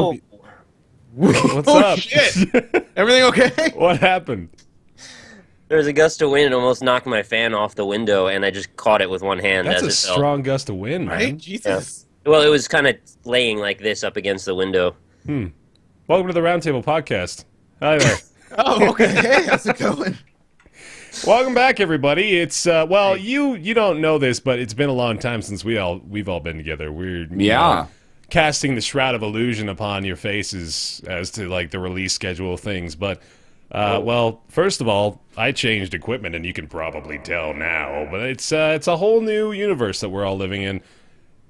Whoa! What's Oh, up? shit! Everything okay? What happened? There was a gust of wind and almost knocked my fan off the window, and I just caught it with one hand That's as a it fell. strong gust of wind, man. Right? Jesus. Well, it was kind of laying like this up against the window. Welcome to the Roundtable podcast. Hi there. Oh, okay. Hey, how's it going? Welcome back, everybody. It's well, you don't know this, but it's been a long time since we've all been together. We're you know, casting the shroud of illusion upon your faces as to like the release schedule of things. But well, first of all, I changed equipment, and you can probably tell now. But it's a whole new universe that we're all living in,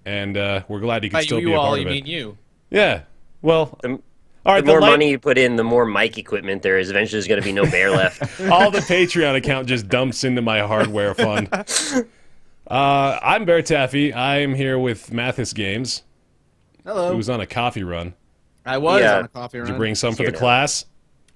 and we're glad you can still be a part of it. You mean you? Yeah. Well. The more money you put in, the more mic equipment there is. Eventually, there's going to be no bear left. All the Patreon account just dumps into my hardware fund. I'm BaerTaffy. I'm here with Mathis Games. Hello. Who was on a coffee run. I was Yeah. on a coffee run. Did you bring some for Here the now. class?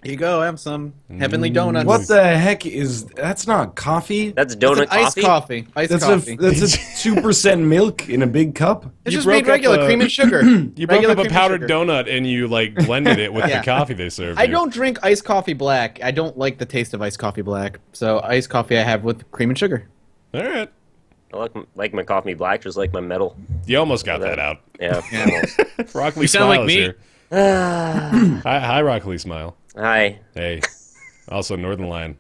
Here you go. I have some heavenly donuts. What the heck is... That's not coffee. That's It's an donut iced coffee? coffee. Iced That's coffee. that's a 2% milk in a big cup. It's You just broke made regular up a- cream and sugar. You broke Regular up a cream and powdered sugar. donut and you like blended it with Yeah. the coffee they served I you. don't drink iced coffee black. I don't like the taste of iced coffee black. So iced coffee I have with cream and sugar. All right. I like my coffee black, just like my metal. You almost got that out. Yeah. Broccoli You sound Smile like is me. here. Hi, Broccoli Smile. Hi. Hey. Also, Northern Lion.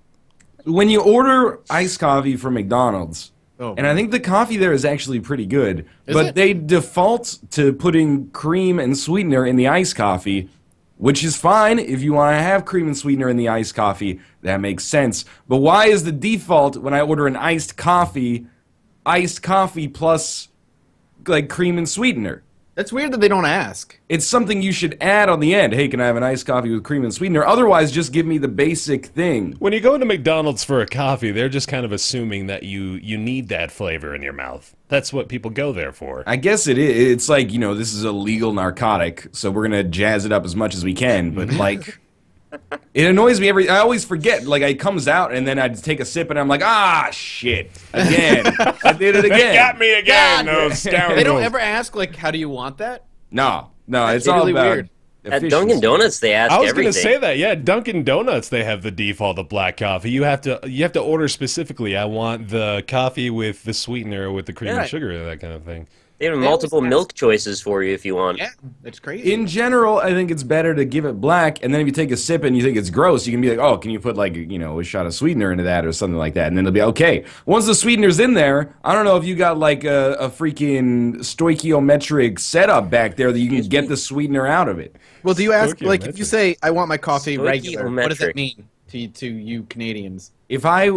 When you order iced coffee from McDonald's, Oh, and I think the coffee there is actually pretty good, but it? they default to putting cream and sweetener in the iced coffee, which is fine if you want to have cream and sweetener in the iced coffee. That makes sense. But why is the default when I order an iced coffee plus like cream and sweetener? That's weird that they don't ask. It's something you should add on the end. Hey, can I have an iced coffee with cream and sweetener? Otherwise, just give me the basic thing. When you go into McDonald's for a coffee, they're just kind of assuming that you need that flavor in your mouth. That's what people go there for. I guess it is. It's like, you know, this is a legal narcotic, so we're going to jazz it up as much as we can. But, like, it annoys me I always forget. Like, it comes out, and then I take a sip, and I'm like, ah, shit. Again. I did it They again. got me again, God. those scoundrels. They don't ever ask, like, how do you want that? No, it's really all about weird. At efficiency. Dunkin' Donuts, they ask I was everything. going to say that. Yeah, Dunkin' Donuts, they have the default of black coffee. You have to order specifically. I want the coffee with the sweetener, with the cream Yeah. and sugar, that kind of thing. They have They multiple always ask. milk choices for you if you want. Yeah, that's crazy. In general, I think it's better to give it black, and then if you take a sip and you think it's gross, you can be like, oh, can you put, like, you know, a shot of sweetener into that or something like that, and then it'll be okay. Once the sweetener's in there, I don't know if you got, like, a freaking stoichiometric setup back there that you can get the sweetener out of it. Well, do you ask, like, if Stoichiometric. you say, I want my coffee regular, what does that Stoichiometric. mean to you Canadians? If I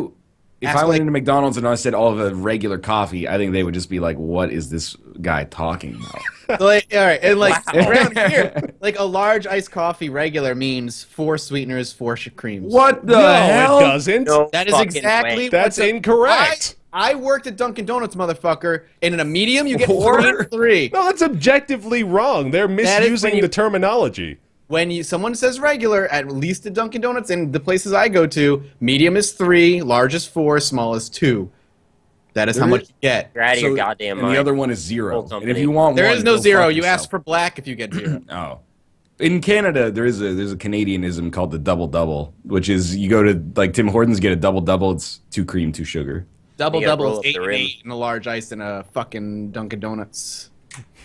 Ask, went like- into McDonald's and I said all of a regular coffee, I think they would just be like, what is this guy talking about? So, like, all right, and like Wow. around here, like a large iced coffee regular means 4 sweeteners, 4 creams. What the No, hell? it doesn't. No That is fucking exactly way. That's what the- incorrect. I worked at Dunkin' Donuts, motherfucker, and in a medium you get Four? 3 and 3. No, that's objectively wrong. They're That is misusing when you- the terminology. When someone says regular, at least at Dunkin' Donuts and the places I go to, medium is 3, large is 4, small is 2. That is how There much is- you get. You're out of your So- goddamn and mind. the other one is 0. Whole And company. if you want There one, is no go 0. fuck You yourself. ask for black if you get 0. Oh. In Canada, there's a Canadianism called the double-double, which is you go to, like, Tim Hortons, get a double-double, it's 2 cream, 2 sugar. Double You gotta double roll is up the 8 and rim. 8 and a large ice and a fucking Dunkin' Donuts.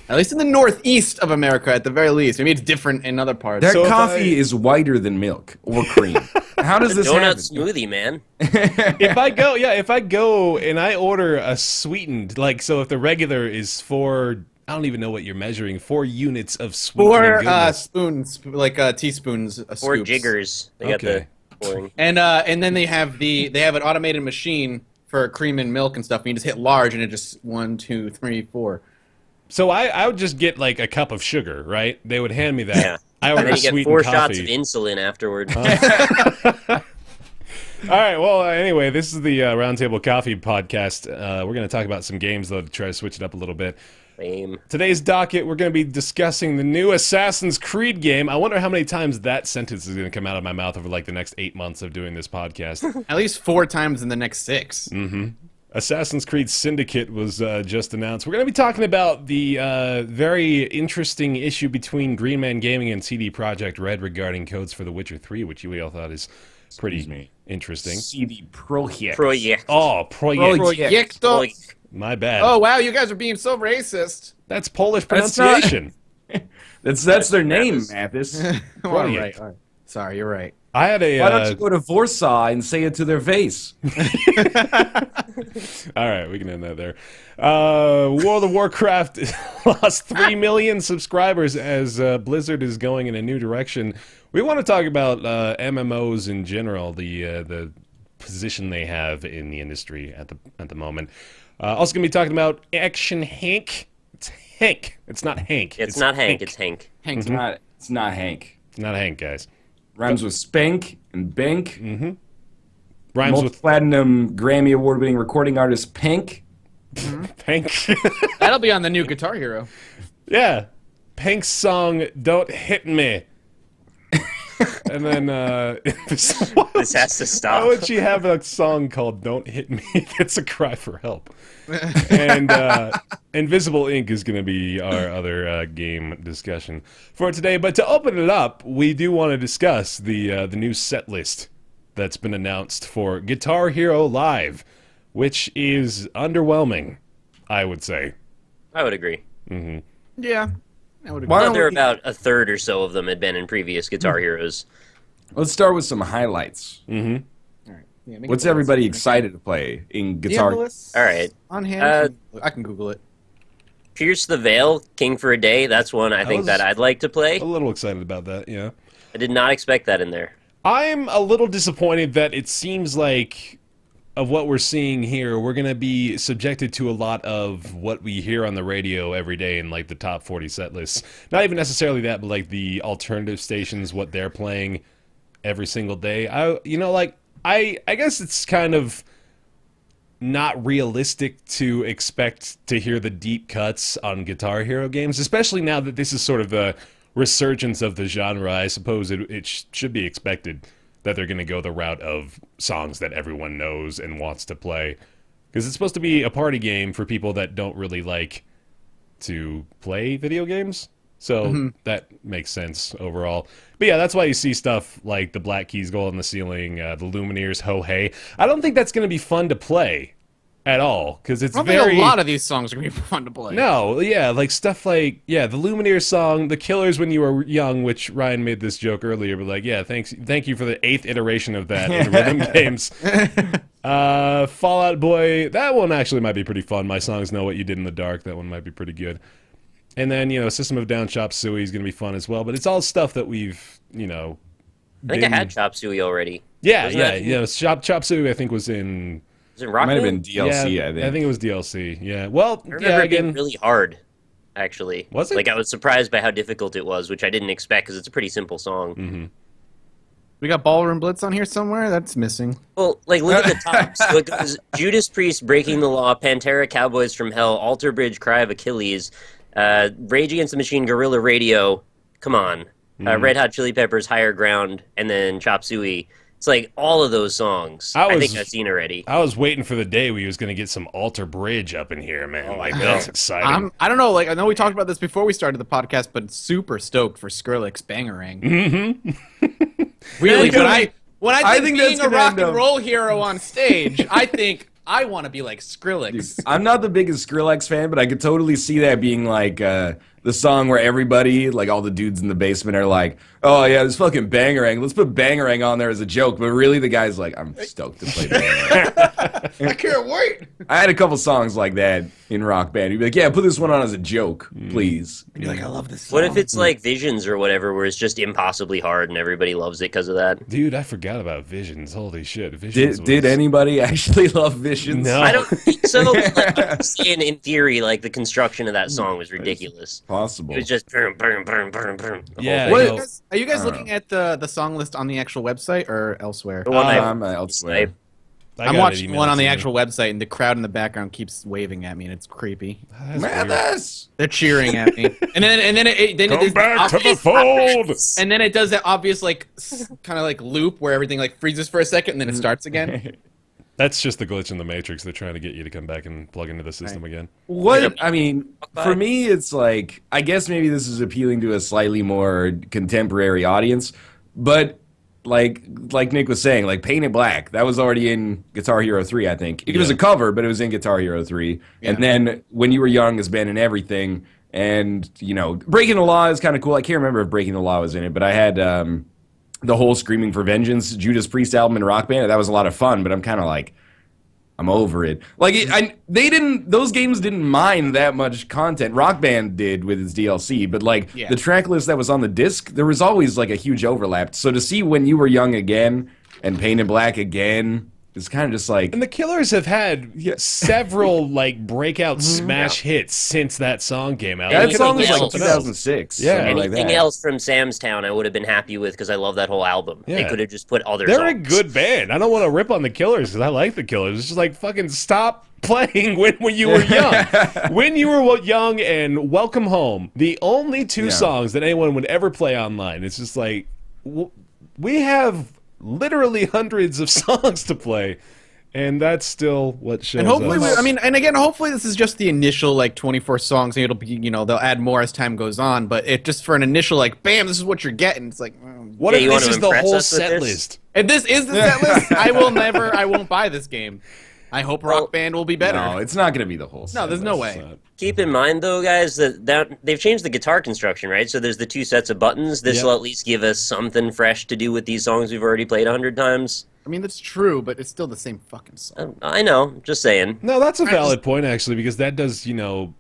At least in the northeast of America, at the very least. Maybe it's different in other parts. That So if coffee I- is whiter than milk or cream. How does this Donut happen? smoothie, man. If I go and I order a sweetened, like, so if the regular is 4, I don't even know what you're measuring, 4 units of sweetening 4 goodness. spoons, like teaspoons, 4 scoops. jiggers. They got Okay. the pouring. And then they have an automated machine for cream and milk and stuff. And you just hit large, and it just 1, 2, 3, 4. So I would just get like a cup of sugar, right? They would hand me that. Yeah. I And order then you get sweetened 4 coffee. shots of insulin afterward. All right. Well, anyway, this is the Roundtable Coffee podcast. We're going to talk about some games, though, to try to switch it up a little bit. Lame. Today's docket, we're going to be discussing the new Assassin's Creed game. I wonder how many times that sentence is going to come out of my mouth over like the next 8 months of doing this podcast. At least 4 times in the next 6. Assassin's Creed Syndicate was just announced. We're going to be talking about the very interesting issue between GreenManGaming and CD Projekt Red regarding codes for The Witcher 3, which we all thought is pretty interesting. CD Projekt. Oh, Projekt. Projekt. My bad. Oh, wow, you guys are being so racist. That's Polish pronunciation. That's their name, Mathis. All right. Sorry, you're right. I had a. Why don't you go to Warsaw and say it to their face? All right, we can end that there. World of Warcraft lost 3 million subscribers as Blizzard is going in a new direction. We want to talk about MMOs in general, the position they have in the industry at the moment. Also going to be talking about Action Henk. It's Henk. It's not Hank. It's not Hank. It's Henk. It's not Hank. It's not Hank, guys. Rhymes with spank and bank. Rhymes with platinum Grammy award-winning recording artist Pink. Pink. That'll be on the new Guitar Hero. Yeah. Pink's song "Don't Hit Me." And then This has to stop. why would she have a song called "Don't Hit Me"? It's a cry for help. And Invisible Ink is going to be our other game discussion for today. But to open it up, we do want to discuss the new set list that's been announced for Guitar Hero Live, which is underwhelming, I would say. I would agree. Yeah. I would agree. Well, there about a third or so of them had been in previous Guitar Heroes. Let's start with some highlights. All right. Yeah, What's everybody excited to play in Guitar? All right. On hand. I can Google it. Pierce the Veil, King for a Day. That's one I think that I'd like to play. A little excited about that, yeah. I did not expect that in there. I'm a little disappointed that it seems like, of what we're seeing here, we're going to be subjected to a lot of what we hear on the radio every day in, like, the top 40 set lists. Not even necessarily that, but, like, the alternative stations, what they're playing every single day. I guess it's kind of not realistic to expect to hear the deep cuts on Guitar Hero games, especially now that this is sort of the resurgence of the genre. I suppose it should be expected that they're going to go the route of songs that everyone knows and wants to play. Because it's supposed to be a party game for people that don't really like to play video games. So that makes sense overall. But yeah, that's why you see stuff like the Black Keys Go on the Ceiling, the Lumineers, Ho Hey. I don't think that's going to be fun to play at all, because it's think a lot of these songs are going to be fun to play. No, yeah, like stuff like, the Lumineers song, The Killers When You Were Young, which Ryan made this joke earlier, but like, yeah, thank you for the 8th iteration of that in rhythm games. Fallout Boy, that one actually might be pretty fun. My Songs Know What You Did in the Dark, that one might be pretty good. And then, System of Down Chop Suey is going to be fun as well, but it's all stuff that we've, I think I had Chop Suey already. Yeah, Chop Suey I think was in... Was it Rock Might have Band? been DLC, I think. I think it was DLC, yeah. Well, I remember it being really hard, actually. Was it? Like, I was surprised by how difficult it was, which I didn't expect, because it's a pretty simple song. We got Ballroom Blitz on here somewhere? That's missing. Well, like, look at the top. So it goes Judas Priest, Breaking the Law, Pantera, Cowboys from Hell, Alter Bridge, Cry of Achilles, Rage Against the Machine, Guerrilla Radio, come on, Red Hot Chili Peppers, Higher Ground, and then Chop Suey. It's like all of those songs I think I've seen already. I was waiting for the day we was going to get some Alter Bridge up in here, man. Like, that's exciting. I don't know, like, I know we talked about this before we started the podcast, but super stoked for Skrillex Bangarang. Really, when I think being a rock and roll hero on stage, I think I want to be like Skrillex. I'm not the biggest Skrillex fan, but I could totally see that being like the song where everybody, like all the dudes in the basement, are like, "Oh yeah, this fucking Bangarang. Let's put Bangarang on there as a joke." But really, the guy's like, "I'm stoked to play Bangarang." I can't wait. I had a couple songs like that in Rock Band. You'd be like, "Yeah, put this one on as a joke, please." And you're like, "I love this song." What if it's like Visions or whatever, where it's just impossibly hard and everybody loves it because of that? Dude, I forgot about Visions. Holy shit, Visions. Did anybody actually love Visions? No. I don't think so. Like, I'm just saying, in theory, like the construction of that song was ridiculous. Possible. It was just boom, boom, boom, boom, boom. Yeah. Are you guys looking at the song list on the actual website or elsewhere? The one I'm elsewhere. I'm watching one on the actual website, and the crowd in the background keeps waving at me, and it's creepy. Mathis! They're cheering at me, and then it Come back to the fold. and then it does that obvious like kind of like loop where everything like freezes for a second, and then it starts again. That's just the glitch in the Matrix. They're trying to get you to come back and plug into the system again. What I mean, for me, it's like I guess maybe this is appealing to a slightly more contemporary audience, but like Nick was saying, like Paint It Black, that was already in Guitar Hero 3, I think. It was a cover, but it was in Guitar Hero 3. Yeah. And then When You Were Young has been in everything. And, you know, Breaking the Law is kind of cool. I can't remember if Breaking the Law was in it, but I had the whole Screaming for Vengeance Judas Priest album in Rock Band. That was a lot of fun, but I'm kind of like, I'm over it. Like, those games didn't mind that much content. Rock Band did with its DLC, but like the track list that was on the disc, there was always like a huge overlap. So to see When You Were Young again and Paint It Black again, it's kind of just like... And the Killers have had several like breakout smash hits since that song came out. That song was like 2006. Yeah, anything else from Sam's Town I would have been happy with because I love that whole album. Yeah. They could have just put other They're songs. a good band. I don't want to rip on the Killers because I like the Killers. It's just like fucking stop playing When You Were Young. When You Were Young and Welcome Home. The only two songs that anyone would ever play online. It's just like, we have literally hundreds of songs to play, and that's still what shows and hopefully us. and again, hopefully this is just the initial like 24 songs, and it'll be, you know, they'll add more as time goes on, but it just for an initial like bam, this is what you're getting. It's like, what if this is the whole set list? If this is the set list, I won't buy this game. I hope Rock Band will be better. No, it's not going to be the whole set. No, there's no way. Keep in mind, though, guys, that they've changed the guitar construction, right? So there's the two sets of buttons. This will at least give us something fresh to do with these songs we've already played 100 times. I mean, that's true, but it's still the same fucking song. I know, just saying. No, that's a valid point, actually, because that does, you know...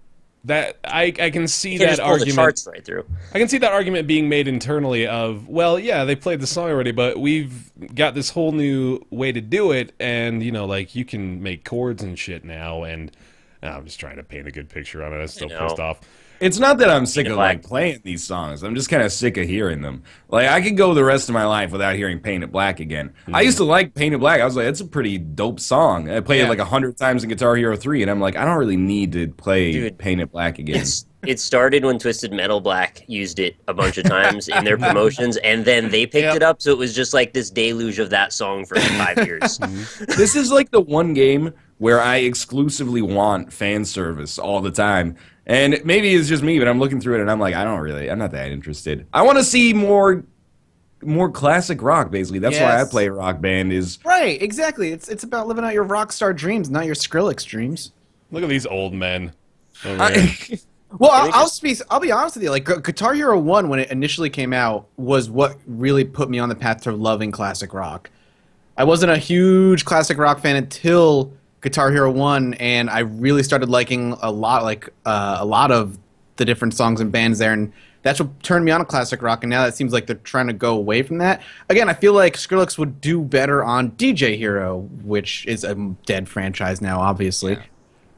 That I can see you that just pull argument. The charts right through. I can see that argument being made internally of, well, yeah, they played the song already, but we've got this whole new way to do it, and you know, like you can make chords and shit now. And I'm just trying to paint a good picture on it. I'm still pissed off. It's not that I'm sick of like playing these songs. I'm just kind of sick of hearing them. Like I could go the rest of my life without hearing Paint It Black again. I used to like Paint It Black. I was like, it's a pretty dope song. I played it like 100 times in Guitar Hero 3, and I'm like, I don't really need to play Paint It Black again. It started when Twisted Metal Black used it a bunch of times in their promotions, and then they picked it up, so it was just like this deluge of that song for like 5 years. This is like the one game where I exclusively want fan service all the time. And maybe it's just me, but I'm looking through it and I'm like, I'm not that interested. I want to see more classic rock, basically. That's why I play Rock Band is... Right, exactly. It's about living out your rock star dreams, not your Skrillex dreams. Look at these old men. Well, I'll be honest with you. Like Guitar Hero 1, when it initially came out, was what really put me on the path to loving classic rock. I wasn't a huge classic rock fan until Guitar Hero 1, and I really started liking a lot of the different songs and bands there, and that's what turned me on to classic rock. And now it seems like they're trying to go away from that. Again, I feel like Skrillex would do better on DJ Hero, which is a dead franchise now, obviously. Yeah.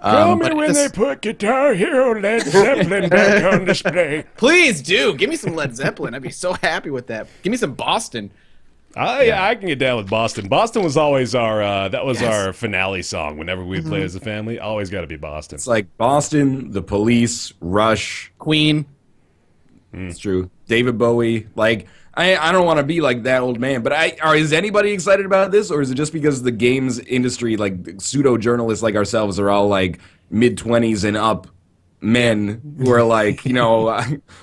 Tell me when they put Guitar Hero Led Zeppelin back on display. Please do. Give me some Led Zeppelin. I'd be so happy with that. Give me some Boston. I can get down with Boston. Boston was always our our finale song whenever we'd play as a family. Always got to be Boston. It's like Boston, The Police, Rush, Queen. It's true. David Bowie. Like I don't want to be like that old man, but is anybody excited about this, or is it just because the games industry, like pseudo journalists like ourselves, are all like mid-20s and up men who are like, you know,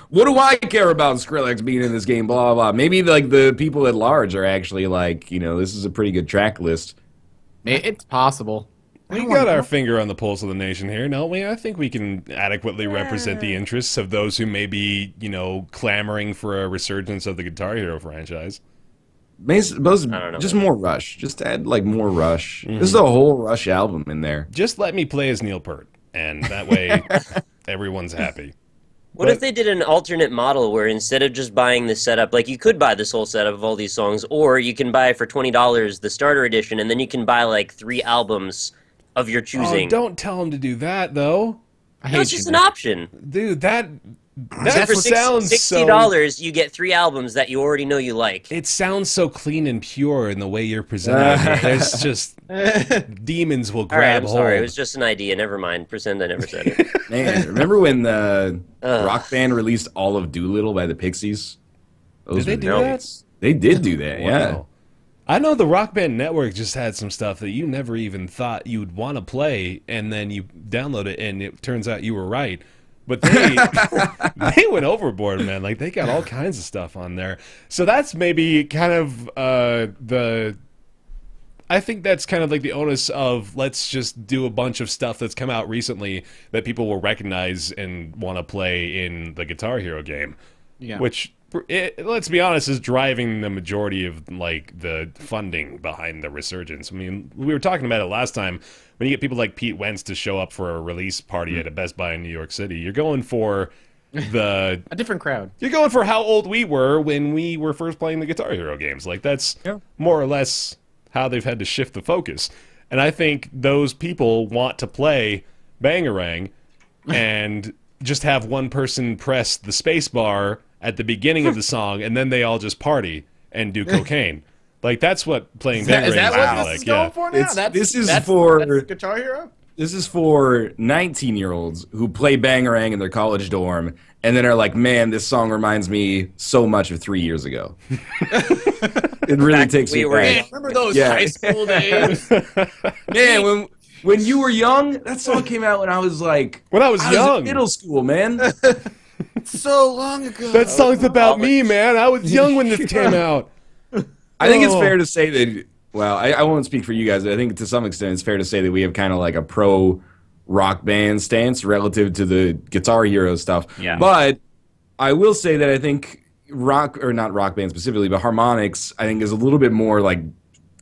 what do I care about Skrillex being in this game, blah, blah, blah. Maybe, like, the people at large are actually like, you know, this is a pretty good track list. It's possible. We got our finger on the pulse of the nation here, don't we? I think we can adequately represent the interests of those who may be, you know, clamoring for a resurgence of the Guitar Hero franchise. Just more Rush. Just add, like, more Rush. This is a whole Rush album in there. Just let me play as Neil Peart. And that way, everyone's happy. What if they did an alternate model where instead of just buying the setup, like you could buy this whole setup of all these songs, or you can buy for $20 the starter edition, and then you can buy like 3 albums of your choosing. Oh, don't tell them to do that, though. It's just an option. Dude, that for sounds $60, you get 3 albums that you already know you like. It sounds so clean and pure in the way you're presenting it. There's just... demons will grab hold. hold. Sorry, it was just an idea. Never mind. Pretend I never said it. Man, remember when the Rock Band released All of Doolittle by the Pixies? Did they do that? They did do that, yeah. Wow. I know the Rock Band Network just had some stuff that you never even thought you'd want to play, and then you download it, and it turns out you were right. But they they went overboard, man. Like, they got all kinds of stuff on there. So that's maybe kind of I think that's kind of like the onus of, let's just do a bunch of stuff that's come out recently that people will recognize and want to play in the Guitar Hero game. Yeah. Which, let's be honest, is driving the majority of, like, the funding behind the resurgence. I mean, we were talking about it last time. When you get people like Pete Wentz to show up for a release party at a Best Buy in New York City, you're going for a different crowd. You're going for how old we were when we were first playing the Guitar Hero games. Like, that's more or less how they've had to shift the focus. And I think those people want to play Bangarang and just have one person press the space bar at the beginning of the song, and then they all just party and do cocaine. Like, that's what playing Bangarang is what like. Is going for now? This is that's for Guitar Hero? This is for 19-year-olds who play Bangarang in their college dorm and then are like, man, this song reminds me so much of 3 years ago. It really takes me back. Remember those high school days? Man, when you were young, that song came out when I was like... When I was young. In middle school, man. So long ago. That song's about me, man. I was young when this came out. I think it's fair to say that... Well, I won't speak for you guys, but I think to some extent it's fair to say that we have kind of like a pro-rock band stance relative to the Guitar Hero stuff. Yeah. But I will say that I think rock, or not rock band specifically, but Harmonix, I think is a little bit more like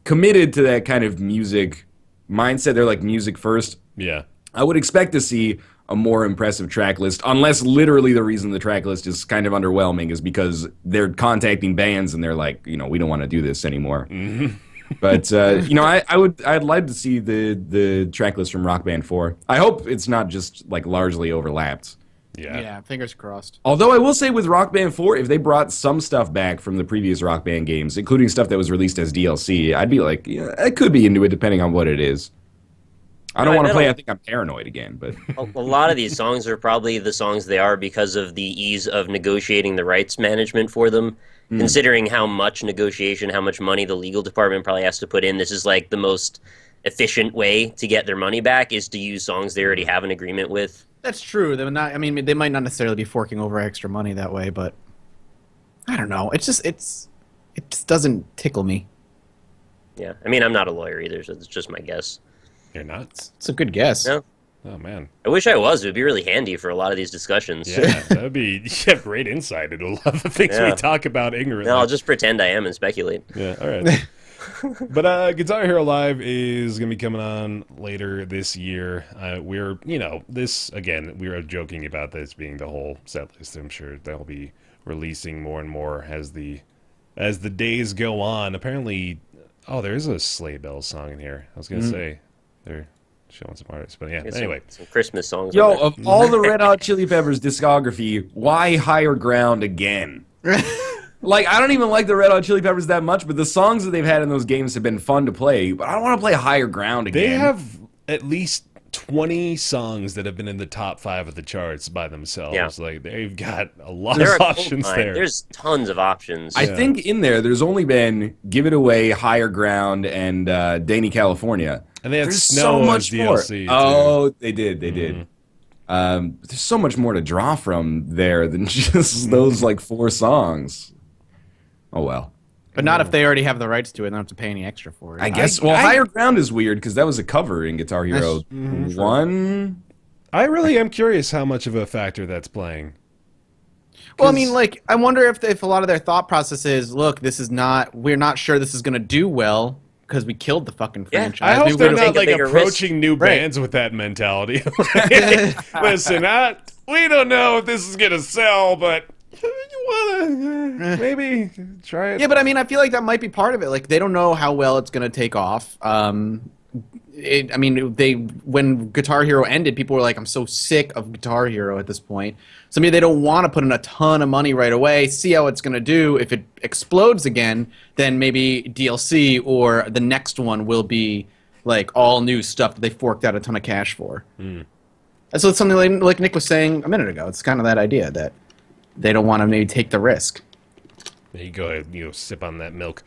committed to that kind of music mindset. They're like music first. Yeah. I would expect to see a more impressive track list, unless literally the reason the track list is kind of underwhelming is because they're contacting bands and they're like, you know, we don't want to do this anymore. Mm-hmm. But you know, I'd like to see the track list from Rock Band 4. I hope it's not just like largely overlapped. Yeah, fingers crossed. Although I will say with Rock Band 4, if they brought some stuff back from the previous Rock Band games, including stuff that was released as DLC, I'd be like, yeah, I could be into it depending on what it is. I don't want to play I Think I'm Paranoid again, but a lot of these songs are probably the songs they are because of the ease of negotiating the rights management for them. Considering how much negotiation, how much money the legal department probably has to put in, this is like the most efficient way to get their money back is to use songs they already have an agreement with. That's true. They're not. I mean, they might not necessarily be forking over extra money that way, but I don't know. It just doesn't tickle me. Yeah, I mean, I'm not a lawyer either, so it's just my guess. You're not? It's a good guess. No. Oh, man. I wish I was. It would be really handy for a lot of these discussions. Yeah, that would be... You have great insight into a lot of the things we talk about ignorantly. No, I'll just pretend I am and speculate. Yeah, all right. But Guitar Hero Live is going to be coming on later this year. We're, you know, this, again, we were joking about this being the whole set list. I'm sure they'll be releasing more and more as the days go on. Apparently, there is a Sleigh Bells song in here. I was going to say, they're... showing some artists, but yeah. Anyway, some Christmas songs. Yo, of all the Red Hot Chili Peppers discography, why Higher Ground again? Like, I don't even like the Red Hot Chili Peppers that much, but the songs that they've had in those games have been fun to play. But I don't want to play Higher Ground again. They have at least 20 songs that have been in the top 5 of the charts by themselves. Yeah. Like, they've got a lot of options there. There's tons of options. I think in there's only been Give It Away, Higher Ground, and Danny California. And they had there's Snow so much DLC more. Oh, they did. There's so much more to draw from there than just those like 4 songs. Oh well. But not if they already have the rights to it and don't have to pay any extra for it. I guess. Higher Ground is weird because that was a cover in Guitar Hero 1. I really am curious how much of a factor that's playing. Well, I mean, like, I wonder if a lot of their thought process is, look, we're not sure this is going to do well because we killed the fucking franchise. I hope they're not like approaching new bands with that mentality. Listen, we don't know if this is going to sell, but you want to maybe try it. Yeah, but I mean, I feel like that might be part of it. Like, they don't know how well it's going to take off. When Guitar Hero ended, people were like, I'm so sick of Guitar Hero at this point. So maybe they don't want to put in a ton of money right away, see how it's going to do. If it explodes again, then maybe DLC or the next one will be like all new stuff that they forked out a ton of cash for. And so it's something like Nick was saying a minute ago. It's kind of that idea that they don't want to maybe take the risk. There you go ahead, sip on that milk.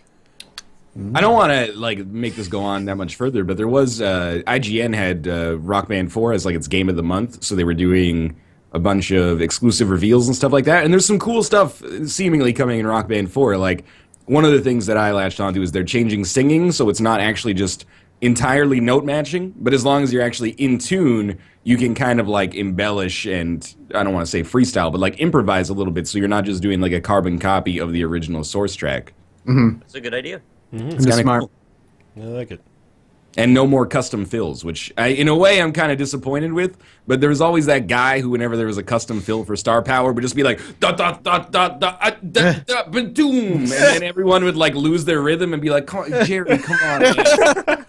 I don't want to like make this go on that much further, but there was IGN had Rock Band 4 as like its game of the month, so they were doing a bunch of exclusive reveals and stuff like that. And there's some cool stuff seemingly coming in Rock Band 4. Like one of the things that I latched onto is they're changing singing, so it's not actually just entirely note matching, but as long as you're actually in tune, you can kind of like embellish and I don't want to say freestyle, but like improvise a little bit, so you're not just doing like a carbon copy of the original source track. That's a good idea. It's kind of smart. I Cool. like it. And no more custom fills, which in a way I'm kind of disappointed with. But there was always that guy who, whenever there was a custom fill for Star Power, would just be like da da da da da da da doom, and then everyone would like lose their rhythm and be like, Jerry, come on, man.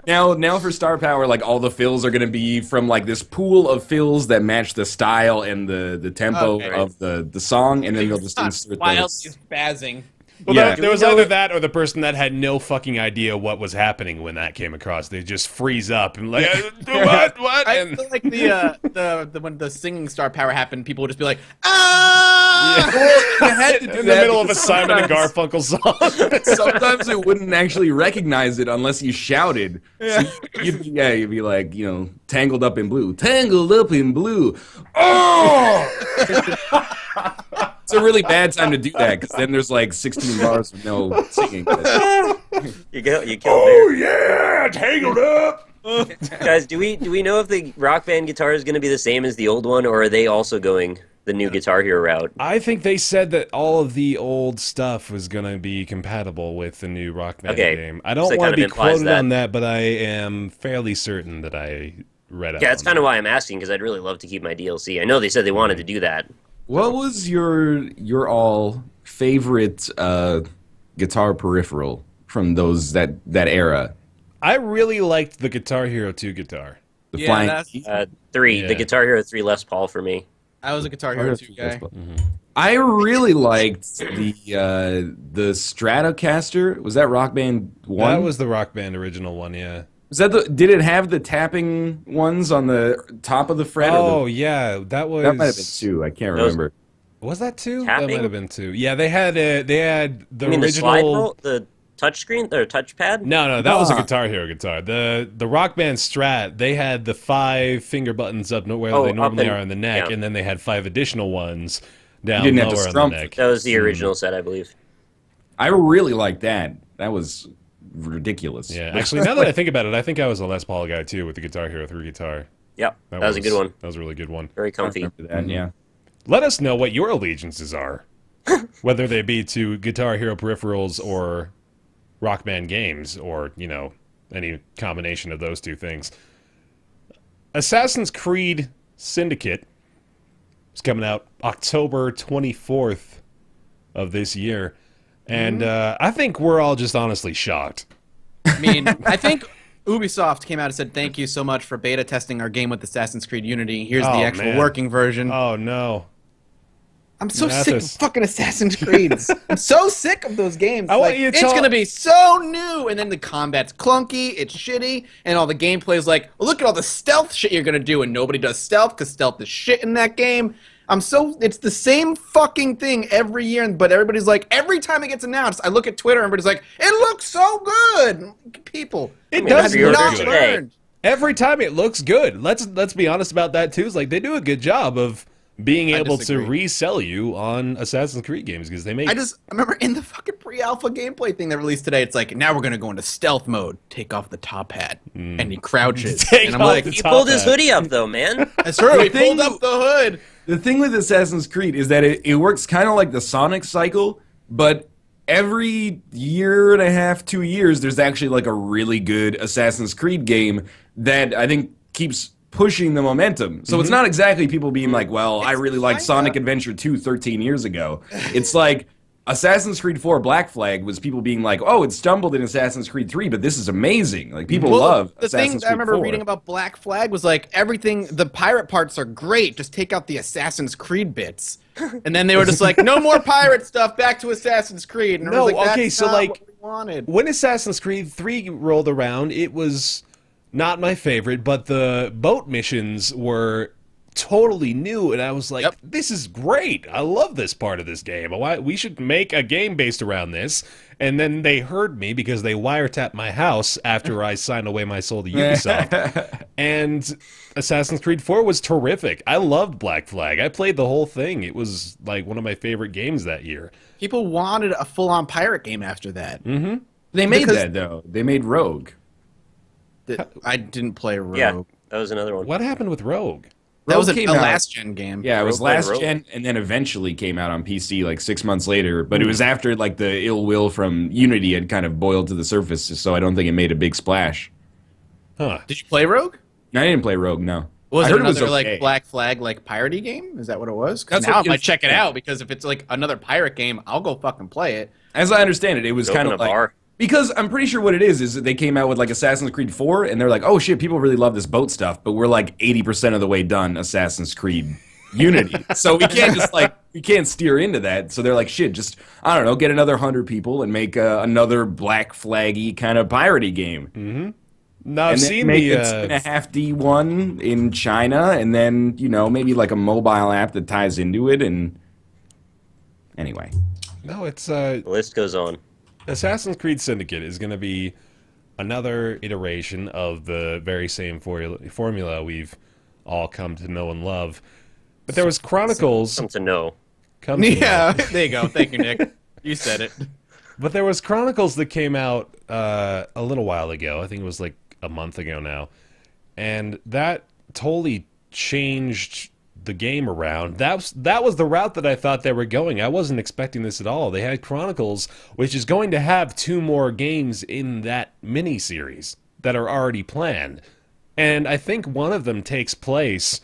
So, now for Star Power, like all the fills are gonna be from like this pool of fills that match the style and the tempo of the song, and then they'll just insert those. He's spazzing. Well, Yeah. there was either that or the person that had no fucking idea what was happening when that came across. They just freeze up and like, what? I And feel like the when the singing Star Power happened, people would just be like, ah! You had to do in the that middle of a because Simon and sometimes- Garfunkel song. Sometimes it wouldn't actually recognize it unless you shouted. So you'd be like, you know, tangled up in blue. Tangled up in blue. Oh! It's a really bad time to do that because then there's like 16 bars of no singing. You killed Oh yeah, tangled up. Guys, do we know if the Rock Band guitar is going to be the same as the old one, or are they also going the new Guitar Hero route? I think they said that all of the old stuff was going to be compatible with the new Rock Band game. I don't So it want kind to of be implies quoted that. on that, but I am fairly certain that I read up. Yeah, that's on kind of that. why I'm asking, because I'd really love to keep my DLC. I know they said they wanted to do that. What was your all favorite guitar peripheral from that era? I really liked the Guitar Hero 2 guitar. The Yeah, flying that's- 3, Yeah. the Guitar Hero 3 Les Paul for me. I was a Guitar Hero 2 guy. I really liked the Stratocaster. Was that Rock Band 1? That was the Rock Band original one, yeah. Was that did it have the tapping ones on the top of the fret? Oh, yeah, that was... That might have been 2. I can't Those- remember. Was that 2? Tapping? That might have been 2. Yeah, they had the I mean, the slide original... roll, the touchscreen or touchpad? No, that was a Guitar Hero guitar. The Rock Band Strat, they had the 5 finger buttons up where they up normally and- are on the neck, yeah. and then they had 5 additional ones down You didn't have to lower on strum the neck. That was the original set, I believe. I really liked that. That was ridiculous. Yeah, actually, now that I think about it, I think I was a Les Paul guy too with the Guitar Hero 3 guitar. Yep, that was a good one. That was a really good one. Very I comfy. remember that, yeah. Let us know what your allegiances are, whether they be to Guitar Hero peripherals or Rock Band games, or, you know, any combination of those two things. Assassin's Creed Syndicate is coming out October 24th of this year, and I think we're all just honestly shocked. I mean, I think Ubisoft came out and said, thank you so much for beta testing our game with Assassin's Creed Unity. Here's the Oh, actual man. working version. Oh, no. I'm so Mathis. sick of fucking Assassin's Creeds. I'm so sick of those games. I want Like, you to it's tell- gonna be so new, and then the combat's clunky, it's shitty, and all the gameplay is like, look at all the stealth shit you're gonna do, and nobody does stealth because stealth is shit in that game. It's the same fucking thing every year, but everybody's like, every time it gets announced, I look at Twitter, and everybody's like, it looks so good. People, It mean, does have look pre-ordered good. today. learned. Every time it looks good. Let's be honest about that too. It's like they do a good job of being I able to disagree. resell you on Assassin's Creed games because they make. I remember in the fucking pre-alpha gameplay thing they released today, it's like, now we're gonna go into stealth mode, take off the top hat, and he crouches. Take and I'm off like, the He top pulled his hat. hoodie up, though, man. that's true, he The thing- pulled up the hood. The thing with Assassin's Creed is that it works kind of like the Sonic cycle, but every year and a half, 2 years, there's actually like a really good Assassin's Creed game that I think keeps pushing the momentum. So it's not exactly people being like, well, I really liked kinda- Sonic Adventure 2 13 years ago. It's like Assassin's Creed 4 Black Flag was people being like, oh, it stumbled in Assassin's Creed 3, but this is amazing. Like, people love the Assassin's thing Creed I remember 4. reading about Black Flag was like everything. The pirate parts are great. Just take out the Assassin's Creed bits, and then they were just like, no more pirate stuff. Back to Assassin's Creed. And I No, was like, okay, that's so, not like, what we wanted. When Assassin's Creed 3 rolled around, it was not my favorite, but the boat missions were totally new, and I was like, this is great. I love this part of this game. We should make a game based around this. And then they heard me because they wiretapped my house after I signed away my soul to Ubisoft. And Assassin's Creed 4 was terrific. I loved Black Flag. I played the whole thing. It was like one of my favorite games that year. People wanted a full-on pirate game after that. Mm-hmm. They made that, though. They made Rogue. I didn't play Rogue. Yeah, that was another one. What happened with Rogue? That was a last-gen game. Yeah, it was last-gen, and then eventually came out on PC like 6 months later. But it was after like the ill will from Unity had kind of boiled to the surface, so I don't think it made a big splash. Huh. Did you play Rogue? I didn't play Rogue, no. Was I it heard another it was like Black Flag like piratey game? Is that what it was? That's now what I might check it out, because if it's like another pirate game, I'll go fucking play it. As I understand it, it was kind of like... bar. Because I'm pretty sure what it is that they came out with like Assassin's Creed 4, and they're like, oh shit, people really love this boat stuff, but we're like 80% of the way done Assassin's Creed Unity. So we can't just like, we can't steer into that. So they're like, shit, just, I don't know, get another 100 people and make another Black Flaggy kind of piratey game. Mm-hmm. Now I've and seen make the... a 2.5D one in China, and then, you know, maybe like a mobile app that ties into it, and anyway. No, it's... The list goes on. Assassin's Creed Syndicate is going to be another iteration of the very same formula we've all come to know and love. But there was Chronicles... Come to know. There you go. Thank you, Nick. You said it. But there was Chronicles that came out a little while ago. I think it was like a month ago now. And that totally changed the game around. That was the route that I thought they were going. I wasn't expecting this at all. They had Chronicles, which is going to have 2 more games in that mini-series that are already planned. And I think one of them takes place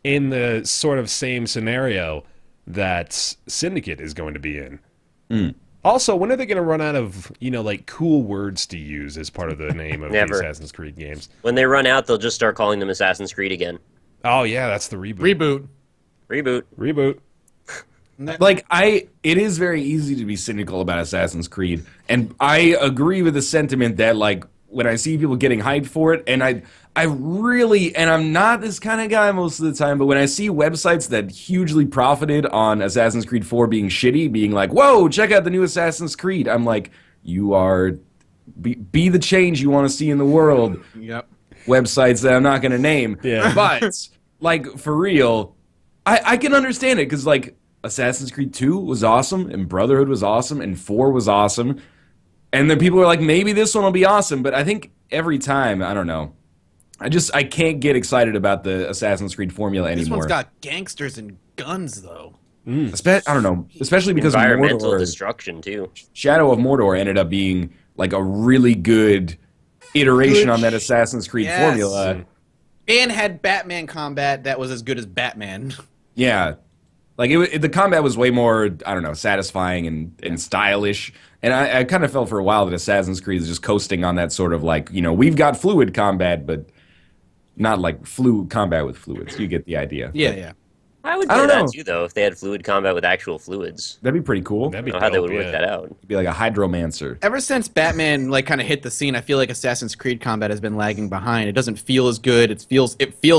in the sort of same scenario that Syndicate is going to be in. Mm. Also, when are they going to run out of, you know, like, cool words to use as part of the name of the Assassin's Creed games? When they run out, they'll just start calling them Assassin's Creed again. Oh, yeah, that's the reboot. Reboot. Like, it is very easy to be cynical about Assassin's Creed, and I agree with the sentiment that, like, when I see people getting hyped for it, and I really, and I'm not this kind of guy most of the time, but when I see websites that hugely profited on Assassin's Creed 4 being shitty, being like, whoa, check out the new Assassin's Creed, I'm like, you are, be the change you want to see in the world. Yep. Websites that I'm not going to name. Yeah. But, like, for real, I can understand it, because, like, Assassin's Creed 2 was awesome, and Brotherhood was awesome, and 4 was awesome. And then people are like, maybe this one will be awesome. But I think every time, I don't know. I can't get excited about the Assassin's Creed formula anymore. This one's got gangsters and guns, though. I don't know. Especially because environmental destruction, too. Shadow of Mordor ended up being, like, a really good iteration on that Assassin's Creed formula. And had Batman combat that was as good as Batman. Yeah. Like, the combat was way more, I don't know, satisfying and stylish. And I kind of felt for a while that Assassin's Creed is just coasting on that sort of, like, you know, we've got fluid combat, but not like combat with fluids. You get the idea. Yeah. I would play that too, though, if they had fluid combat with actual fluids. That'd be pretty cool. That'd be I don't know how they would work that out. It'd be like a hydromancer. Ever since Batman like kind of hit the scene, I feel like Assassin's Creed combat has been lagging behind. It doesn't feel as good. It feels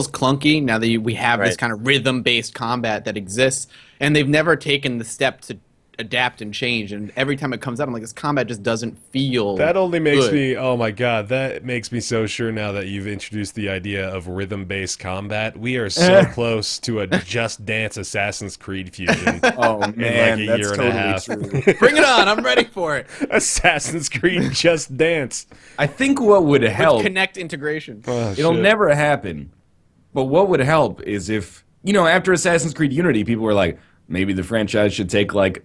clunky now that we have this kind of rhythm-based combat that exists, and they've never taken the step to adapt and change. And every time it comes out, I'm like, this combat just doesn't feel. That only makes good. me. Oh my god, that makes me so sure now that you've introduced the idea of rhythm-based combat. We are so close to a Just Dance Assassin's Creed fusion. Oh man, in like a year and a half. True. Bring it on! I'm ready for it. Assassin's Creed Just Dance. I think what would help. With Kinect integration. Oh, It'll shit. never happen. But what would help is if, you know, after Assassin's Creed Unity, people were like, maybe the franchise should take like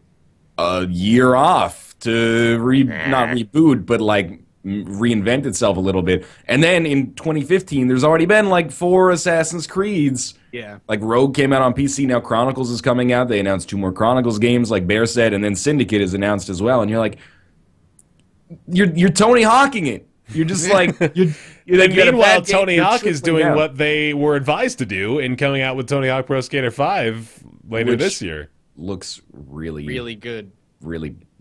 a year off to not reboot, but like reinvent itself a little bit. And then in 2015, there's already been like 4 Assassin's Creeds. Yeah. Like Rogue came out on PC, now Chronicles is coming out. They announced 2 more Chronicles games, like Bear said, and then Syndicate is announced as well. And you're like, you're Tony Hawking it. You're just like, you're like, meanwhile, Tony Hawk is doing what they were advised to do in coming out with Tony Hawk Pro Skater 5 later this year. Looks really good.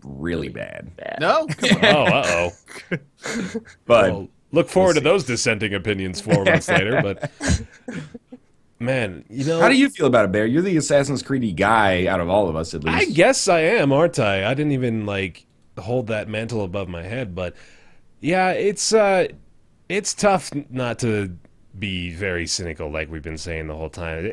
really bad. No? Come on. Oh, uh-oh. But well, look forward to those dissenting opinions 4 months later, but Man, you know, how do you feel about it, Bear? You're the Assassin's Creed guy out of all of us, at least. I guess I am, aren't I? I didn't even like hold that mantle above my head, but yeah, it's tough not to be very cynical, like we've been saying the whole time.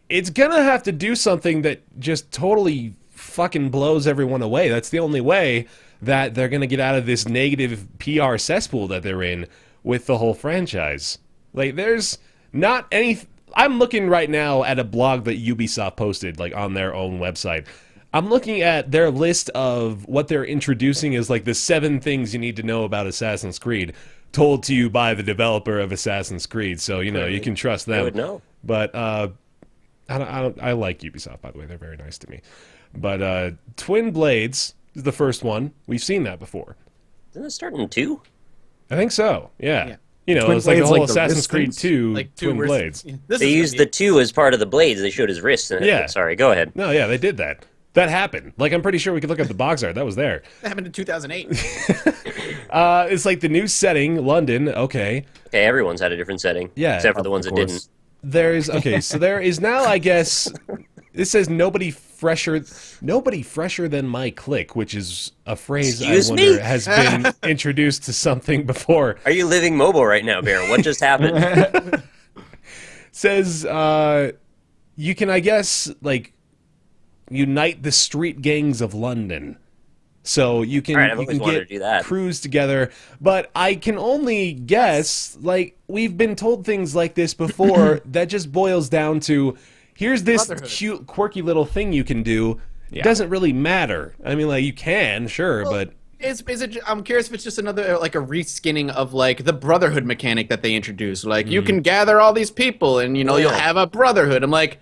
It's gonna have to do something that just totally fucking blows everyone away. That's the only way that they're gonna get out of this negative PR cesspool that they're in with the whole franchise. Like, there's not any. I'm looking right now at a blog that Ubisoft posted, like, on their own website. I'm looking at their list of what they're introducing as, like, the 7 things you need to know about Assassin's Creed, told to you by the developer of Assassin's Creed. So, you know, you can trust them. I would know. But I like Ubisoft, by the way. They're very nice to me. But Twin Blades is the first one. We've seen that before. Didn't it start in 2? I think so. Yeah. You know, Twin it's like the Blades, whole like the Assassin's Creed wrist 2 Like Twin wrists. Blades. Yeah. This They is used gonna the 2 as part of the blades. They showed his wrists in it. Yeah. Sorry, go ahead. No, yeah, they did that. That happened. Like, I'm pretty sure we could look at the box art. That was there. That happened in 2008. It's like the new setting, London. Okay. Okay, everyone's had a different setting. Yeah, Except for the ones that didn't. There's okay, so there is now, I guess, this says nobody fresher than my clique, which is a phrase Excuse I wonder me? has been introduced to something before. Are you living mobile right now, Bear? What just happened? Says you can, I guess, like, unite the street gangs of London. So you can, All right, I've you always can wanted get to do that. crews together, but I can only guess, like, we've been told things like this before that just boils down to, here's this Brotherhood. cute, quirky little thing you can do. It doesn't really matter. I mean, like, you can, sure, but Is it? I'm curious if it's just another, like, a reskinning of, like, the brotherhood mechanic that they introduced. Like, you can gather all these people, and, you know, you'll have a brotherhood. I'm like,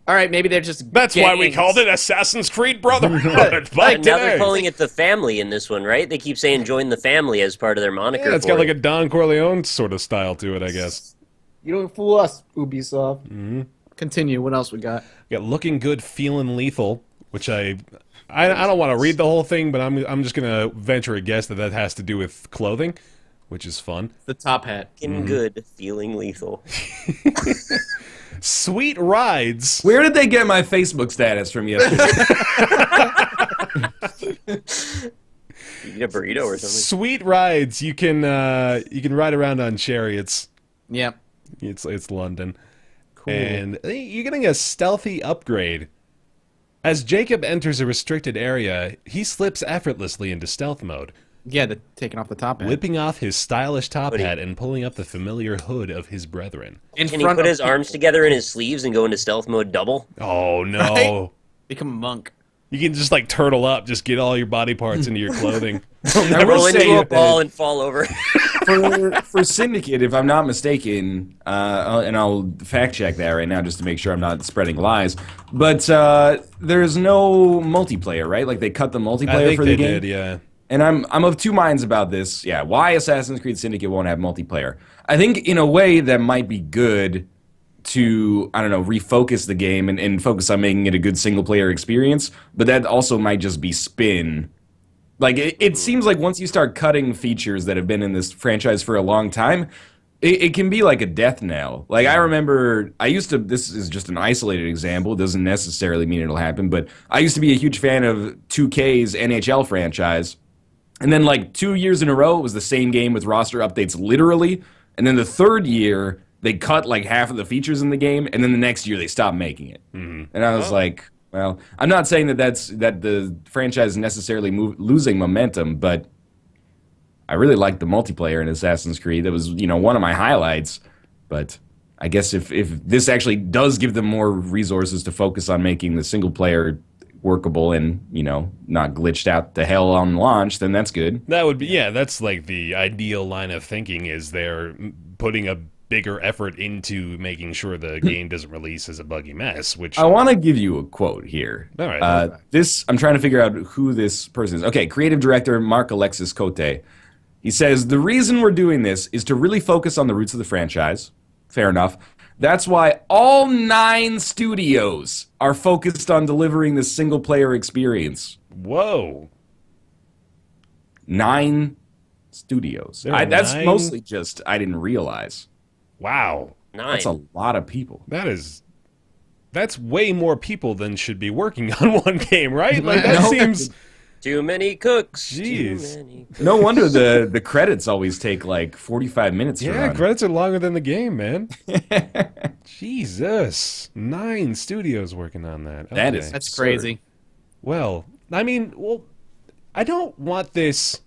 all right, maybe they're just that's why we gangs. called it Assassin's Creed Brotherhood. And now they're calling it the family in this one, right? They keep saying join the family as part of their moniker. Yeah, it's for got like it. a Don Corleone sort of style to it, I guess. You don't fool us, Ubisoft. Continue. What else we got? We got Looking Good, Feeling Lethal, which I don't want to read the whole thing, but I'm just gonna venture a guess that has to do with clothing, which is fun. The top hat. Looking good, feeling lethal. Sweet Rides. Where did they get my Facebook status from yesterday? You get a burrito or something. Sweet Rides. You can ride around on chariots. Yep. It's London. Cool. And you're getting a stealthy upgrade. As Jacob enters a restricted area, he slips effortlessly into stealth mode, Yeah, taking off the top hat. whipping off his stylish top Hoodie. hat and pulling up the familiar hood of his brethren. In Can he front put of his arms people. together in his sleeves and go into stealth mode double? Oh no. Right? Become a monk. You can just like turtle up, just get all your body parts into your clothing. I will Roll into say a that ball and fall over. for Syndicate, if I'm not mistaken, and I'll fact check that right now just to make sure I'm not spreading lies, but there's no multiplayer, right? Like they cut the I multiplayer think for the they game. did, yeah. And I'm of two minds about this. Yeah, why Assassin's Creed Syndicate won't have multiplayer? I think in a way that might be good to, I don't know, refocus the game and focus on making it a good single-player experience, but that also might just be spin. Like, it seems like once you start cutting features that have been in this franchise for a long time, it can be like a death knell. Like, I remember, this is just an isolated example, it doesn't necessarily mean it'll happen, but I used to be a huge fan of 2K's NHL franchise, and then like 2 years in a row, it was the same game with roster updates literally, and then the third year, they cut like half of the features in the game, and then the next year they stopped making it. And I was like, well, I'm not saying that the franchise is necessarily losing momentum, but I really liked the multiplayer in Assassin's Creed. That was, one of my highlights. But I guess if this actually does give them more resources to focus on making the single player workable and, not glitched out to hell on launch, then that's good. That would be, yeah, that's like the ideal line of thinking is they're putting a bigger effort into making sure the game doesn't release as a buggy mess, which... I want to give you a quote here. All right. I'm trying to figure out who this person is. Okay, creative director Mark Alexis Cote. He says, the reason we're doing this is to really focus on the roots of the franchise. Fair enough. That's why all 9 studios are focused on delivering this single-player experience. Whoa. 9 studios. There are That's 9? mostly just I didn't realize. Wow. 9. That's a lot of people. That's way more people than should be working on one game, right? Like that seems too many cooks. Jeez. Too many cooks. No wonder the credits always take like 45 minutes to run. Credits are longer than the game, man. Jesus. 9 studios working on that. Okay. That's crazy. Well, I mean, I don't want this.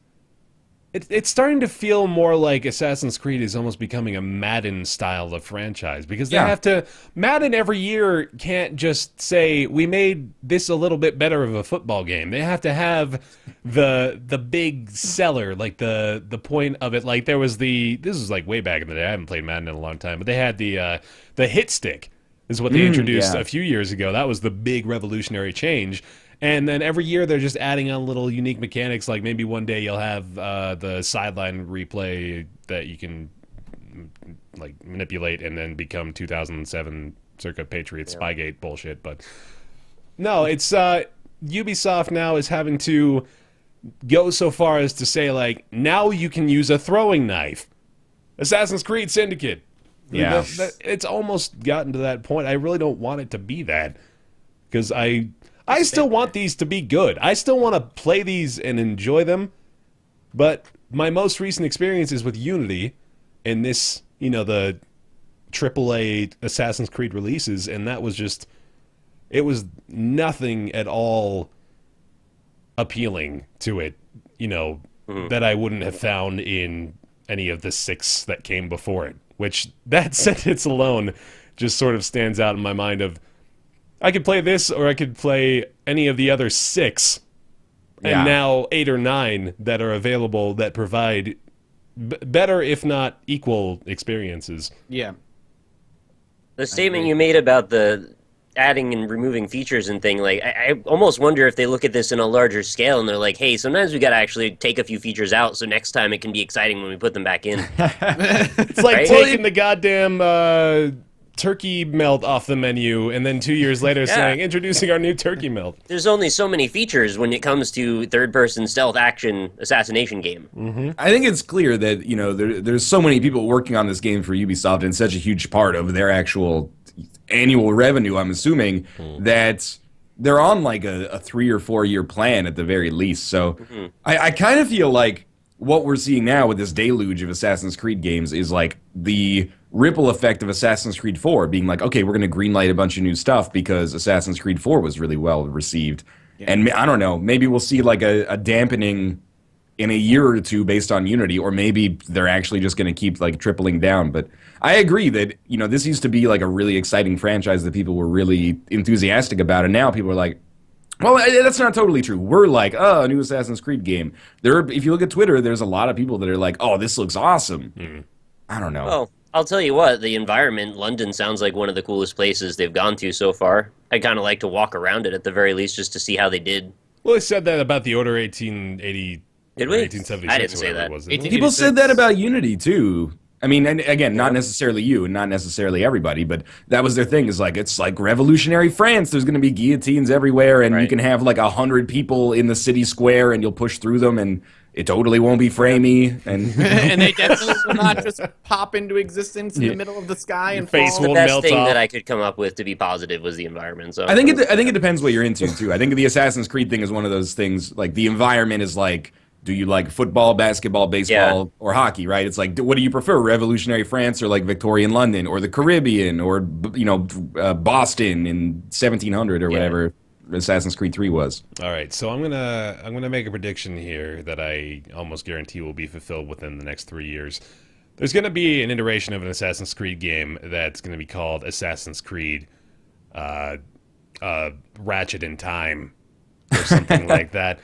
It's starting to feel more like Assassin's Creed is almost becoming a Madden style of franchise, because they have to. Madden every year can't just say we made this a little bit better of a football game. They have to have the big seller, like the point of it. Like there was this was like way back in the day. I haven't played Madden in a long time, but they had the hit stick is what they introduced a few years ago. That was the big revolutionary change. And then every year they're just adding on little unique mechanics, like maybe one day you'll have the sideline replay that you can like manipulate and then become 2007 circa Patriots Spygate bullshit. But no, it's Ubisoft now is having to go so far as to say, like, now you can use a throwing knife. Assassin's Creed Syndicate. Yeah. It's almost gotten to that point. I really don't want it to be that, because I still want these to be good. I still want to play these and enjoy them. But my most recent experiences with Unity and this, the AAA Assassin's Creed releases, and that was just, it was nothing at all appealing to it, that I wouldn't have found in any of the 6 that came before it. Which, that sentence alone just sort of stands out in my mind of, I could play this, or I could play any of the other 6, and now 8 or 9 that are available that provide better, if not equal, experiences. Yeah. The statement you made about the adding and removing features and thing, like, I almost wonder if they look at this in a larger scale and they're like, hey, sometimes we gotta actually take a few features out so next time it can be exciting when we put them back in. It's like taking the goddamn turkey melt off the menu, and then 2 years later saying, introducing our new turkey melt. There's only so many features when it comes to third-person stealth action assassination game. Mm-hmm. I think it's clear that, there's so many people working on this game for Ubisoft, and such a huge part of their actual annual revenue, I'm assuming, that they're on like a 3 or 4 year plan at the very least. So I kind of feel like what we're seeing now with this deluge of Assassin's Creed games is like the ripple effect of Assassin's Creed 4 being like, okay, we're going to greenlight a bunch of new stuff because Assassin's Creed 4 was really well received. Yeah. And I don't know, maybe we'll see like a dampening in a year or two based on Unity, or maybe they're actually just going to keep like tripling down. But I agree that, this used to be like a really exciting franchise that people were really enthusiastic about, and now people are like, well, that's not totally true. We're like, a new Assassin's Creed game. If you look at Twitter, there's a lot of people that are like, oh, this looks awesome. I don't know. Well, I'll tell you what, the environment, London sounds like one of the coolest places they've gone to so far. I'd kind of like to walk around it at the very least just to see how they did. Well, they said that about the Order 1880. Did we? 1876. I didn't say that. People said that about Unity, too. I mean, and again, not necessarily you, and not necessarily everybody, but that was their thing, is like, it's like revolutionary France. There's going to be guillotines everywhere, and you can have like 100 people in the city square, and you'll push through them, and it totally won't be framey. And and they definitely will not just pop into existence in the middle of the sky and face fall. will The best melt thing off. that I could come up with to be positive was the environment. So I think it depends what you're into, too. I think the Assassin's Creed thing is one of those things, like the environment is like, do you like football, basketball, baseball, or hockey, right? It's like, what do you prefer, revolutionary France or like Victorian London or the Caribbean or, Boston in 1700 or whatever Assassin's Creed 3 was? All right, so I'm gonna make a prediction here that I almost guarantee will be fulfilled within the next 3 years. There's gonna be an iteration of an Assassin's Creed game that's gonna be called Assassin's Creed Ratchet in Time or something like that.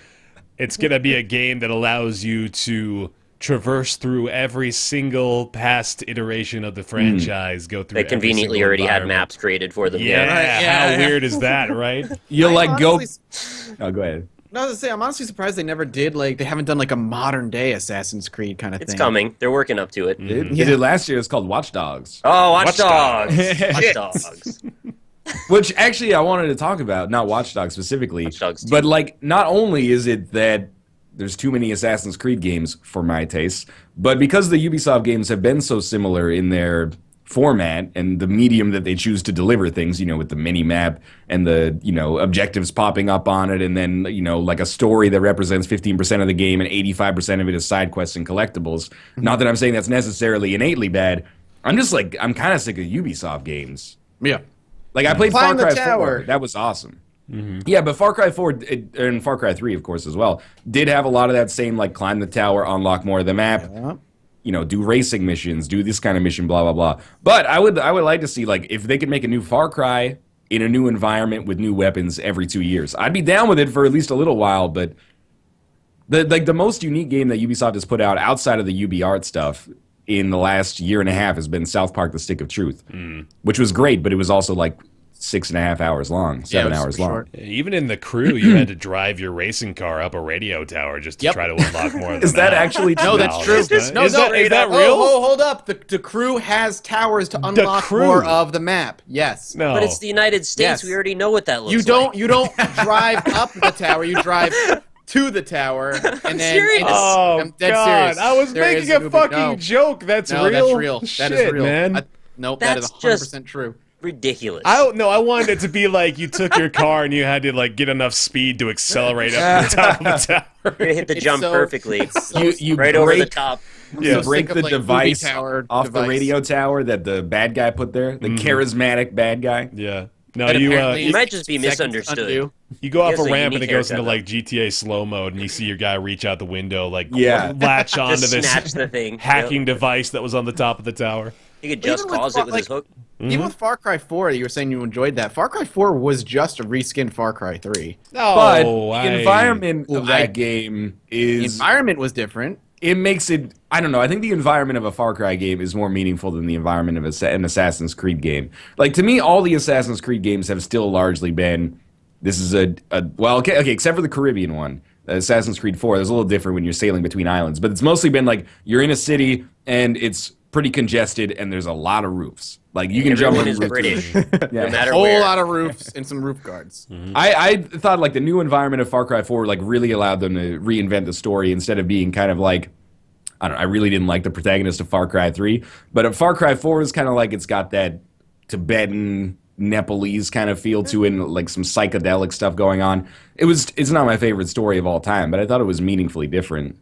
It's going to be a game that allows you to traverse through every single past iteration of the franchise, go through. They conveniently already had maps created for them. Yeah, how weird is that, right? You'll like honestly, go. Oh, go ahead. No, I was gonna say, I'm honestly surprised they never did, like, they haven't done like a modern day Assassin's Creed kind of thing. It's coming. They're working up to it. They did last year. It's called Watch Dogs. Oh, Watch Dogs. Watch Dogs. Which actually I wanted to talk about, not Watch Dogs specifically, Watch Dogs 2. but like not only is it that there's too many Assassin's Creed games for my taste, but because the Ubisoft games have been so similar in their format and the medium that they choose to deliver things, with the mini map and the, objectives popping up on it, and then, like a story that represents 15% of the game and 85% of it is side quests and collectibles. Not that I'm saying that's necessarily innately bad. I'm just like, I'm kind of sick of Ubisoft games. Yeah. Like, I played Far Climb the Cry tower. 4. That was awesome. Yeah, but Far Cry 4 and Far Cry 3, of course, as well, did have a lot of that same, like, climb the tower, unlock more of the map. Yeah. Do racing missions, do this kind of mission, blah, blah, blah. But I would like to see, like, if they could make a new Far Cry in a new environment with new weapons every 2 years. I'd be down with it for at least a little while, but the most unique game that Ubisoft has put out outside of the Ubi art stuff in the last year and a half has been South Park: The Stick of Truth, which was great, but it was also, like, 6.5 hours long, 7 hours long. Short. Even in the crew, you had to drive your racing car up a radio tower just to try to unlock more of the Is that map. actually true? No, that's true. Is that real? Oh, hold up. The crew has towers to unlock more of the map. Yes. No. But it's the United States. Yes. We already know what that looks like. You don't drive up the tower. You drive to the tower, and then serious? I'm dead God, serious. I was There making is a movie- fucking no. joke. That's No, real. that's real. That Shit, is real, man. Nope, that is That's 100% true. Ridiculous. I wanted it to be like you took your car and you had to like get enough speed to accelerate up to the top of the tower. You're gonna hit the jump perfectly. You right over the top. Yeah. You break sick of, the like, device movie tower off the device. radio tower that the bad guy put there, the charismatic bad guy. Yeah. No, That you apparently You is might just be 6 seconds misunderstood. undo. you go off He has a a ramp and it unique goes into haircut, like GTA slow mode, and you see your guy reach out the window, like Yeah. latch onto Just this snatch the thing. hacking device that was on the top of the tower. You could just Even with cause Far- it with his hook. Even with Far Cry 4, you were saying you enjoyed that. Far Cry 4 was just a reskinned Far Cry 3. But Oh, the environment of that game The is... environment was different. It makes it... I don't know. I think the environment of a Far Cry game is more meaningful than the environment of an Assassin's Creed game. Like, to me, all the Assassin's Creed games have still largely been... This is well, okay, except for the Caribbean one. Assassin's Creed 4, there's a little different when you're sailing between islands. But it's mostly been like, you're in a city, and it's pretty congested, and there's a lot of roofs. Like, you can jump on Everyone is roofs. British. Yeah. No matter A whole where. lot of roofs and some roof guards. I thought like the new environment of Far Cry 4 like really allowed them to reinvent the story instead of being kind of like, I don't know, I really didn't like the protagonist of Far Cry 3, but Far Cry 4 is kind of like it's got that Tibetan Nepalese kind of feel to it, and like some psychedelic stuff going on. It's not my favorite story of all time, but I thought it was meaningfully different.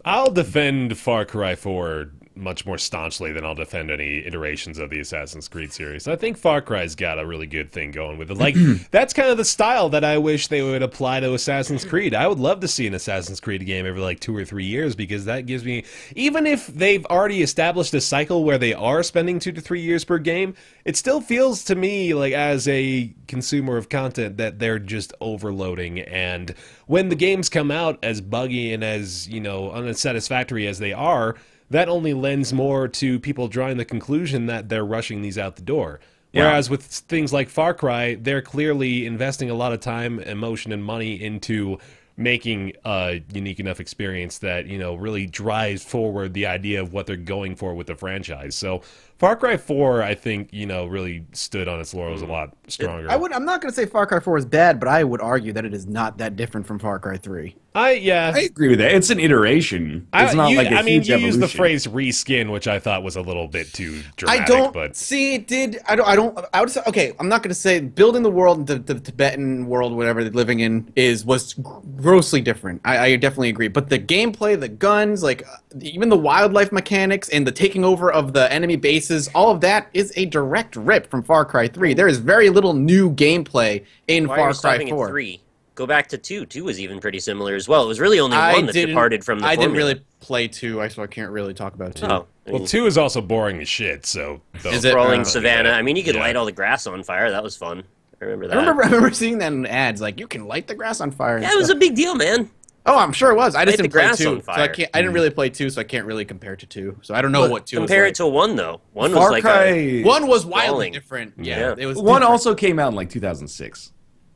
I'll defend Far Cry 4 much more staunchly than I'll defend any iterations of the Assassin's Creed series. I think Far Cry's got a really good thing going with it. Like, that's kind of the style that I wish they would apply to Assassin's Creed. I would love to see an Assassin's Creed game every like 2 or 3 years, because that gives me, even if they've already established a cycle where they are spending 2 to 3 years per game, it still feels to me like, as a consumer of content, that they're just overloading. And when the games come out as buggy and as, unsatisfactory as they are, that only lends more to people drawing the conclusion that they're rushing these out the door. Whereas with things like Far Cry, they're clearly investing a lot of time, emotion, and money into making a unique enough experience that, really drives forward the idea of what they're going for with the franchise. So Far Cry 4, I think, really stood on its laurels a lot stronger. I'm not going to say Far Cry 4 is bad, but I would argue that it is not that different from Far Cry 3. I agree with that. It's an iteration. It's not like a huge you evolution. used the phrase reskin, which I thought was a little bit too dramatic. I don't but see it did. I would say, okay, I'm not going to say building the world, the Tibetan world, whatever they're living in, was grossly different. I definitely agree. But the gameplay, the guns, like even the wildlife mechanics and the taking over of the enemy bases, all of that is a direct rip from Far Cry 3. There is very little new gameplay in Why are Far you Cry stopping 4. at 3? Go back to 2. 2 was even pretty similar as well. It was really only 1 that departed from the I didn't formula. really play 2, so I can't really talk about 2. Oh, well, 2 is also boring as shit. So Is it? Rolling Savannah. I mean, you could Yeah. light all the grass on fire. That was fun. I remember that. I remember seeing that in ads, like you can light the grass on fire. And Yeah, it was stuff. a big deal, man. Oh, I'm sure it was. I just Light the didn't play grass 2, on so I fire. can't. I didn't really play 2, so I can't really compare to 2. So I don't know what 2 Compare was it to 1, though. 1 Far was like Cry... 1 was wildly Falling. different. Yeah. Yeah, it was. One different. also came out in like 2006.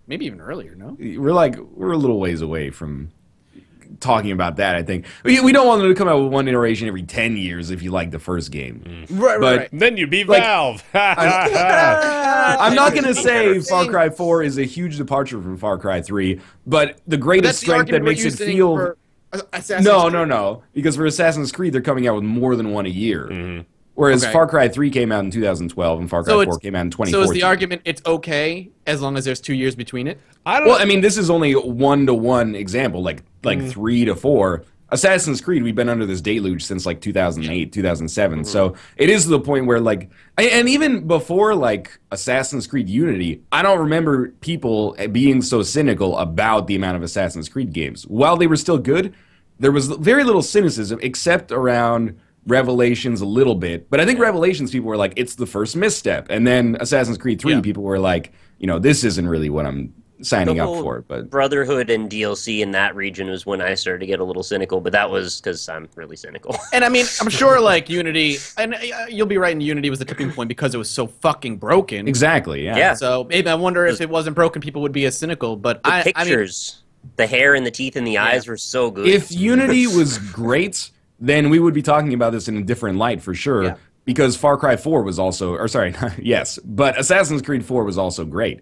maybe even earlier. No. We're a little ways away from talking about that. I think we don't want them to come out with one iteration every 10 years if you like the first game. Right, But- right. then you'd be Like- Valve. I'm not going to say Far Cry 4 is a huge departure from Far Cry 3, but the greatest strength that makes it feel... No, because for Assassin's Creed, they're coming out with more than one a year. Whereas Far Cry 3 came out in 2012 and Far Cry 4 came out in 2014. So is the argument it's okay as long as there's 2 years between it? I mean, this is only 1-to-1 example, like 3 to 4. Assassin's Creed, we've been under this deluge since like 2008, 2007. So it is to the point where like, and even before like Assassin's Creed Unity, I don't remember people being so cynical about the amount of Assassin's Creed games. While they were still good, there was very little cynicism except around Revelations a little bit. But I think Revelations people were like, it's the first misstep. And then Assassin's Creed 3 people were like, you know, this isn't really what I'm signing up for. But Brotherhood and DLC in that region was when I started to get a little cynical, but that was because I'm really cynical. And I mean, I'm sure like Unity, and you'll be right, in Unity was the tipping point because it was so fucking broken. Exactly, yeah. So maybe I wonder if it wasn't broken, people would be as cynical. But the pictures, the hair and the teeth and the eyes were so good. If Unity was great, then we would be talking about this in a different light for sure. Yeah. Because Far Cry 4 was also, or sorry, yes, but Assassin's Creed 4 was also great.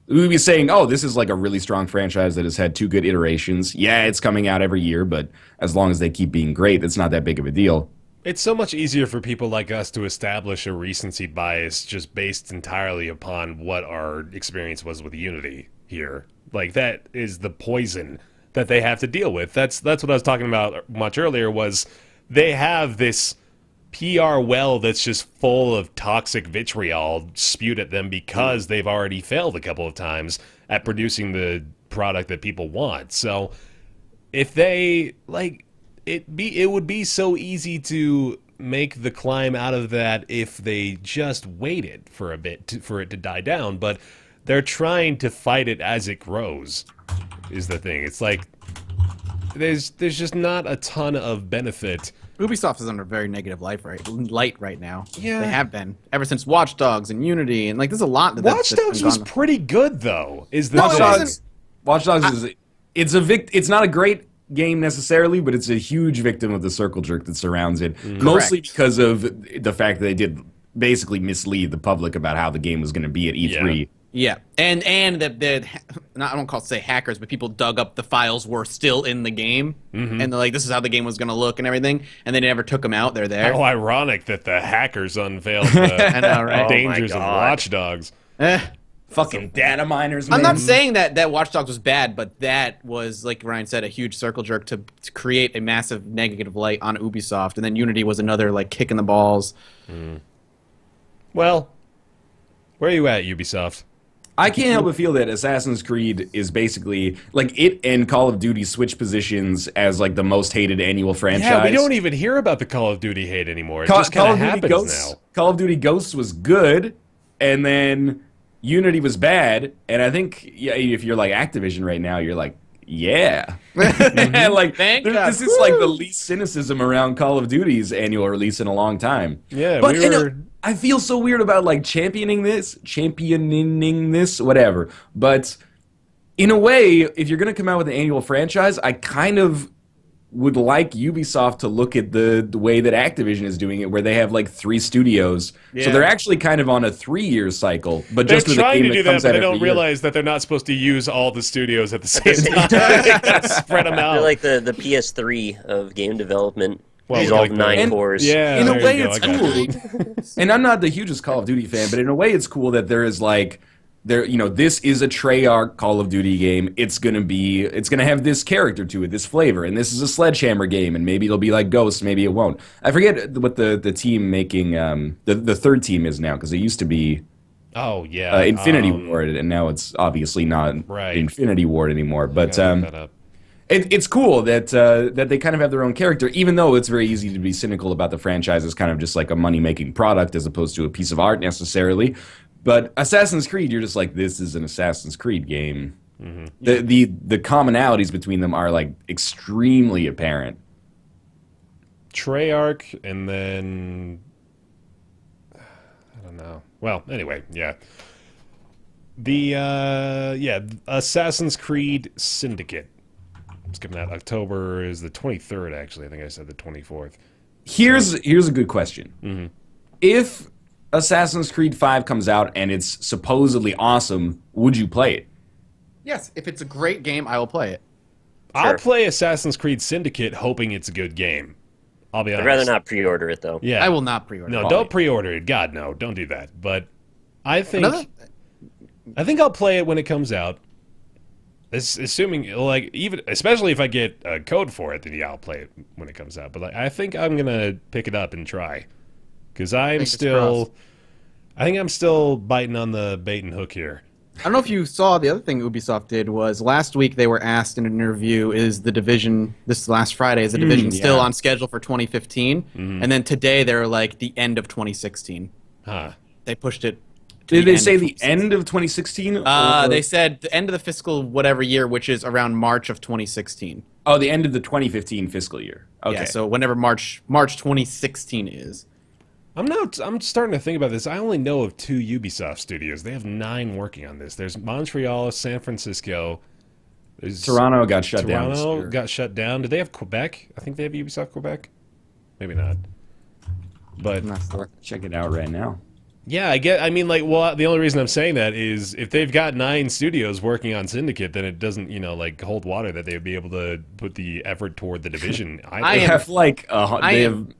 We would be saying, oh, this is like a really strong franchise that has had 2 good iterations. Yeah, it's coming out every year, but as long as they keep being great, it's not that big of a deal. It's so much easier for people like us to establish a recency bias just based entirely upon what our experience was with Unity here. Like, that is the poison that they have to deal with. That's what I was talking about much earlier, was they have this PR well that's just full of toxic vitriol spewed at them because they've already failed a couple of times at producing the product that people want. So if they like it would be so easy to make the climb out of that if they just waited for a bit for it to die down, but they're trying to fight it as it grows is the thing. It's like there's just not a ton of benefit. Ubisoft is under a very negative light right now. Yeah. They have been. Ever since Watch Dogs and Unity, and like there's a lot that Watch Dogs was pretty good though. Watch Dogs is it's not a great game necessarily, but it's a huge victim of the circle jerk that surrounds it. Mostly because of the fact that they did basically mislead the public about how the game was going to be at E3. Yeah, and I don't say hackers, but people dug up the files were still in the game, and they're like, this is how the game was going to look and everything, and they never took them out. They're there. How ironic that the hackers unveiled the dangers of Watch Dogs. Fucking data miners, man. I'm not saying that Watch Dogs was bad, but that was, like Ryan said, a huge circle jerk to create a massive negative light on Ubisoft, and then Unity was another, like, kick in the balls. Well, where are you at, Ubisoft? I can't help but feel that Assassin's Creed is basically, like, it and Call of Duty switch positions as, like, the most hated annual franchise. Yeah, we don't even hear about the Call of Duty hate anymore. It just kind of happens now. Call of Duty Ghosts was good, and then Unity was bad, and I think if you're, like, Activision right now, you're like, yeah. Like, this is, like, the least cynicism around Call of Duty's annual release in a long time. Yeah, but I feel so weird about, like, championing this, whatever. But in a way, if you're going to come out with an annual franchise, I kind of would like Ubisoft to look at the way that Activision is doing it, where they have, like, 3 studios. Yeah. So they're actually kind of on a 3-year cycle. But they're just with trying a game to do that, but they don't realize that they're not supposed to use all the studios at the same time. Spread them out. They're like the PS3 of game development. Well, these all like 9 cores. Yeah, in a way, it's cool. And I'm not the hugest Call of Duty fan, but in a way, it's cool that there is like, this is a Treyarch Call of Duty game. It's gonna have this character to it, this flavor, and this is a Sledgehammer game, and maybe it'll be like Ghost, maybe it won't. I forget what the team making the third team is now, because it used to be. Oh yeah, Infinity Ward, and now it's obviously not Infinity Ward anymore, but. It's cool that they kind of have their own character, even though it's very easy to be cynical about the franchise as kind of just like a money-making product as opposed to a piece of art necessarily. But Assassin's Creed, you're just like, this is an Assassin's Creed game. The commonalities between them are like extremely apparent. Treyarch, and then I don't know. Well, anyway, yeah. Assassin's Creed Syndicate. It's coming out October is the 23rd, actually. I think I said the 24th. Here's a good question. If Assassin's Creed 5 comes out and it's supposedly awesome, would you play it? Yes, if it's a great game, I will play it. I'll play Assassin's Creed Syndicate hoping it's a good game. I'll be honest. I'd rather not pre-order it though. Yeah, I will not pre-order. No, don't pre-order it. God, no, don't do that. But I think I'll play it when it comes out. Assuming, like, even especially if I get a code for it, then yeah, I'll play it when it comes out. But like, I think I'm gonna pick it up and try, because I think I'm still biting on the bait and hook here. I don't know if you saw the other thing Ubisoft did was last week they were asked in an interview, is The Division, this last Friday, is The Division still on schedule for 2015? And then today they're like the end of 2016. Huh. They pushed it. Did they say the end of 2016? They said the end of the fiscal whatever year, which is around March of 2016. Oh, the end of the 2015 fiscal year. Okay. Yeah, so whenever March 2016 is. I'm starting to think about this. I only know of 2 Ubisoft studios. They have 9 working on this. There's Montreal, San Francisco. Toronto got shut down. Toronto got shut down. Did they have Quebec? I think they have Ubisoft Quebec. Maybe not. But I'm not sure. Check it out right now. Yeah, I mean, like, well, the only reason I'm saying that is if they've got 9 studios working on Syndicate, then it doesn't, like, hold water that they would be able to put the effort toward the Division. They have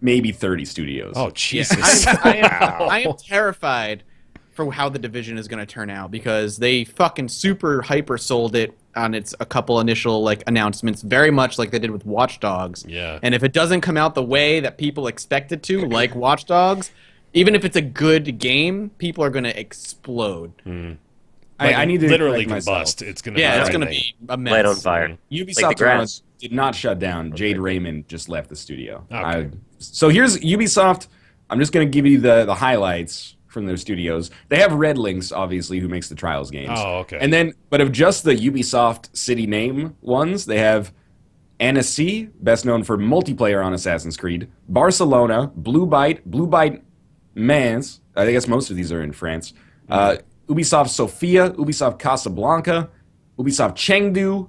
maybe 30 studios. Oh, Jesus. I am terrified for how the Division is going to turn out, because they fucking super hyper sold it on its a couple initial like announcements, very much like they did with Watch Dogs. Yeah. And if it doesn't come out the way that people expect it to, like Watch Dogs, even if it's a good game, people are going to explode. I need to literally combust. It's going to it's going to be a mess. Light on fire. Ubisoft Like Toronto did not shut down. Jade Raymond just left the studio. Okay. So here's Ubisoft. I'm just going to give you the highlights from their studios. They have Red Links, obviously, who makes the Trials games. Oh, okay. And then, but of just the Ubisoft city name ones, they have Annecy, best known for multiplayer on Assassin's Creed, Barcelona, Blue Byte Mans, I guess most of these are in France, Ubisoft Sofia, Ubisoft Casablanca, Ubisoft Chengdu,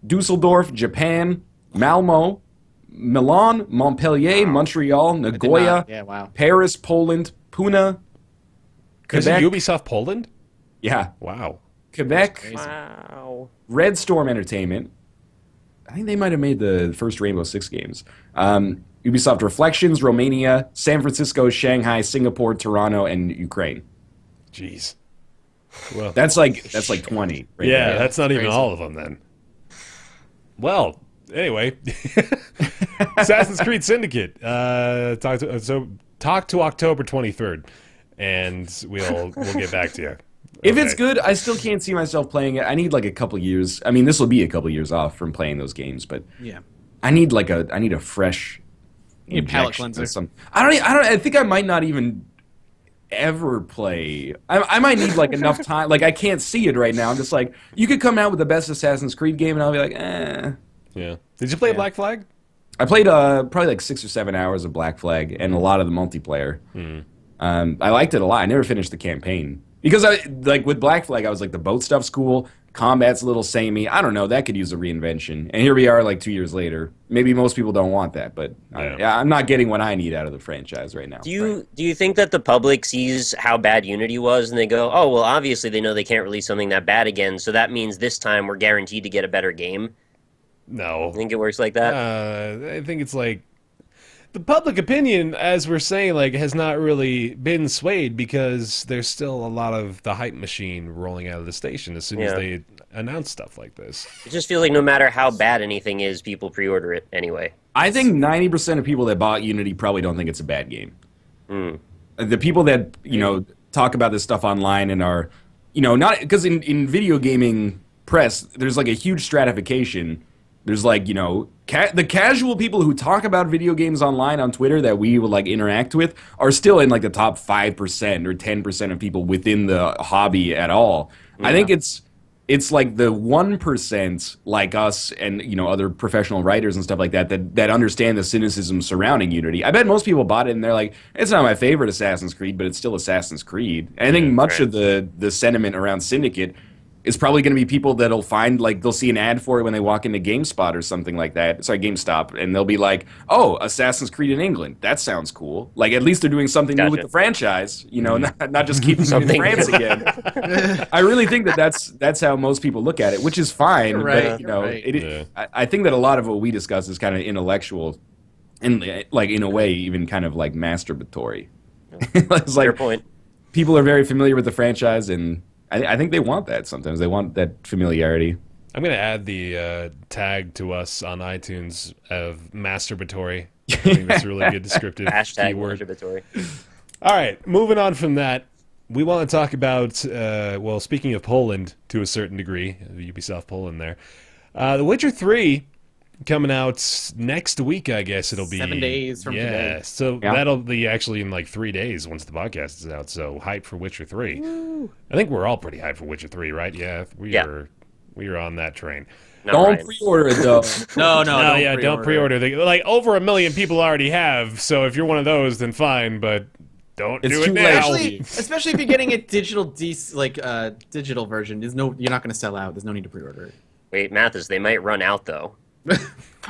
Dusseldorf, Japan, Malmo, Milan, Montpellier, Montreal, Nagoya, Paris, Poland, Pune, Quebec. Is it Ubisoft Poland? Yeah. Wow. Quebec. Wow. Red Storm Entertainment. I think they might have made the first Rainbow Six games. Ubisoft Reflections, Romania, San Francisco, Shanghai, Singapore, Toronto, and Ukraine. Jeez. Well, that's like 20. Right yeah, there. that's not even all of them then. Well, anyway, Assassin's Creed Syndicate. Talk to October 23rd, and we'll get back to you. If it's good, I still can't see myself playing it. I need like a couple years. I mean, this will be a couple years off from playing those games, but yeah, I need a fresh palate cleanser. I think I might not even ever play. I might need like enough time. Like I can't see it right now. I'm just like, you could come out with the best Assassin's Creed game, and I'll be like, eh. Yeah. Did you play Black Flag? I played probably like 6 or 7 hours of Black Flag and a lot of the multiplayer. I liked it a lot. I never finished the campaign. Because with Black Flag, I was like, the boat stuff's cool, combat's a little samey. I don't know, that could use a reinvention. And here we are, like 2 years later. Maybe most people don't want that, but I'm not getting what I need out of the franchise right now. Do you think that the public sees how bad Unity was and they go, oh well, obviously they know they can't release something that bad again, so that means this time we're guaranteed to get a better game? No. You think it works like that? I think it's like the public opinion, as we're saying, like, has not really been swayed because there's still a lot of the hype machine rolling out of the station as soon as they announce stuff like this. It just feels like no matter how bad anything is, people pre-order it anyway. I think 90% of people that bought Unity probably don't think it's a bad game. The people that, talk about this stuff online and are, not because in video gaming press, there's like a huge stratification. There's like, the casual people who talk about video games online on Twitter that we would like interact with are still in like the top 5% or 10% of people within the hobby at all. Yeah. I think it's like the 1% like us and, other professional writers and stuff like that understand the cynicism surrounding Unity. I bet most people bought it and they're like, it's not my favorite Assassin's Creed, but it's still Assassin's Creed. And I think much of the sentiment around Syndicate is probably going to be people that'll find, like, they'll see an ad for it when they walk into GameSpot or something like that. Sorry, GameStop. And they'll be like, oh, Assassin's Creed in England. That sounds cool. Like, at least they're doing something new with the franchise, not just keeping it in France again. I really think that's how most people look at it, which is fine. Right, but, I think that a lot of what we discuss is kind of intellectual. And like in a way, even kind of like masturbatory. It's like Fair point. people are very familiar with the franchise, and I think they want that sometimes. They want that familiarity. I'm going to add the tag to us on iTunes of masturbatory. I think that's a really good descriptive Hashtag keyword. masturbatory. All right, moving on from that, we want to talk about, well, speaking of Poland to a certain degree, Ubisoft Poland there, The Witcher 3 coming out next week, I guess it'll be. 7 days from today. So that'll be actually in like 3 days once the podcast is out, so hype for Witcher 3. Woo. I think we're all pretty hyped for Witcher 3, right? Yeah, we are on that train. Don't pre-order it, though. No, don't pre-order. Like, over 1 million people already have, so if you're one of those, then fine, but don't do it now. Especially if you're getting a digital digital version. You're not going to sell out. There's no need to pre-order it. Wait, Mathis, they might run out, though.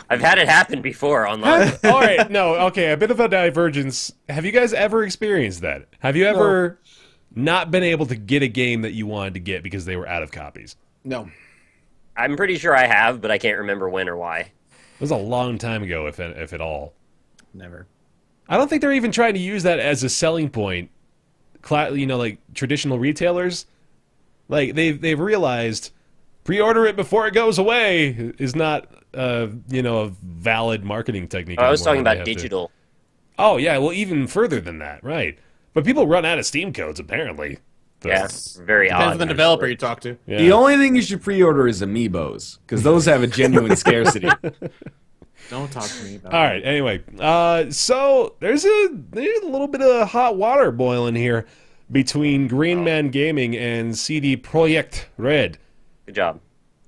I've had it happen before online. All right, no, okay, a bit of a divergence. Have you guys ever experienced that? Have you ever not been able to get a game that you wanted to get because they were out of copies? No. I'm pretty sure I have, but I can't remember when or why. It was a long time ago, if at all. Never. I don't think they're even trying to use that as a selling point. You know, like traditional retailers, like they've realized pre-order it before it goes away is not you know, a valid marketing technique. I was talking about digital. Oh yeah, well even further than that, right? But people run out of Steam codes apparently. Yes, very odd. Depends on the developer you talk to. Yeah. The only thing you should pre-order is amiibos, because those have a genuine scarcity. Don't talk to me about All right, anyway. So there's a little bit of hot water boiling here between GreenManGaming and CD Projekt Red. Good job.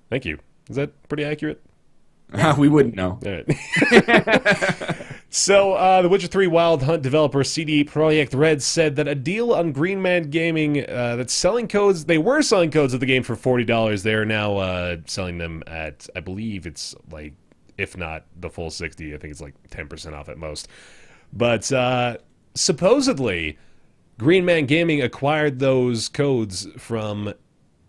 Thank you. Is that pretty accurate? We wouldn't know. All right. So, The Witcher 3 Wild Hunt developer CD Projekt Red said that a deal on GreenManGaming that's selling codes, they were selling codes of the game for $40. They're now selling them at, I believe it's like, if not the full 60, I think it's like 10% off at most. But supposedly, GreenManGaming acquired those codes from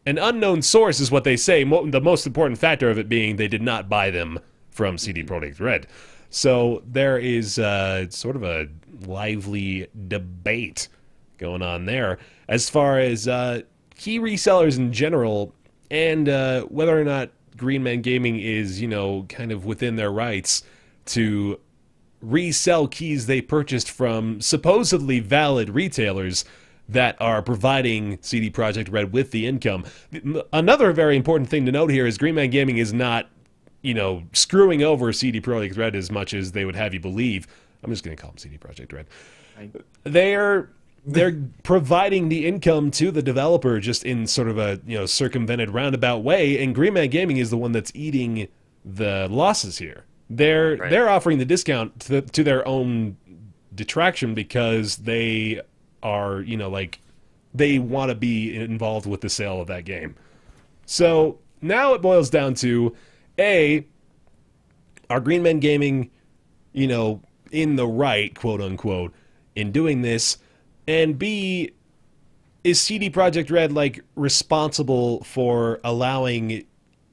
an unknown source, is what they say. The most important factor of it being they did not buy them from CD Projekt Red. So there is sort of a lively debate going on there as far as key resellers in general, and whether or not GreenManGaming is, you know, kind of within their rights to resell keys they purchased from supposedly valid retailers that are providing CD Projekt Red with the income. Another very important thing to note here is GreenManGaming is not, you know, screwing over CD Projekt Red as much as they would have you believe. I'm just going to call them CD Projekt Red. They're providing the income to the developer just in sort of a, you know, circumvented roundabout way, and GreenManGaming is the one that's eating the losses here. They're offering the discount to their own detraction because they are, you know, like, they want to be involved with the sale of that game. So now it boils down to, A, are GreenManGaming, you know, in the right, quote unquote, in doing this, and B, is CD Projekt Red, like, responsible for allowing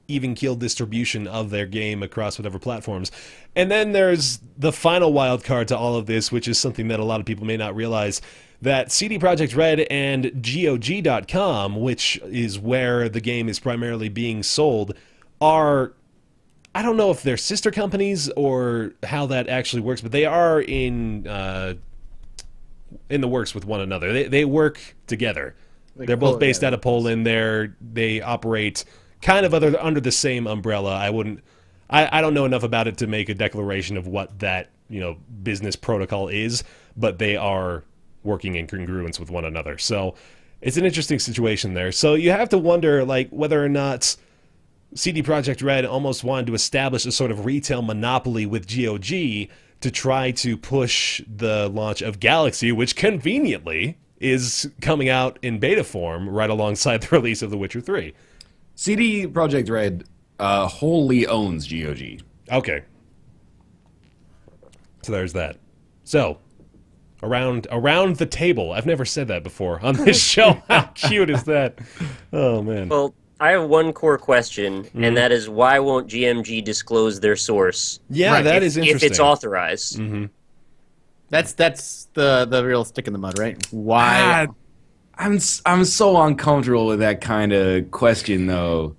even-keeled distribution of their game across whatever platforms? And then there's the final wild card to all of this, which is something that a lot of people may not realize, that CD Projekt Red and GOG.com, which is where the game is primarily being sold, are, I don't know if they're sister companies or how that actually works, but they are in the works with one another. They work together. Like, they're both based out of Poland. They operate kind of under the same umbrella. I don't know enough about it to make a declaration of what that, you know, business protocol is, but they are working in congruence with one another. So it's an interesting situation there. So you have to wonder, like, whether or not CD Projekt Red almost wanted to establish a sort of retail monopoly with GOG to try to push the launch of Galaxy, which conveniently is coming out in beta form right alongside the release of The Witcher 3. CD Projekt Red wholly owns GOG. Okay. So there's that. So, around the table. I've never said that before on this show. How cute is that? Oh, man. Well, I have one core question, and that is why won't GMG disclose their source? Yeah, that is interesting. If it's authorized. That's the real stick in the mud, right? Why? I'm so uncomfortable with that kind of question, though.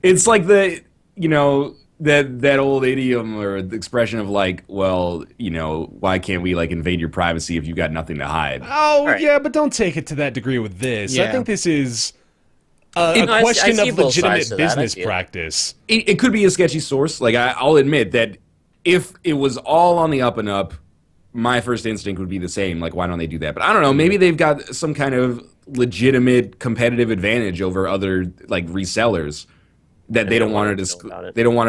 It's like that old idiom or the expression of like, well, why can't we like invade your privacy if you've got nothing to hide? Oh, right. Yeah, but don't take it to that degree with this. Yeah. I think this is a question of legitimate business practice. It could be a sketchy source. Like, I'll admit that if it was all on the up and up, my first instinct would be the same. Like, why don't they do that? But I don't know. Maybe they've got some kind of legitimate competitive advantage over other like resellers that they don't want to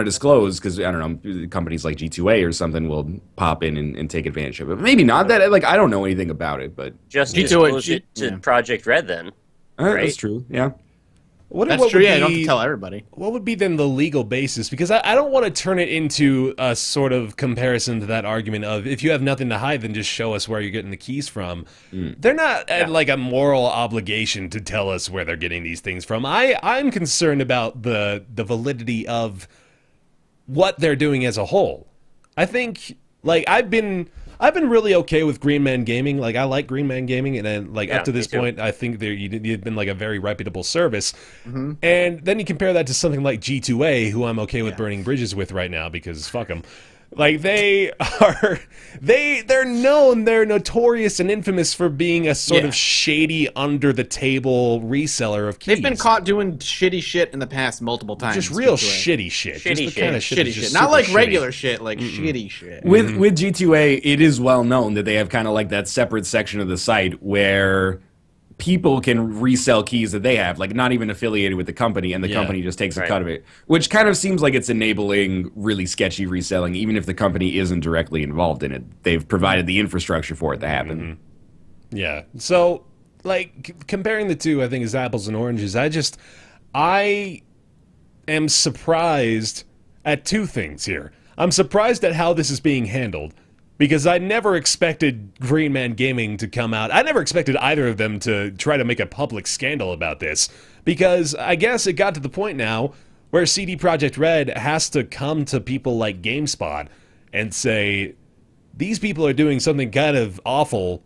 disclose because I don't know, companies like G2A or something will pop in and take advantage of it. But maybe not. That like I don't know anything about it, but just disclose it to Projekt Red then. Right? That's true. Yeah. That's true. Yeah, you don't have to tell everybody. What would be then the legal basis? Because I don't want to turn it into a sort of comparison to that argument of if you have nothing to hide, then just show us where you're getting the keys from. They're not at like a moral obligation to tell us where they're getting these things from. I'm concerned about the validity of what they're doing as a whole. I think like I've been really okay with GreenManGaming. Like, I like GreenManGaming, and then, like, up to this point, I think you've been, like, a very reputable service. And then you compare that to something like G2A, who I'm okay with burning bridges with right now, because fuck them. Like, they're notorious and infamous for being a sort of shady, under-the-table reseller of keys. They've been caught doing shitty shit in the past multiple times. Just real shitty shit. Shitty shit. Not like regular shit, like shitty shit. With G2A, it is well known that they have kind of like that separate section of the site where people can resell keys that they have, like not even affiliated with the company, and the company just takes a cut of it, which kind of seems like it's enabling really sketchy reselling, even if the company isn't directly involved in it. They've provided the infrastructure for it to happen. Yeah. So, like, comparing the two, I think, is apples and oranges. I am surprised at two things here. I'm surprised at how this is being handled, because I never expected GreenManGaming to come out. I never expected either of them to try to make a public scandal about this, because I guess it got to the point now where CD Projekt Red has to come to people like GameSpot and say, these people are doing something kind of awful,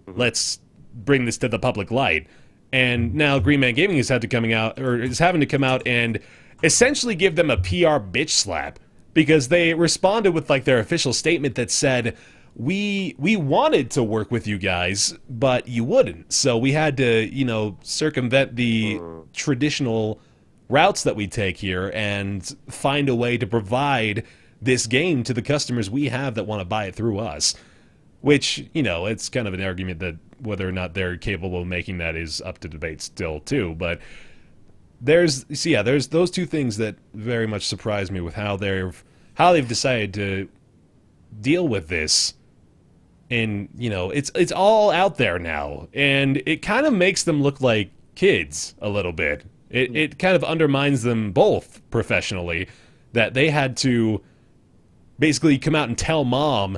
let's bring this to the public light. And now GreenManGaming is having to come out and essentially give them a PR bitch slap, because they responded with like their official statement that said, we wanted to work with you guys, but you wouldn't. So we had to, circumvent the traditional routes that we take here and find a way to provide this game to the customers we have that want to buy it through us. Which, it's kind of an argument that whether or not they're capable of making that is up to debate still too, but there's those two things that very much surprise me with how they've decided to deal with this. And it's all out there now, and it kind of makes them look like kids a little bit. It kind of undermines them both professionally, that they had to basically come out and tell mom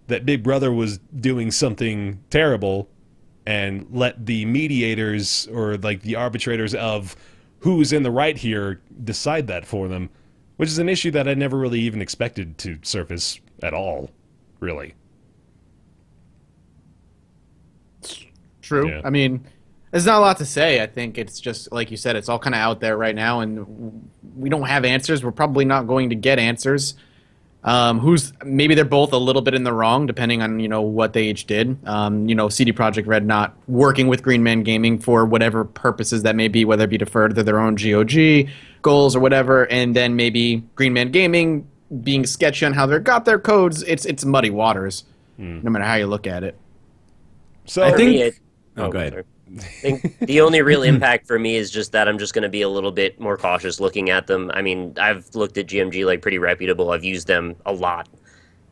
that Big Brother was doing something terrible, and let the mediators or like the arbitrators of who's in the right here decide that for them, which is an issue that I never really even expected to surface at all, really. True. Yeah. I mean, there's not a lot to say. I think it's just, like you said, it's all kind of out there right now, and we don't have answers. We're probably not going to get answers. Maybe they're both a little bit in the wrong, depending on what they each did. CD Projekt Red not working with GreenManGaming for whatever purposes that may be, whether it be to further their own GOG goals or whatever, and then maybe GreenManGaming being sketchy on how they got their codes. It's muddy waters, no matter how you look at it. So I think. Go ahead. I think the only real impact for me is just that I'm just going to be a little bit more cautious looking at them. I mean, I've looked at GMG like pretty reputable. I've used them a lot.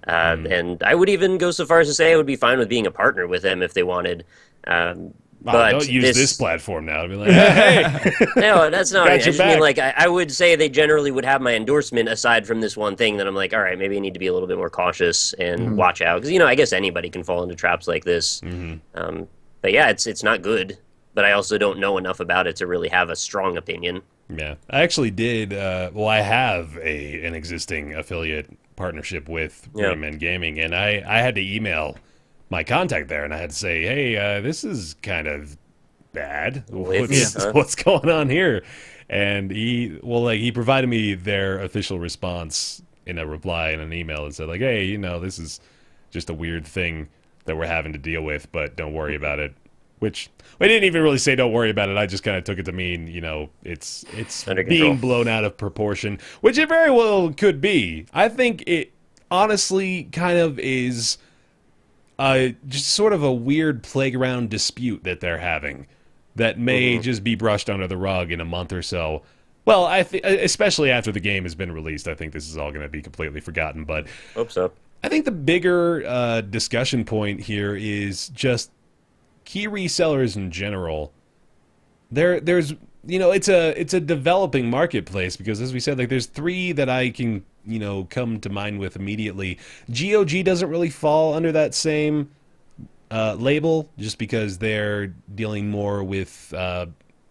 And I would even go so far as to say I would be fine with being a partner with them if they wanted. But don't use this platform now to be like, hey. No, that's not. I just mean, like, I would say they generally would have my endorsement aside from this one thing that I'm like, all right, maybe I need to be a little bit more cautious and watch out. Because, I guess anybody can fall into traps like this. Mm-hmm. But yeah, it's not good, but I also don't know enough about it to really have a strong opinion. Yeah, I actually did. Well, I have an existing affiliate partnership with GreenManGaming, and I had to email my contact there, and I had to say, hey, this is kind of bad. What's going on here? And he provided me their official response in a reply in an email and said, like, hey, you know, this is just a weird thing that we're having to deal with, but don't worry about it. Which we didn't even really say don't worry about it. I just kind of took it to mean, you know, it's being blown out of proportion, which it very well could be. I think it honestly kind of is just sort of a weird playground dispute that they're having that may just be brushed under the rug in a month or so. Well, especially after the game has been released, I think this is all going to be completely forgotten. But hope so. I think the bigger discussion point here is just key resellers in general. There's you know, it's a developing marketplace because, as we said, like there's three that I can, you know, come to mind with immediately. GOG doesn't really fall under that same label just because they're dealing more with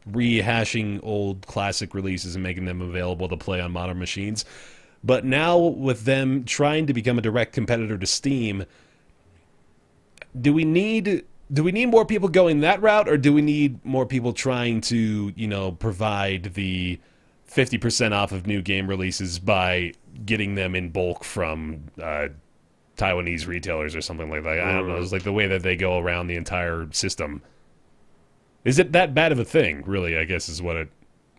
rehashing old classic releases and making them available to play on modern machines. But now with them trying to become a direct competitor to Steam, do we need more people going that route, or do we need more people trying to, you know, provide the 50% off of new game releases by getting them in bulk from Taiwanese retailers or something like that? I don't know. It's like the way that they go around the entire system. Is it that bad of a thing, really, I guess is what it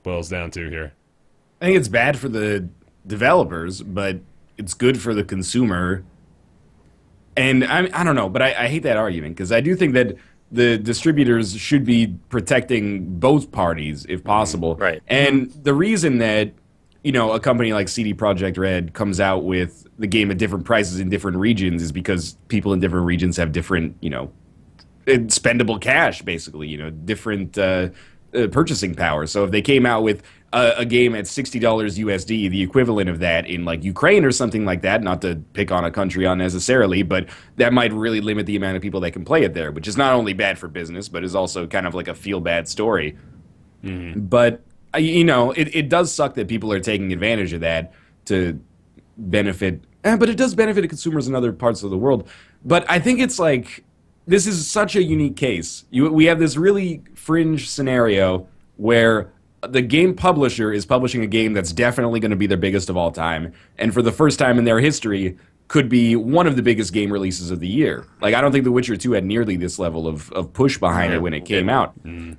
boils down to here. I think it's bad for the developers, but it's good for the consumer. And I don't know, but I hate that argument because I do think that the distributors should be protecting both parties if possible. Right. And the reason that, you know, a company like CD Projekt Red comes out with the game at different prices in different regions is because people in different regions have different, you know, spendable cash, basically, you know, different purchasing power. So if they came out with a game at $60 USD, the equivalent of that in like Ukraine or something like that, not to pick on a country unnecessarily, but that might really limit the amount of people that can play it there, which is not only bad for business, but is also kind of like a feel-bad story. But, you know, it does suck that people are taking advantage of that to benefit, but it does benefit consumers in other parts of the world. But I think it's like, this is such a unique case. We have this really fringe scenario where the game publisher is publishing a game that's definitely going to be their biggest of all time, and for the first time in their history, could be one of the biggest game releases of the year. Like, I don't think The Witcher 2 had nearly this level of push behind it when it came out.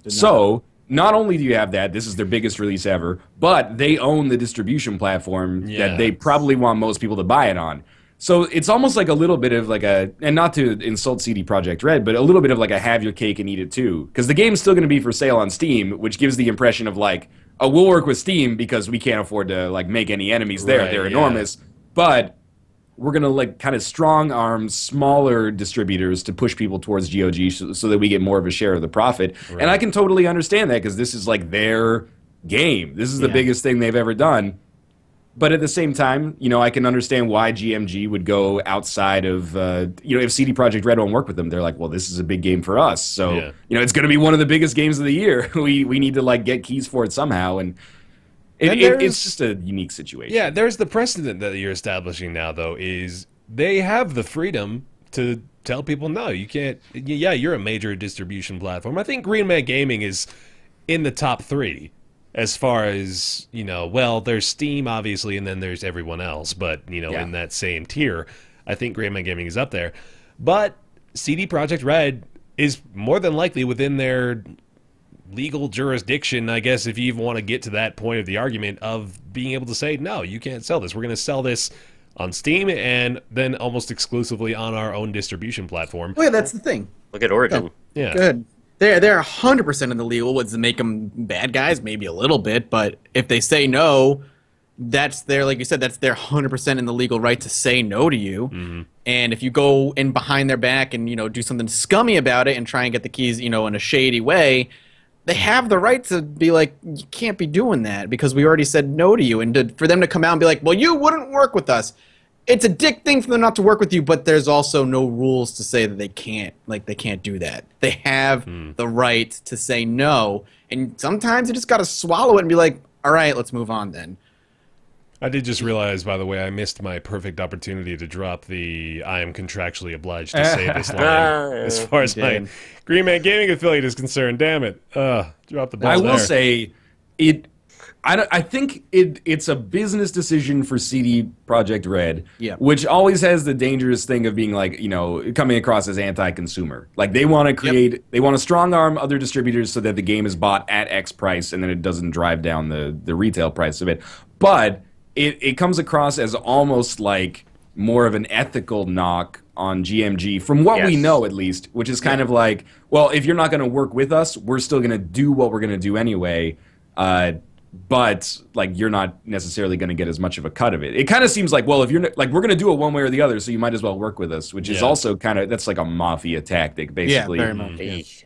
So, not only do you have that, this is their biggest release ever, but they own the distribution platform that they probably want most people to buy it on. So it's almost like a little bit of like a, and not to insult CD Projekt Red, but a little bit of like a have your cake and eat it too. Because the game's still going to be for sale on Steam, which gives the impression of like, oh, we'll work with Steam because we can't afford to like make any enemies there. They're enormous. But we're going to like kind of strong arm smaller distributors to push people towards GOG so that we get more of a share of the profit. And I can totally understand that because this is like their game. This is the biggest thing they've ever done. But at the same time, you know, I can understand why GMG would go outside of, you know, if CD Projekt Red won't work with them, they're like, well, this is a big game for us. So, you know, it's going to be one of the biggest games of the year. We need to, like, get keys for it somehow. And it's just a unique situation. Yeah, there's the precedent that you're establishing now, though, is they have the freedom to tell people, no, you can't. Yeah, you're a major distribution platform. I think GreenManGaming is in the top 3. As far as, you know, well, there's Steam, obviously, and then there's everyone else. But, you know, in that same tier, I think GreenManGaming is up there. But CD Projekt Red is more than likely within their legal jurisdiction, I guess, if you even want to get to that point of the argument of being able to say, no, you can't sell this. We're going to sell this on Steam and then almost exclusively on our own distribution platform. Well, yeah, that's the thing. Look at Origin. Oh, yeah. Good. They're 100% in the legal. Would make them bad guys? Maybe a little bit, but if they say no, that's their, like you said, that's their 100% in the legal right to say no to you. And if you go in behind their back and, you know, do something scummy about it and try and get the keys, you know, in a shady way, they have the right to be like, you can't be doing that because we already said no to you. And for them to come out and be like, well, you wouldn't work with us. It's a dick thing for them not to work with you, but there's also no rules to say that they can't do that. They have the right to say no, and sometimes you just got to swallow it and be like, all right, let's move on then. I did just realize, by the way, I missed my perfect opportunity to drop the I am contractually obliged to say this line as far as my GreenManGaming affiliate is concerned. Damn it. Drop the ball I will there. say, I think it's a business decision for CD Projekt Red, which always has the dangerous thing of being like, coming across as anti-consumer. Like they want to create, they want to strong arm other distributors so that the game is bought at X price and then it doesn't drive down the retail price of it. But it comes across as almost like more of an ethical knock on GMG, from what we know at least, which is kind of like, well, if you're not going to work with us, we're still going to do what we're going to do anyway. But like you're not necessarily going to get as much of a cut of it. It kind of seems like, well, if you're like, we're going to do it one way or the other, so you might as well work with us, which is also kind of, that's like a mafia tactic, basically. Yeah, very much.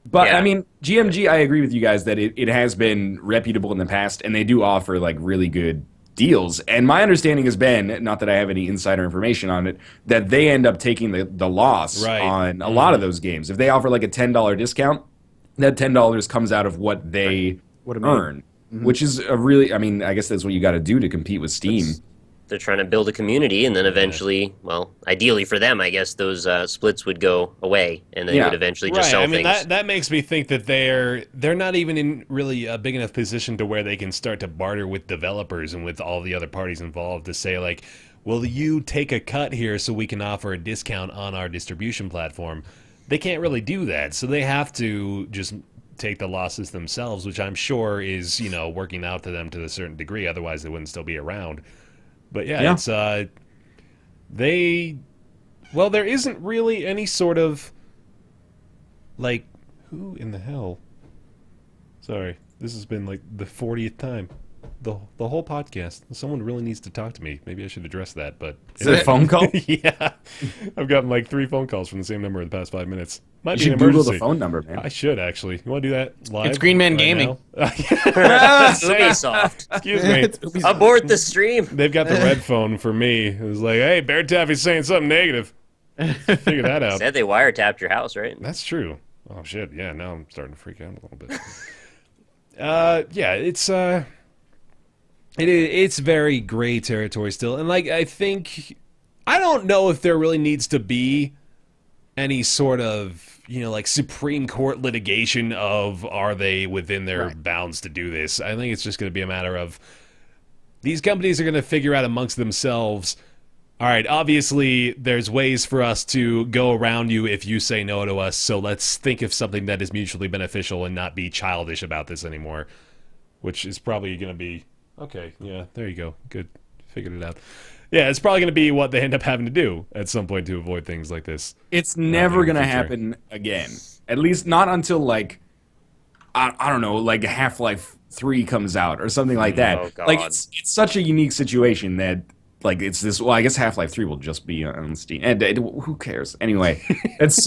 But I mean, GMG, I agree with you guys that it has been reputable in the past, and they do offer like really good deals. And my understanding has been, not that I have any insider information on it, that they end up taking the loss on a lot of those games. If they offer like a $10 discount, that $10 comes out of what they earn. Which is a really, I mean, I guess that's what you got to do to compete with Steam. They're trying to build a community, and then eventually, well, ideally for them, I guess those splits would go away, and they would eventually just sell things. That makes me think that they're not even in really a big enough position to where they can start to barter with developers and with all the other parties involved to say like, will you take a cut here so we can offer a discount on our distribution platform? They can't really do that, so they have to just take the losses themselves, which I'm sure is, working out to them to a certain degree. Otherwise, they wouldn't still be around. But it's there isn't really any sort of like, who in the hell? Sorry, this has been like the 40th time. The whole podcast. Someone really needs to talk to me. Maybe I should address that, but... Is it a phone call? Yeah. I've gotten like 3 phone calls from the same number in the past 5 minutes. Might be an emergency. Google the phone number, man. I should, actually. You want to do that live? It's GreenManGaming. Ubisoft. Excuse me. Abort the stream. They've got the red phone for me. It was like, hey, BaerTaffy's saying something negative. Figure that out. Said they wiretapped your house, right? That's true. Oh, shit. Yeah, now I'm starting to freak out a little bit. It's very gray territory still, and like I don't know if there really needs to be any sort of like Supreme Court litigation of are they within their bounds to do this. I think it's just going to be a matter of these companies are going to figure out amongst themselves. All right, obviously there's ways for us to go around you if you say no to us. So let's think of something that is mutually beneficial and not be childish about this anymore, which is probably going to be. Okay, yeah, there you go. Good. Figured it out. Yeah, it's probably going to be what they end up having to do at some point to avoid things like this. It's never going to happen again. At least not until, like, I don't know, like Half-Life 3 comes out or something like that. Oh, God. Like, it's such a unique situation that, like, it's this... Well, I guess Half-Life 3 will just be on Steam. And who cares? Anyway, it's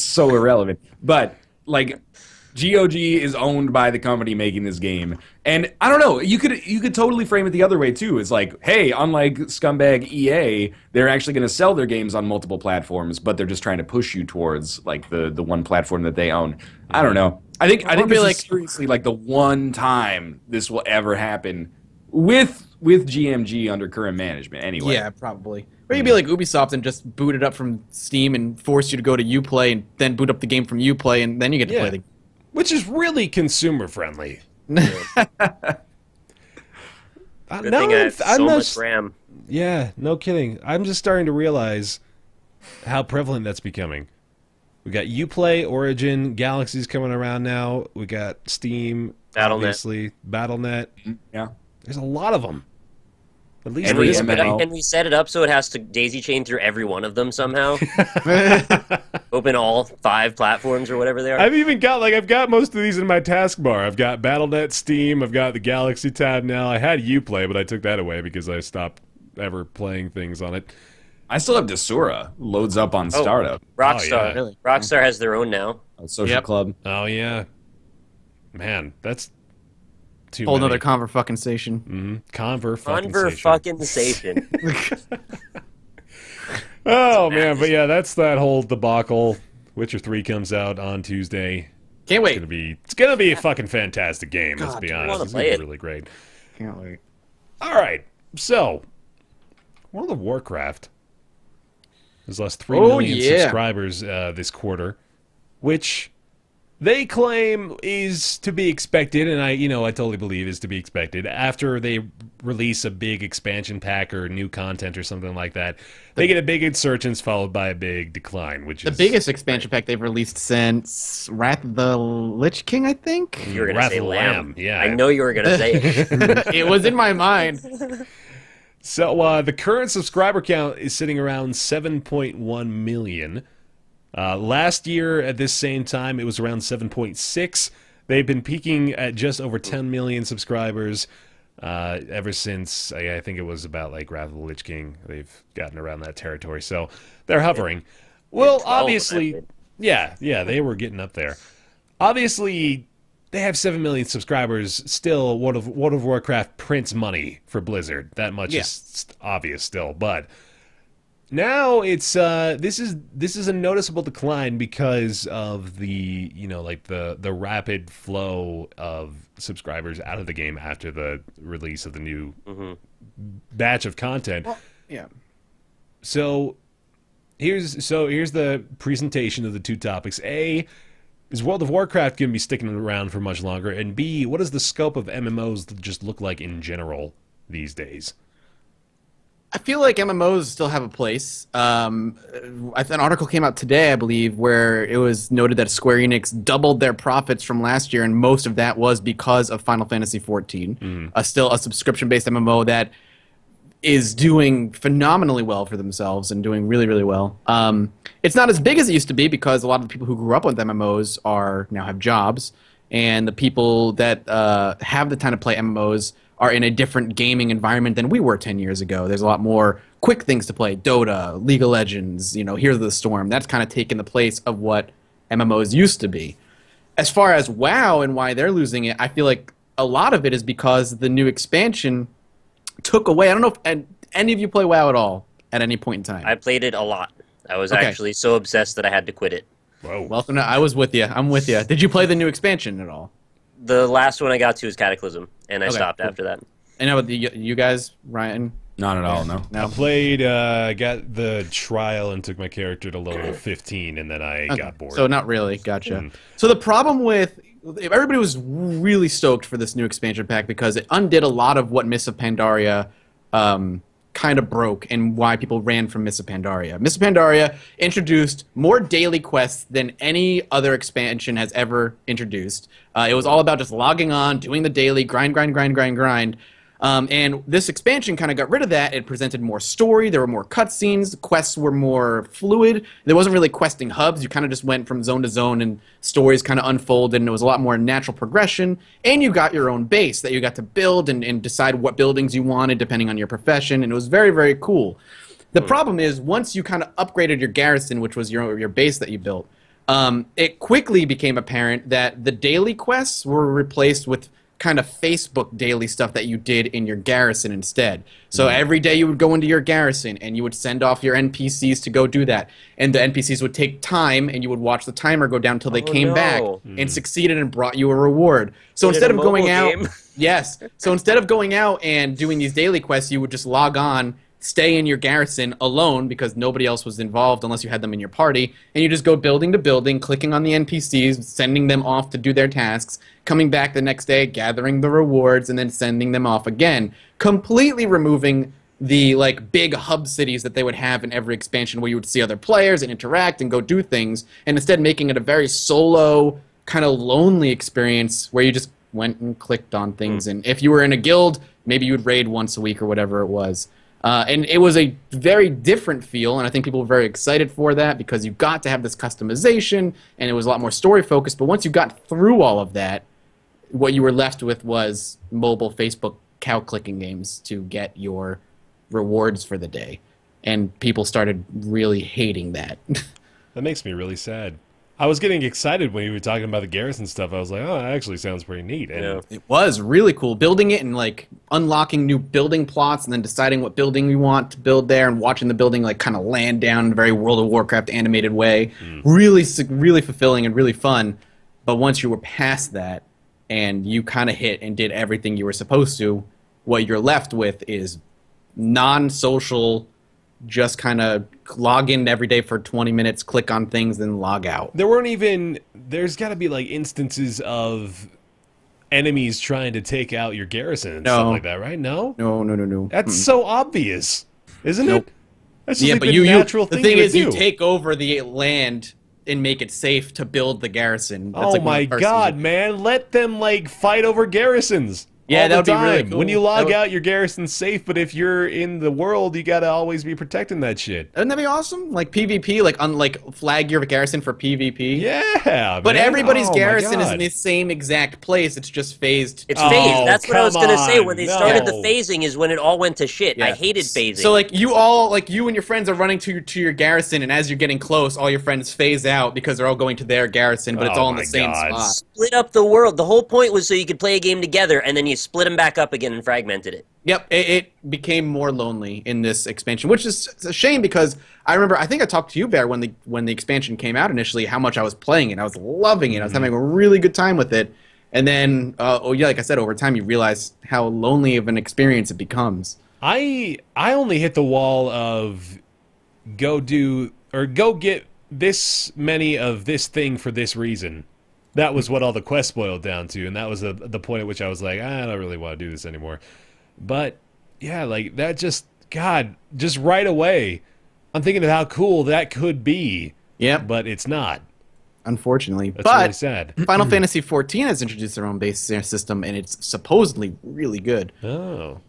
so irrelevant. But, like... GOG is owned by the company making this game, and I don't know. You could totally frame it the other way too. It's like, hey, unlike scumbag EA, they're actually going to sell their games on multiple platforms, but they're just trying to push you towards like the one platform that they own. I don't know. I think this is seriously like the one time this will ever happen with GMG under current management. Anyway, yeah, probably. Or you'd be like Ubisoft and just boot it up from Steam and force you to go to Uplay and then boot up the game from Uplay and then you get to play the game. Which is really consumer friendly. Good thing I have so much RAM. Yeah, no kidding. I'm just starting to realize how prevalent that's becoming. We got Uplay, Origin, Galaxy's coming around now. We got Steam, obviously, Battle.net. Yeah, there's a lot of them. At least can we set it up so it has to daisy chain through every one of them somehow? Open all 5 platforms or whatever they are. I've got most of these in my taskbar. I've got Battle.net, Steam. I've got the Galaxy tab now. I had Uplay, but I took that away because I stopped ever playing things on it. I still have Desura. Loads up on startup. Rockstar. Oh, yeah. Really? Rockstar has their own now. Social Club. Oh yeah. Man, that's too whole many. Another conversation. Conver-fucking-sation. Oh man, but yeah, that's that whole debacle. Witcher 3 comes out on Tuesday. Can't wait. It's gonna be a fucking fantastic game. God, Let's be I honest. wanna It's play gonna it. be really great. Can't wait. All right, so World of Warcraft has lost 3 million subscribers this quarter, which they claim is to be expected, and I totally believe is to be expected. After they release a big expansion pack or new content or something like that, they get a big insurgence followed by a big decline, which is the biggest expansion pack they've released since Wrath of the Lich King, I think. You were going to Wrath say of the Lamb. Yeah, I know you were going to say it. It was in my mind. So the current subscriber count is sitting around 7.1 million. Last year at this same time, it was around 7.6. They've been peaking at just over 10 million subscribers ever since, I think it was about like Wrath of the Lich King. They've gotten around that territory. So they're hovering. Well, obviously, yeah, they were getting up there. Obviously, they have 7 million subscribers. Still, World of Warcraft prints money for Blizzard. That much is obvious still. But now it's this is a noticeable decline because of the the rapid flow of subscribers out of the game after the release of the new batch of content. Well, yeah. So here's the presentation of the two topics. A, is World of Warcraft going to be sticking around for much longer? And B, what does the scope of MMOs just look like in general these days? I feel like MMOs still have a place. An article came out today, I believe, where it was noted that Square Enix doubled their profits from last year, and most of that was because of Final Fantasy XIV, still a subscription-based MMO that is doing phenomenally well for themselves and doing really, really well. It's not as big as it used to be because a lot of the people who grew up with MMOs now have jobs, and the people that have the time to play MMOs are in a different gaming environment than we were 10 years ago. There's a lot more quick things to play. Dota, League of Legends, Heroes of the Storm. That's kind of taken the place of what MMOs used to be. As far as WoW and why they're losing it, I feel like a lot of it is because the new expansion took away. I don't know if any of you play WoW at all at any point in time. I played it a lot. I was actually so obsessed that I had to quit it. Whoa. Welcome to, I was with you. I'm with you. Did you play the new expansion at all? The last one I got to was Cataclysm, and I stopped after that. And how about you guys, Ryan? Not at all, no. I played, got the trial and took my character to level 15, and then I got bored. So not really. Gotcha. So the problem with... Everybody was really stoked for this new expansion pack because it undid a lot of what Mists of Pandaria kind of broke and why people ran from Mists of Pandaria. Mists of Pandaria introduced more daily quests than any other expansion has ever introduced. It was all about just logging on, doing the daily, grind. And this expansion kind of got rid of that. It presented more story. There were more cutscenes. The quests were more fluid. There wasn't really questing hubs. You kind of just went from zone to zone, and stories kind of unfolded, and it was a lot more natural progression. And you got your own base that you got to build and decide what buildings you wanted depending on your profession, and it was very, very cool. The problem is, once you kind of upgraded your garrison, which was your base that you built, it quickly became apparent that the daily quests were replaced with kind of Facebook daily stuff that you did in your garrison instead. So every day you would go into your garrison and you would send off your NPCs to go do that. And the NPCs would take time and you would watch the timer go down until they came back and succeeded and brought you a reward. So instead of going out... Yes. So instead of going out and doing these daily quests, you would just log on, stay in your garrison alone because nobody else was involved unless you had them in your party, and you just go building to building, clicking on the NPCs, sending them off to do their tasks, coming back the next day, gathering the rewards, and then sending them off again, completely removing the big hub cities that they would have in every expansion where you would see other players and interact and go do things, and instead making it a very solo, kind of lonely experience where you just went and clicked on things, and if you were in a guild, maybe you would raid once a week or whatever it was. And it was a very different feel, and I think people were very excited for that because you got to have this customization, and it was a lot more story-focused. But once you got through all of that, what you were left with was mobile Facebook cow-clicking games to get your rewards for the day. And people started really hating that. That makes me really sad. I was getting excited when you were talking about the garrison stuff. I was like, oh, that actually sounds pretty neat. And it was really cool. Building it and unlocking new building plots and then deciding what building we want to build there and watching the building kind of land down in a very World of Warcraft animated way. Really, really fulfilling and really fun. But once you were past that and you kind of hit and did everything you were supposed to, what you're left with is non-social, just kind of log in every day for 20 minutes, click on things, then log out. There's got to be like instances of enemies trying to take out your garrison and stuff like that, right? No? No. That's so obvious, isn't it? That's just like but the natural thing the thing to is, do. you take over the land and make it safe to build the garrison. That's my God, man. Let them, like, fight over garrisons. Yeah, that would be really cool. When you log out, your garrison's safe, but if you're in the world, you gotta always be protecting that shit. Wouldn't that be awesome? Like PvP, like flag your garrison for PvP. Yeah, but man. everybody's garrison is in the same exact place. It's just phased. It's phased. That's what I was gonna say. When they started the No. phasing is when it all went to shit. I hated phasing. So like you and your friends are running to your garrison, and as you're getting close, all your friends phase out because they're all going to their garrison, but it's all in the same spot. Split up the world. The whole point was so you could play a game together, and then you split them back up again and fragmented it. Yep, it became more lonely in this expansion, which is a shame because I remember, I think I talked to you, Bear, when the expansion came out initially, how much I was playing it. I was loving it. I was having a really good time with it. And then, like I said, over time you realize how lonely of an experience it becomes. I only hit the wall of go get this many of this thing for this reason. That was what all the quests boiled down to, and that was the point at which I was like, I don't really want to do this anymore. But, yeah, like, that just right away, I'm thinking of how cool that could be. Yeah. But it's not. Unfortunately. That's really sad. Final Fantasy XIV has introduced their own base system, and it's supposedly really good. Oh.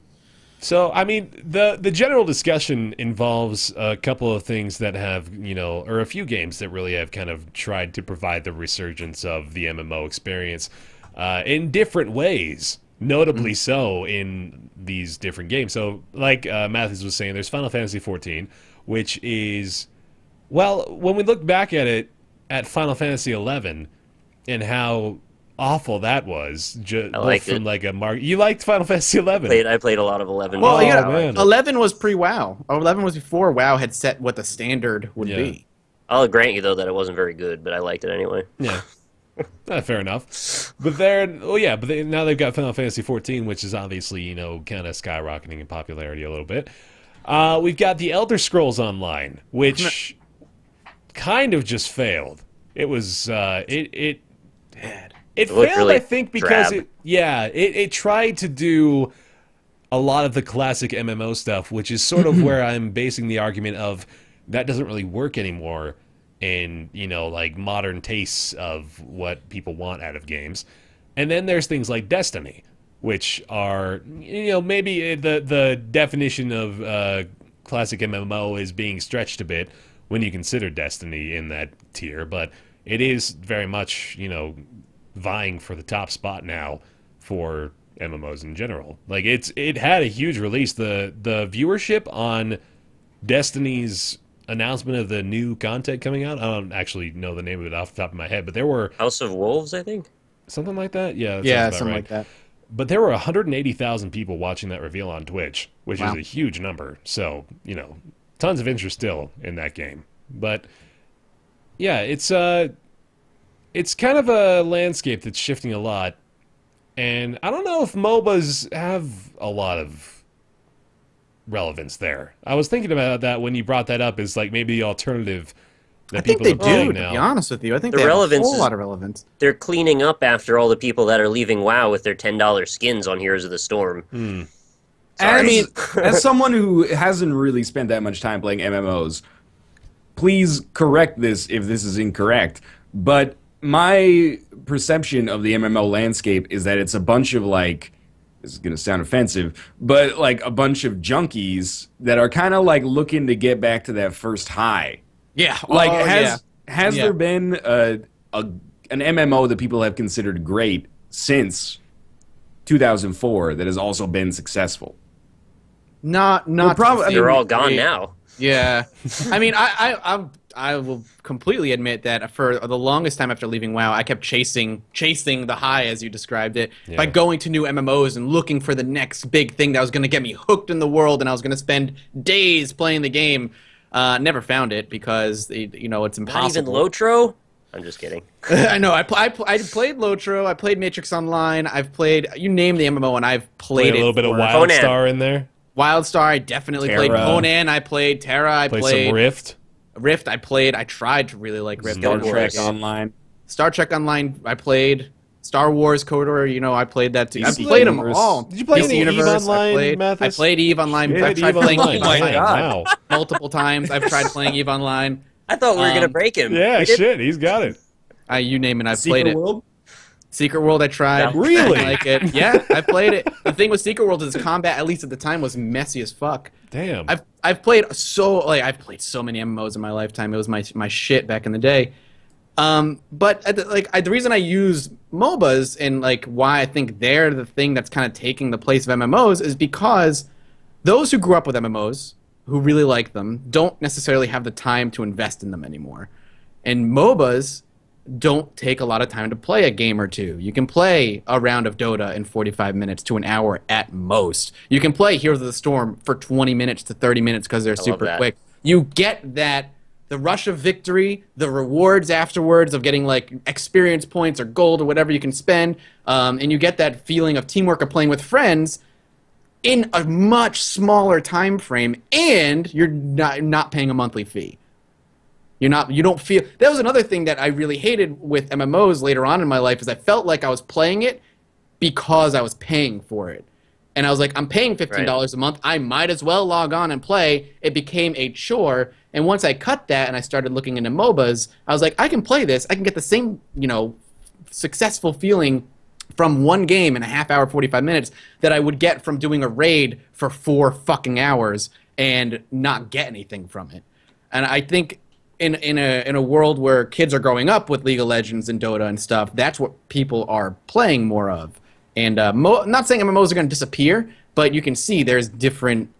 So, I mean, the general discussion involves a couple of things that have, or a few games that really have kind of tried to provide the resurgence of the MMO experience in different ways, notably so in these different games. So, like Matthews was saying, there's Final Fantasy XIV, which is, well, when we look back at it, at Final Fantasy XI, and how awful that was. I liked it. Like you liked Final Fantasy XI? I played a lot of 11. Well, man. 11 was pre-WoW. 11 was before WoW had set what the standard would be. I'll grant you though that it wasn't very good, but I liked it anyway. Yeah. Fair enough. But now they've got Final Fantasy XIV, which is obviously, kind of skyrocketing in popularity a little bit. We've got the Elder Scrolls Online, which kind of just failed. It was it failed, really, I think, because it tried to do a lot of the classic MMO stuff, which is sort of where I'm basing the argument of that doesn't really work anymore in, like modern tastes of what people want out of games. And then there's things like Destiny, which are, maybe the definition of classic MMO is being stretched a bit when you consider Destiny in that tier, but it is very much, vying for the top spot now for MMOs in general. Like it had a huge release. The viewership on Destiny's announcement of the new content coming out, I don't actually know the name of it off the top of my head, but there were House of Wolves, I think. Something like that? Yeah, something like that. But there were 180,000 people watching that reveal on Twitch, which is a huge number. So, tons of interest still in that game. But yeah, it's kind of a landscape that's shifting a lot, and I don't know if MOBAs have a lot of relevance there. I was thinking about that when you brought that up, is like maybe the alternative that people are playing now. To be honest with you, I think the they have a relevance whole lot of relevance. They're cleaning up after all the people that are leaving WoW with their $10 skins on Heroes of the Storm. I mean, as someone who hasn't really spent that much time playing MMOs, please correct this if this is incorrect, but my perception of the MMO landscape is that it's a bunch of, like, this is going to sound offensive, but like a bunch of junkies that are kind of like looking to get back to that first high. Yeah. Like, has there been an MMO that people have considered great since 2004 that has also been successful? Not probably. They're all gone now. Yeah. I mean, I will completely admit that for the longest time after leaving WoW, I kept chasing the high, as you described it, by going to new MMOs and looking for the next big thing that was going to get me hooked in the world, and I was going to spend days playing the game. Never found it because it's impossible. Not even Lotro? I'm just kidding. I know. I played Lotro. I played Matrix Online. I've played, you name the MMO, and I've played a little bit of Conan. WildStar in there. WildStar. I definitely played Conan. I played Terra. I played some Rift. Rift. I tried to really like Rift. Star Trek Online. Star Trek Online. I played Star Wars Corridor. You know, I played that too. I played them all. Did you play DC any Universe, EVE Online, Mathis? I played EVE Online. Shit, I've tried EVE playing Online. EVE Online Wow. multiple times. I've tried playing EVE Online. I thought we were gonna break him. Yeah, shit, he's got it. You name it, I've Secret played it. World? Secret World, I tried. No. Really? I like it. Yeah, I played it. The thing with Secret World is combat, at least at the time, was messy as fuck. Damn. I've played so many MMOs in my lifetime. It was my shit back in the day. But the reason I use MOBAs and like why I think they're the thing that's kind of taking the place of MMOs is because those who grew up with MMOs, who really like them, don't necessarily have the time to invest in them anymore. And MOBAs don't take a lot of time to play a game or two. You can play a round of Dota in 45 minutes to an hour at most. You can play Heroes of the Storm for 20 minutes to 30 minutes because they're super quick. You get that, the rush of victory, the rewards afterwards of getting like experience points or gold or whatever you can spend, and you get that feeling of teamwork of playing with friends in a much smaller time frame, and you're not paying a monthly fee. You don't feel. That was another thing that I really hated with MMOs later on in my life, is I felt like I was playing it because I was paying for it. And I was like, I'm paying $15 a month. I might as well log on and play. It became a chore. And once I cut that and I started looking into MOBAs, I was like, I can play this. I can get the same, successful feeling from one game in a half hour, 45 minutes that I would get from doing a raid for 4 fucking hours and not get anything from it. And I think in a world where kids are growing up with League of Legends and Dota and stuff, that's what people are playing more of. And not saying MMOs are going to disappear, but you can see there's different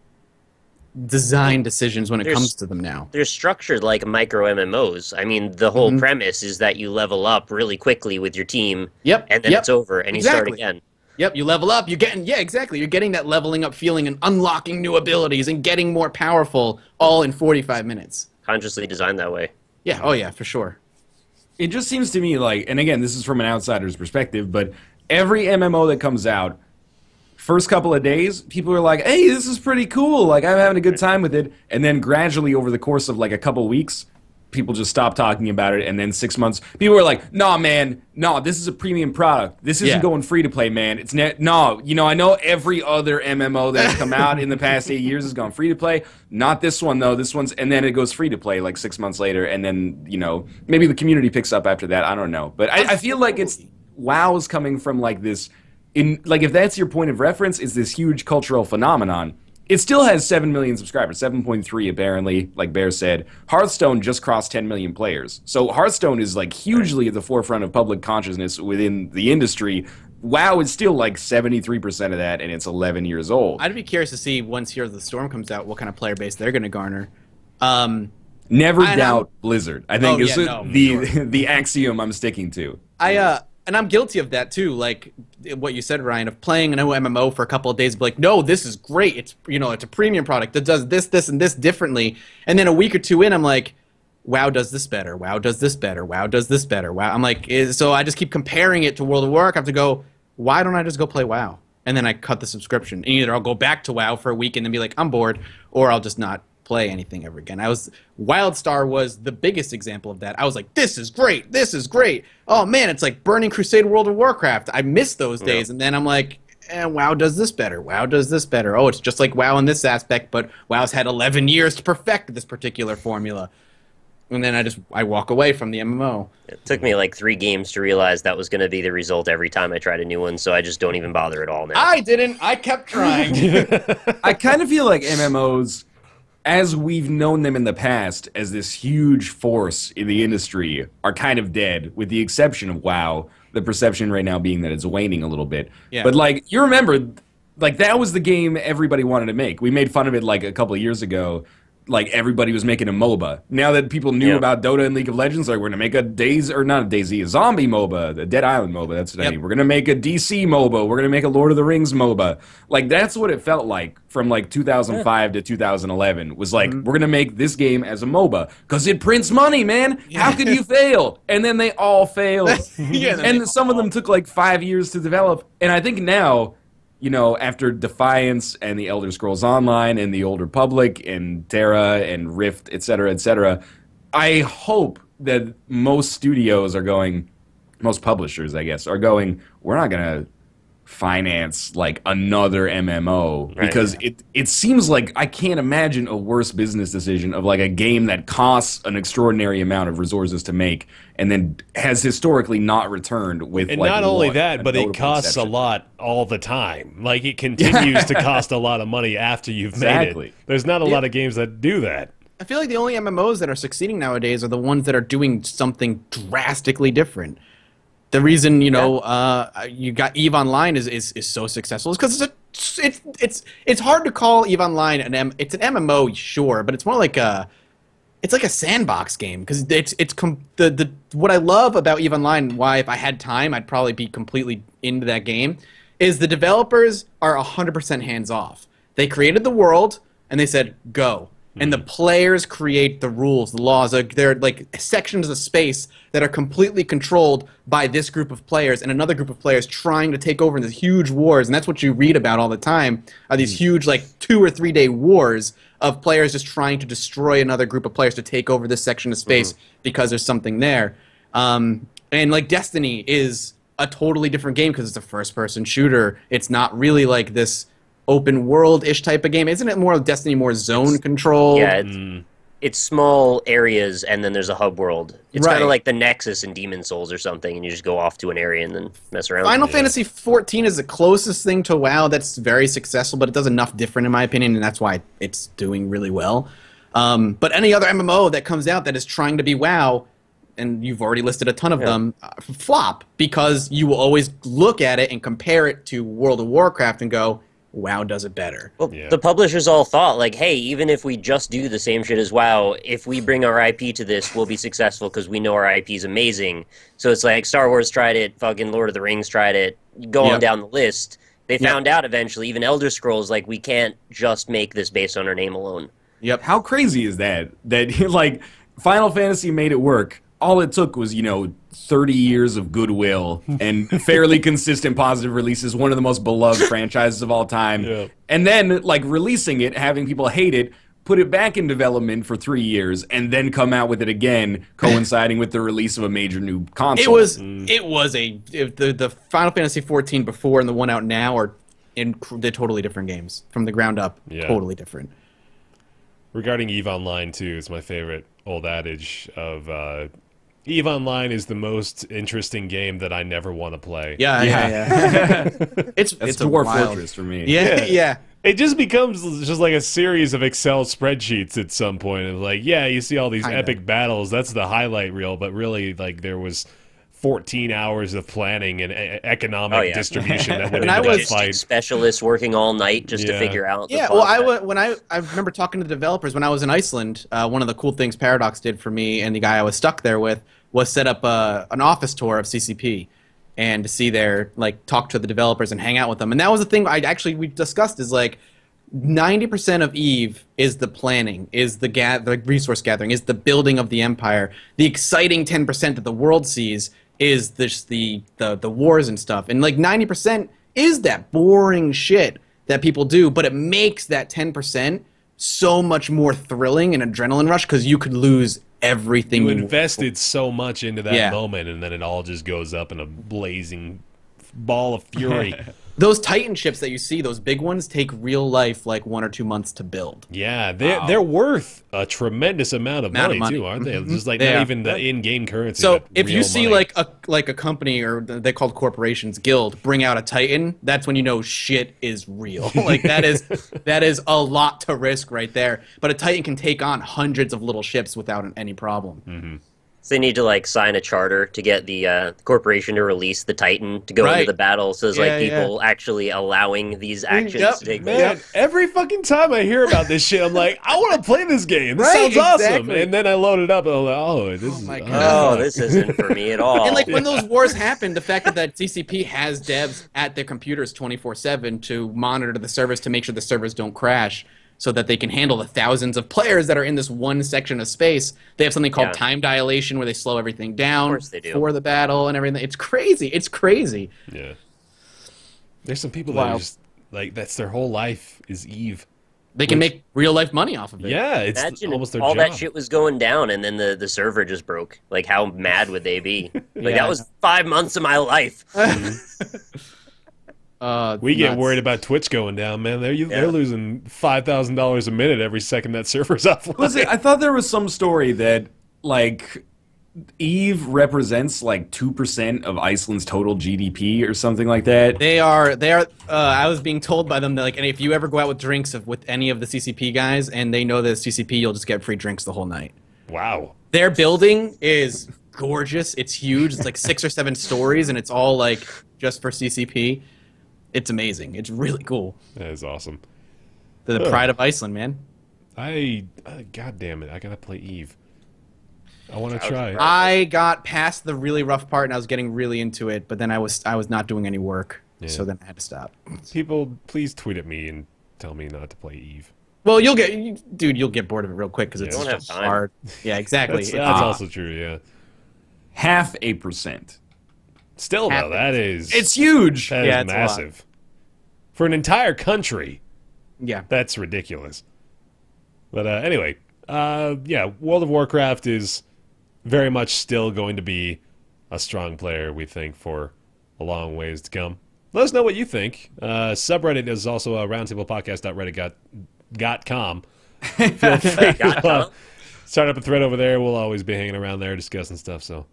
design decisions when it comes to them now. They're structured like micro MMOs. I mean, the whole premise is that you level up really quickly with your team, and then it's over, and you start again. Yep, you level up, you're getting, exactly. You're getting that leveling up feeling and unlocking new abilities and getting more powerful all in 45 minutes. Consciously designed that way. Yeah, oh yeah, for sure. It just seems to me like, and again, this is from an outsider's perspective, but every MMO that comes out, first couple of days, people are like, hey, this is pretty cool, like, I'm having a good time with it, and then gradually over the course of like a couple weeks, people just stop talking about it, and then 6 months, people are like, nah, man, no, this is a premium product. This isn't going free to play, man. It's no, I know every other MMO that's come out in the past 8 years has gone free to play. Not this one, though. This one's, and then it goes free to play like 6 months later, and then, maybe the community picks up after that. I don't know. But I feel like WoW's coming from like this, if that's your point of reference, is this huge cultural phenomenon. It still has 7 million subscribers, 7.3 apparently, like Bear said. Hearthstone just crossed 10 million players. So Hearthstone is like hugely at the forefront of public consciousness within the industry. WoW is still like 73% of that, and it's 11 years old. I'd be curious to see once Heroes of the Storm comes out, what kind of player base they're going to garner. Never doubt Blizzard. I think is the axiom I'm sticking to. And I'm guilty of that too, like what you said, Ryan, of playing an MMO for a couple of days, be like, no, this is great. It's it's a premium product that does this, this, and this differently. And then a week or two in, I'm like, WoW does this better. WoW does this better. WoW does this better. WoW. I'm like, so I just keep comparing it to World of Warcraft. I have to go, why don't I just go play WoW? And then I cut the subscription. And either I'll go back to WoW for a week and then be like, I'm bored, or I'll just not play anything ever again. WildStar was the biggest example of that. I was like, this is great. This is great. Oh man, it's like Burning Crusade World of Warcraft. I miss those days. And then I'm like, WoW does this better. WoW does this better. Oh, it's just like WoW in this aspect, but WoW's had 11 years to perfect this particular formula. And then I walk away from the MMO. It took me like 3 games to realize that was going to be the result every time I tried a new one, so I just don't even bother at all now. I didn't. I kept trying. I kind of feel like MMOs, as we've known them in the past, as this huge force in the industry, are kind of dead, with the exception of WoW. The perception right now being that it's waning a little bit. Yeah. But, like, you remember, like, that was the game everybody wanted to make. We made fun of it, like, a couple of years ago. like everybody was making a MOBA. Now that people knew about Dota and League of Legends, like we're gonna make a a zombie MOBA, a Dead Island MOBA. That's what I mean. We're gonna make a DC MOBA. We're gonna make a Lord of the Rings MOBA. Like that's what it felt like from like 2005 to 2011. Was like we're gonna make this game as a MOBA because it prints money, man. How could you fail? And then they all failed. And some of them took like 5 years to develop. And I think now, you know, after Defiance and the Elder Scrolls Online and the Old Republic and Terra and Rift, etc., I hope that most studios are going, most publishers, I guess, are going, we're not going to finance like another MMO because it seems like I can't imagine a worse business decision of like a game that costs an extraordinary amount of resources to make and then has historically not returned with and like not only that, but it costs a lot all the time. Like it continues to cost a lot of money after you've made it. There's not a lot of games that do that. I feel like the only MMOs that are succeeding nowadays are the ones that are doing something drastically different. The reason, you know, you got EVE Online is so successful is because it's hard to call EVE Online it's an MMO, sure, but it's more like a sandbox game because what I love about EVE Online, why if I had time I'd probably be completely into that game, is the developers are 100% hands off. They created the world and they said go. And the players create the rules, the laws. They're like sections of space that are completely controlled by this group of players and another group of players trying to take over in these huge wars. And that's what you read about all the time, are these huge like 2 or 3 day wars of players just trying to destroy another group of players to take over this section of space because there's something there. And like Destiny is a totally different game because it's a first-person shooter. It's not really like this open world-ish type of game. Isn't it more Destiny, more zone control? Yeah, it's small areas and then there's a hub world. It's kind of like the Nexus in Demon Souls or something, and you just go off to an area and then mess around. Final Fantasy XIV is the closest thing to WoW that's very successful, but it does enough different in my opinion, and that's why it's doing really well. But any other MMO that comes out that is trying to be WoW, and you've already listed a ton of them, flop, because you will always look at it and compare it to World of Warcraft and go, WoW does it better. Well, the publishers all thought, like, hey, even if we just do the same shit as WoW, if we bring our IP to this, we'll be successful because we know our IP is amazing. So it's like Star Wars tried it, fucking Lord of the Rings tried it, go on down the list. They found out eventually, even Elder Scrolls, like, we can't just make this based on our name alone. Yep. How crazy is that? That, like, Final Fantasy made it work. All it took was, you know, 30 years of goodwill and fairly consistent positive releases, one of the most beloved franchises of all time. And then, like, releasing it, having people hate it, put it back in development for 3 years, and then come out with it again, coinciding with the release of a major new console. The Final Fantasy XIV before and the one out now are they're totally different games. From the ground up, totally different. Regarding EVE Online, too, is my favorite old adage of... EVE Online is the most interesting game that I never want to play. It's Dwarf Fortress for me. It just becomes just like a series of Excel spreadsheets at some point. Of like, you see all these epic battles. That's the highlight reel. But really, like, there was 14 hours of planning and economic distribution that went into that fight. Specialists working all night just to figure out. I remember talking to the developers when I was in Iceland. One of the cool things Paradox did for me and the guy I was stuck there with was set up an office tour of CCP and to see their, like, talk to the developers and hang out with them. And that was the thing we discussed is, like, 90% of EVE is the planning, is the resource gathering, is the building of the empire. The exciting 10% that the world sees is the wars and stuff. And, like, 90% is that boring shit that people do, but it makes that 10% so much more thrilling and adrenaline rush because you could lose everything. You invested so much into that moment, and then it all just goes up in a blazing ball of fury. Those Titan ships that you see, those big ones, take real life like 1 or 2 months to build. Yeah, they're worth a tremendous amount of money too, aren't they? Just like not even the in-game currency. So if you see like a company, or they called corporations, guild, bring out a Titan, that's when you know shit is real. Like that is a lot to risk right there. But a Titan can take on hundreds of little ships without any problem. So they need to like sign a charter to get the corporation to release the Titan to go into the battle. So there's like people actually allowing these actions to take place. Man, every fucking time I hear about this shit, I'm like, I want to play this game. This sounds awesome. And then I load it up and I'm like, oh, this isn't for me at all. And like when those wars happen, the fact that CCP has devs at their computers 24/7 to monitor the servers to make sure the servers don't crash, so that they can handle the thousands of players that are in this one section of space. They have something called time dilation where they slow everything down for the battle and everything. It's crazy. It's crazy. Yeah. There's some people that are just, like, that's their whole life is EVE. They can make real-life money off of it. Yeah, it's almost their all job. that shit was going down, and then the server just broke. Like, how mad would they be? Like, that was 5 months of my life. We get worried about Twitch going down, man. They're losing $5,000 a minute every second that server's offline. Listen, I thought there was some story that like EVE represents like 2% of Iceland's total GDP or something like that. They are. I was being told by them that like, and if you ever go out with drinks with any of the CCP guys, and they know the CCP, you'll just get free drinks the whole night. Wow. Their building is gorgeous. It's huge. It's like 6 or 7 stories, and it's all like just for CCP. It's amazing. It's really cool. That is awesome. They're the pride of Iceland, man. God damn it, I gotta play EVE. I want to try. I got past the really rough part, and I was getting really into it, but then I was not doing any work, so then I had to stop. People, please tweet at me and tell me not to play EVE. Well, you'll get bored of it real quick because it's just hard. Yeah, exactly. That's also true. Yeah. 0.5%. Still, though, it's huge. That is massive. For an entire country. Yeah. That's ridiculous. But anyway, yeah, World of Warcraft is very much still going to be a strong player, we think, for a long ways to come. Let us know what you think. Subreddit is also roundtablepodcast.reddit.com. Feel free to start up a thread over there. We'll always be hanging around there discussing stuff, so...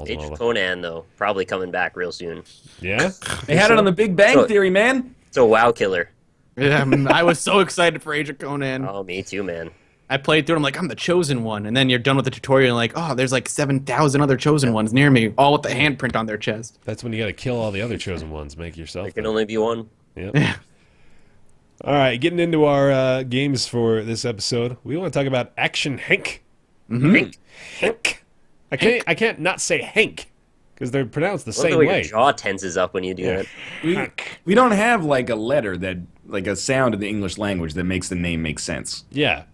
Age of Conan, though, probably coming back real soon. Yeah? They had it on the Big Bang Theory, man. It's a WoW killer. Yeah, I was so excited for Age of Conan. Oh, me too, man. I played through it, I'm like, I'm the chosen one. And then you're done with the tutorial, and like, oh, there's like 7,000 other chosen ones near me, all with the handprint on their chest. That's when you gotta kill all the other chosen ones, make yourself. There can only be one. Yep. All right, getting into our games for this episode, we want to talk about Action Henk. Henk. I can't not say Henk because they're pronounced the same way. Your jaw tenses up when you do that. We don't have like a letter that like a sound in the English language that makes the name make sense. Yeah,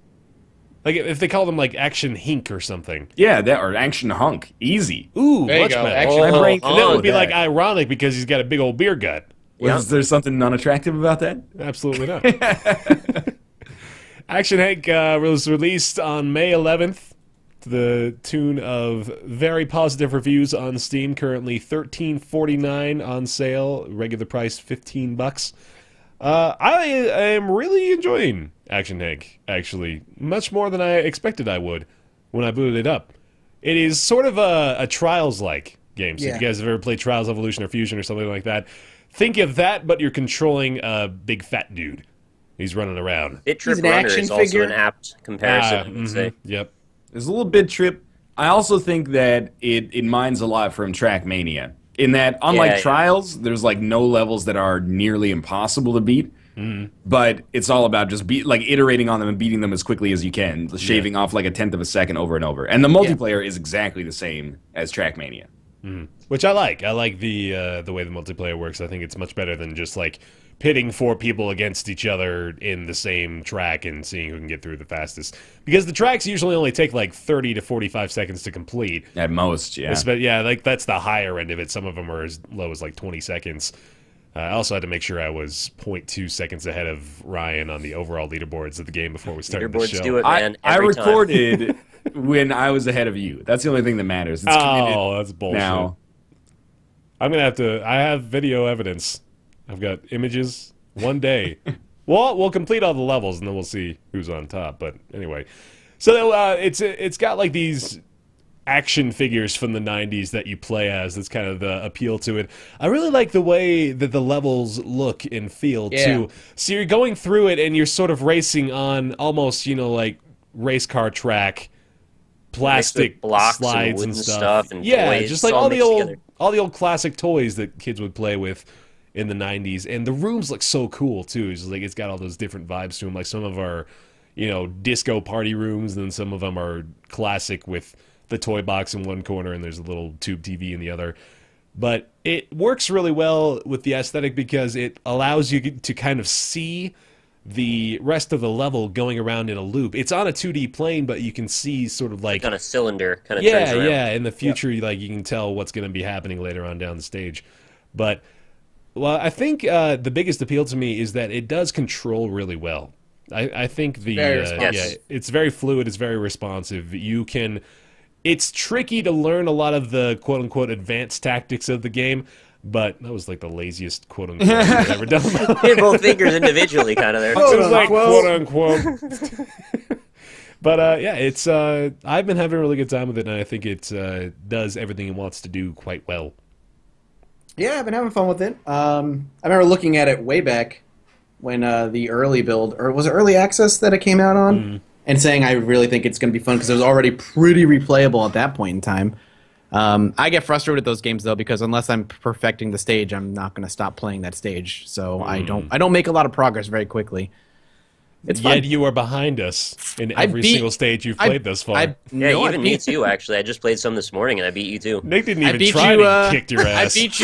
like if they call them like Action Hink or something. Yeah, that or Action Hunk, easy. Ooh, much better. Action and that would be like ironic because he's got a big old beer gut. Was there something unattractive about that? Absolutely not. Action Henk was released on May 11th. To the tune of very positive reviews on Steam. Currently $13.49 on sale. Regular price $15. I am really enjoying Action Henk, actually. Much more than I expected I would when I booted it up. It is sort of a Trials-like game. So if you guys have ever played Trials Evolution or Fusion or something like that, think of that, but you're controlling a big fat dude. He's running around. Bit Trip Runner is also an apt comparison, I would say. Yep. There's a little bit trip. I also think that it mines a lot from Trackmania. In that, unlike Trials, there's like no levels that are nearly impossible to beat. But it's all about just iterating on them and beating them as quickly as you can, shaving off like 1/10 of a second over and over. And the multiplayer is exactly the same as Trackmania. Which I like. I like the way the multiplayer works. I think it's much better than just like pitting 4 people against each other in the same track and seeing who can get through the fastest. Because the tracks usually only take like 30 to 45 seconds to complete. At most, yeah. Yeah, like that's the higher end of it. Some of them are as low as like 20 seconds. I also had to make sure I was 0.2 seconds ahead of Ryan on the overall leaderboards of the game before we started the show. Leaderboards do it, man. I recorded when I was ahead of you. That's the only thing that matters. It's that's bullshit. Now. I'm going to have to... I have video evidence. I've got images. One day. We'll complete all the levels, and then we'll see who's on top. But anyway. So it's got like these action figures from the 90s that you play as. That's kind of the appeal to it. I really like the way that the levels look and feel, too. So you're going through it, and you're sort of racing on almost, like, race car track. plastic blocks slides and and stuff and yeah, toys, just like all mixed together. all the old classic toys that kids would play with in the 90s. And the rooms look so cool too. It's like it's got all those different vibes to them. Like some of our, disco party rooms, and then some of them are classic with the toy box in one corner and there's a little tube TV in the other. But it works really well with the aesthetic because it allows you to kind of see the rest of the level going around in a loop. It's on a 2D plane, but you can see sort of like on a cylinder kind of yeah, turns around. yeah. In the future, like you can tell what's going to be happening later on down the stage. But well, I think the biggest appeal to me is that it does control really well. I think it's very fluid. It's very responsive. You can. It's tricky to learn a lot of the quote unquote advanced tactics of the game. But that was like the laziest quote unquote I've ever done. Hit both fingers individually, kind of there. It was like quote unquote. But yeah, it's I've been having a really good time with it, and I think it does everything it wants to do quite well. Yeah, I've been having fun with it. I remember looking at it way back when the early build, or was it early access that it came out on, and saying I really think it's going to be fun because it was already pretty replayable at that point in time. I get frustrated with those games though because unless I'm perfecting the stage, I'm not going to stop playing that stage. So I don't make a lot of progress very quickly. It's fun. Yet you are behind us in every single stage you've played thus far. Even me too. Actually, I just played some this morning and I beat you too. Nick didn't even try to kick your ass. I beat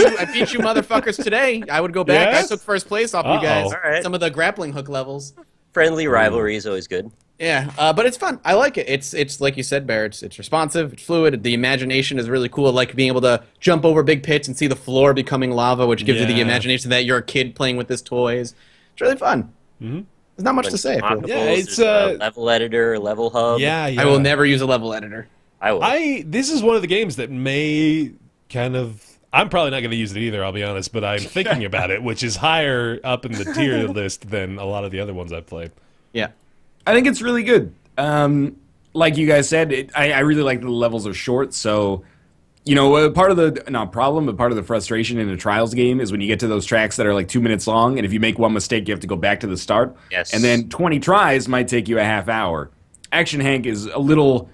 you motherfuckers today. I would go back. Yes? I took first place off you guys. All right. Some of the grappling hook levels. Friendly rivalry is always good. Yeah, but it's fun. I like it. It's like you said, Bear. It's responsive. It's fluid. The imagination is really cool. I like being able to jump over big pits and see the floor becoming lava, which gives you the imagination that you're a kid playing with this toys. It's really fun. Mm-hmm. There's not much to say. Yeah, it's a level editor, level hub. Yeah. I will never use a level editor. I will. This is one of the games that may kind of. I'm probably not going to use it either, I'll be honest, but I'm thinking about it, which is higher up in the tier list than a lot of the other ones I've played. Yeah. I think it's really good. Like you guys said, I really like that the levels are short, so, part of the, not problem, but part of the frustration in a Trials game is when you get to those tracks that are like 2 minutes long, and if you make one mistake, you have to go back to the start. Yes. And then 20 tries might take you a half hour. Action Hank is a little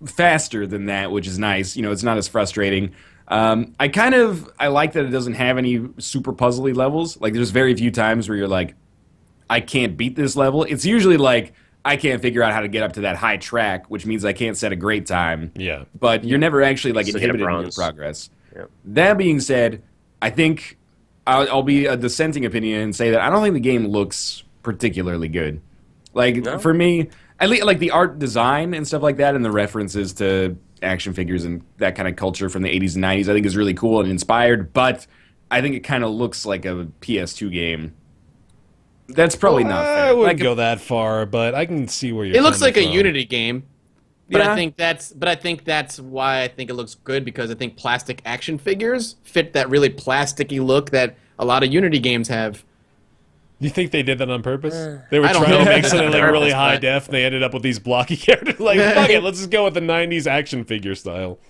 faster than that, which is nice. It's not as frustrating. I like that it doesn't have any super puzzly levels. Like, there's very few times where you're like, I can't beat this level. It's usually like, I can't figure out how to get up to that high track, which means I can't set a great time. Yeah. But you're never actually like inhibited in your progress. Yeah. That being said, I think I'll be a dissenting opinion and say that I don't think the game looks particularly good. Like, for me, at least like the art design and stuff like that and the references to action figures and that kind of culture from the 80s and 90s I think is really cool and inspired, but I think it kind of looks like a PS2 game. That's probably not fair. I wouldn't go that far, but I can see where you're It looks like from. a Unity game. But Yeah. I think that's why I think it looks good, because I think plastic action figures fit that really plasticky look that a lot of Unity games have. You think they did that on purpose? They were I don't trying to know. make something like really Purpose, high but- def, and they ended up with these blocky characters. Like, fuck it, let's just go with the 90s action figure style.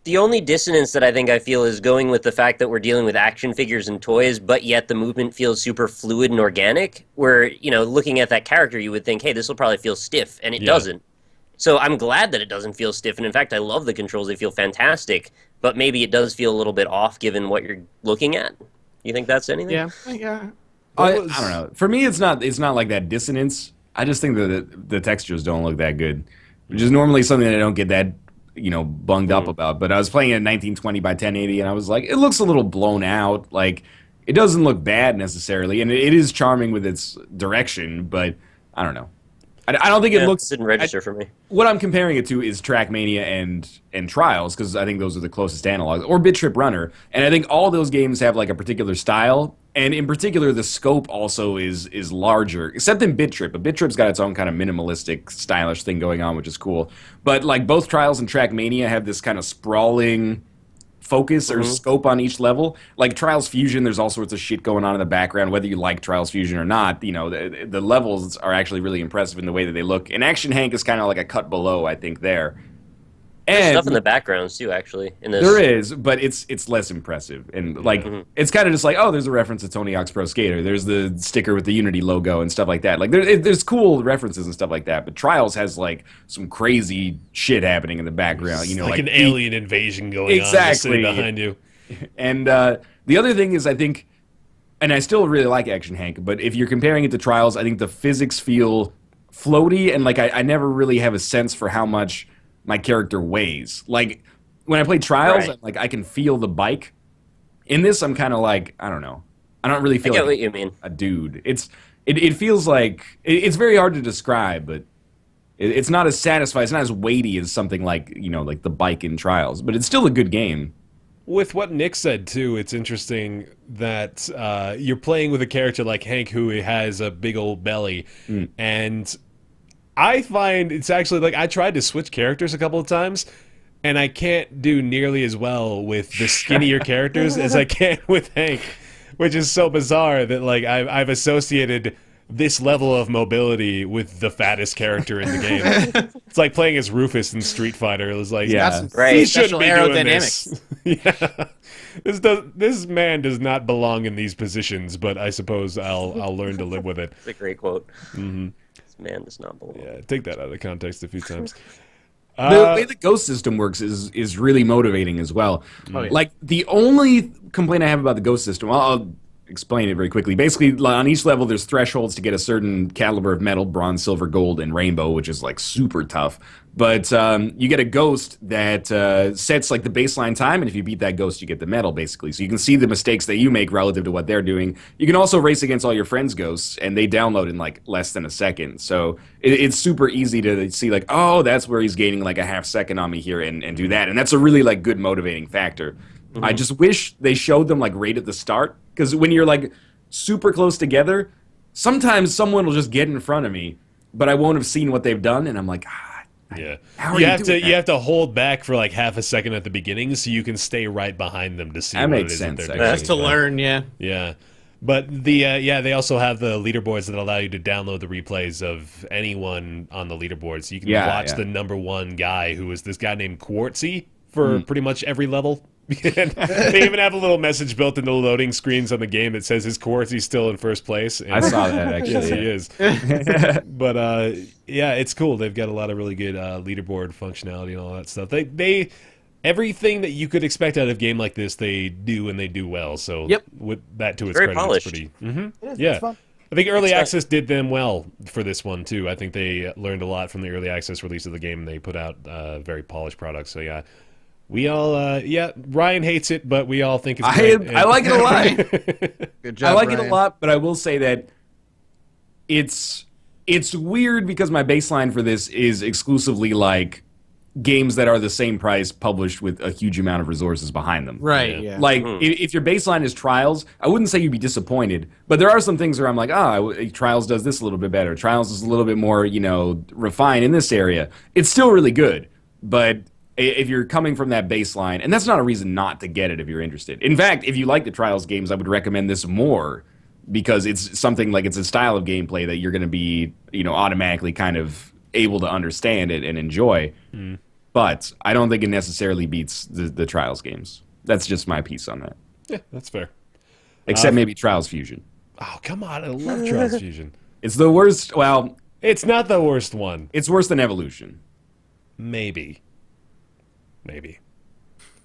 The only dissonance that I feel is going with the fact that we're dealing with action figures and toys, but yet the movement feels super fluid and organic, where, looking at that character, you would think, hey, this will probably feel stiff, and it doesn't. So I'm glad that it doesn't feel stiff, and in fact, I love the controls. They feel fantastic, but maybe it does feel a little bit off given what you're looking at. You think that's anything? Yeah. I don't know. For me, it's not like that dissonance. I just think that the textures don't look that good, which is normally something that I don't get that bunged up about. But I was playing at 1920 by 1080, and I was like, it looks a little blown out. Like, it doesn't look bad necessarily, and it is charming with its direction. But I don't know. I don't think it looks. It didn't register for me. What I'm comparing it to is Trackmania and Trials, because I think those are the closest analogs, or Bit Trip Runner, and I think all those games have like a particular style, and in particular the scope also is larger, except in Bit Trip. But Bit Trip's got its own kind of minimalistic, stylish thing going on, which is cool. But like both Trials and Trackmania have this kind of sprawling focus or scope on each level. Like Trials Fusion, there's all sorts of shit going on in the background, whether you like Trials Fusion or not. The levels are actually really impressive in the way that they look. And Action Hank is kind of like a cut below, I think, there. There's stuff in the backgrounds too, actually. In this, there is, but it's less impressive, and like it's kind of just like, oh, there's a reference to Tony Hawk's Pro Skater. There's the sticker with the Unity logo and stuff like that. Like there's cool references and stuff like that. But Trials has like some crazy shit happening in the background. You know, like an alien invasion going on just sitting behind you. And the other thing is, I think, and I still really like Action Hank, but if you're comparing it to Trials, I think the physics feel floaty, and like I never really have a sense for how much my character weighs. Like when I play Trials, like I can feel the bike. In this, I'm kind of like, I don't know. I don't really feel like what you mean. A dude. It feels like it's very hard to describe, but it's not as satisfying. It's not as weighty as something like, you know, like the bike in Trials, but it's still a good game. With what Nick said too, it's interesting that you're playing with a character like Hank who has a big old belly, and I find it's actually like I tried to switch characters a couple of times, and I can't do nearly as well with the skinnier characters as I can with Hank, which is so bizarre that like I've associated this level of mobility with the fattest character in the game. It's like playing as Rufus in Street Fighter. It was like, he shouldn't be doing this. This man does not belong in these positions, but I suppose I'll learn to live with it. It's a great quote. This man does not belong. Yeah, take that out of context a few times. The way the ghost system works is really motivating as well. Oh, yeah. Like, the only complaint I have about the ghost system, I'll explain it very quickly. Basically, on each level, there's thresholds to get a certain caliber of metal: bronze, silver, gold, and rainbow, which is like super tough. But you get a ghost that sets like the baseline time, and if you beat that ghost, you get the medal, basically. So you can see the mistakes that you make relative to what they're doing. You can also race against all your friends' ghosts, and they download in like less than a second. So it's super easy to see like, oh, that's where he's gaining like a half second on me here, and do that. And that's a really like good motivating factor. I just wish they showed them like right at the start, because when you're like super close together, sometimes someone will just get in front of me, but I won't have seen what they've done, and I'm like, yeah, you have to hold back for like half a second at the beginning so you can stay right behind them to see what it is that they're doing. That's to learn, yeah. But they also have the leaderboards that allow you to download the replays of anyone on the leaderboard, so you can watch the #1 guy, who is this guy named Quartzy, for pretty much every level. They even have a little message built into the loading screens on the game that says his Quartzy's still in first place. And I saw that, actually. Yes, he is. But yeah, it's cool. They've got a lot of really good leaderboard functionality and all that stuff. They everything that you could expect out of a game like this, they do, and they do well. So with that to its credit, polished. It's pretty. It's fun. I think Early Access did them well for this one, too. I think they learned a lot from the Early Access release of the game, and they put out very polished products. So, yeah. We all, Ryan hates it, but we all think it's great. I like it a lot. Good job, I like Ryan. it a lot, but I will say that it's weird because my baseline for this is exclusively like games that are the same price published with a huge amount of resources behind them. Right, yeah. Like, if your baseline is Trials, I wouldn't say you'd be disappointed, but there are some things where I'm like, Trials does this a little bit better. Trials is a little bit more, refined in this area. It's still really good, but if you're coming from that baseline, and that's not a reason not to get it if you're interested. In fact, if you like the Trials games, I would recommend this more, because it's something like, it's a style of gameplay that you're going to be, automatically kind of able to understand it and enjoy. But I don't think it necessarily beats the Trials games. That's just my piece on that. Yeah, that's fair. Except maybe Trials Fusion. Oh, come on. I love Trials Fusion. It's the worst. Well, it's not the worst one. It's worse than Evolution. Maybe.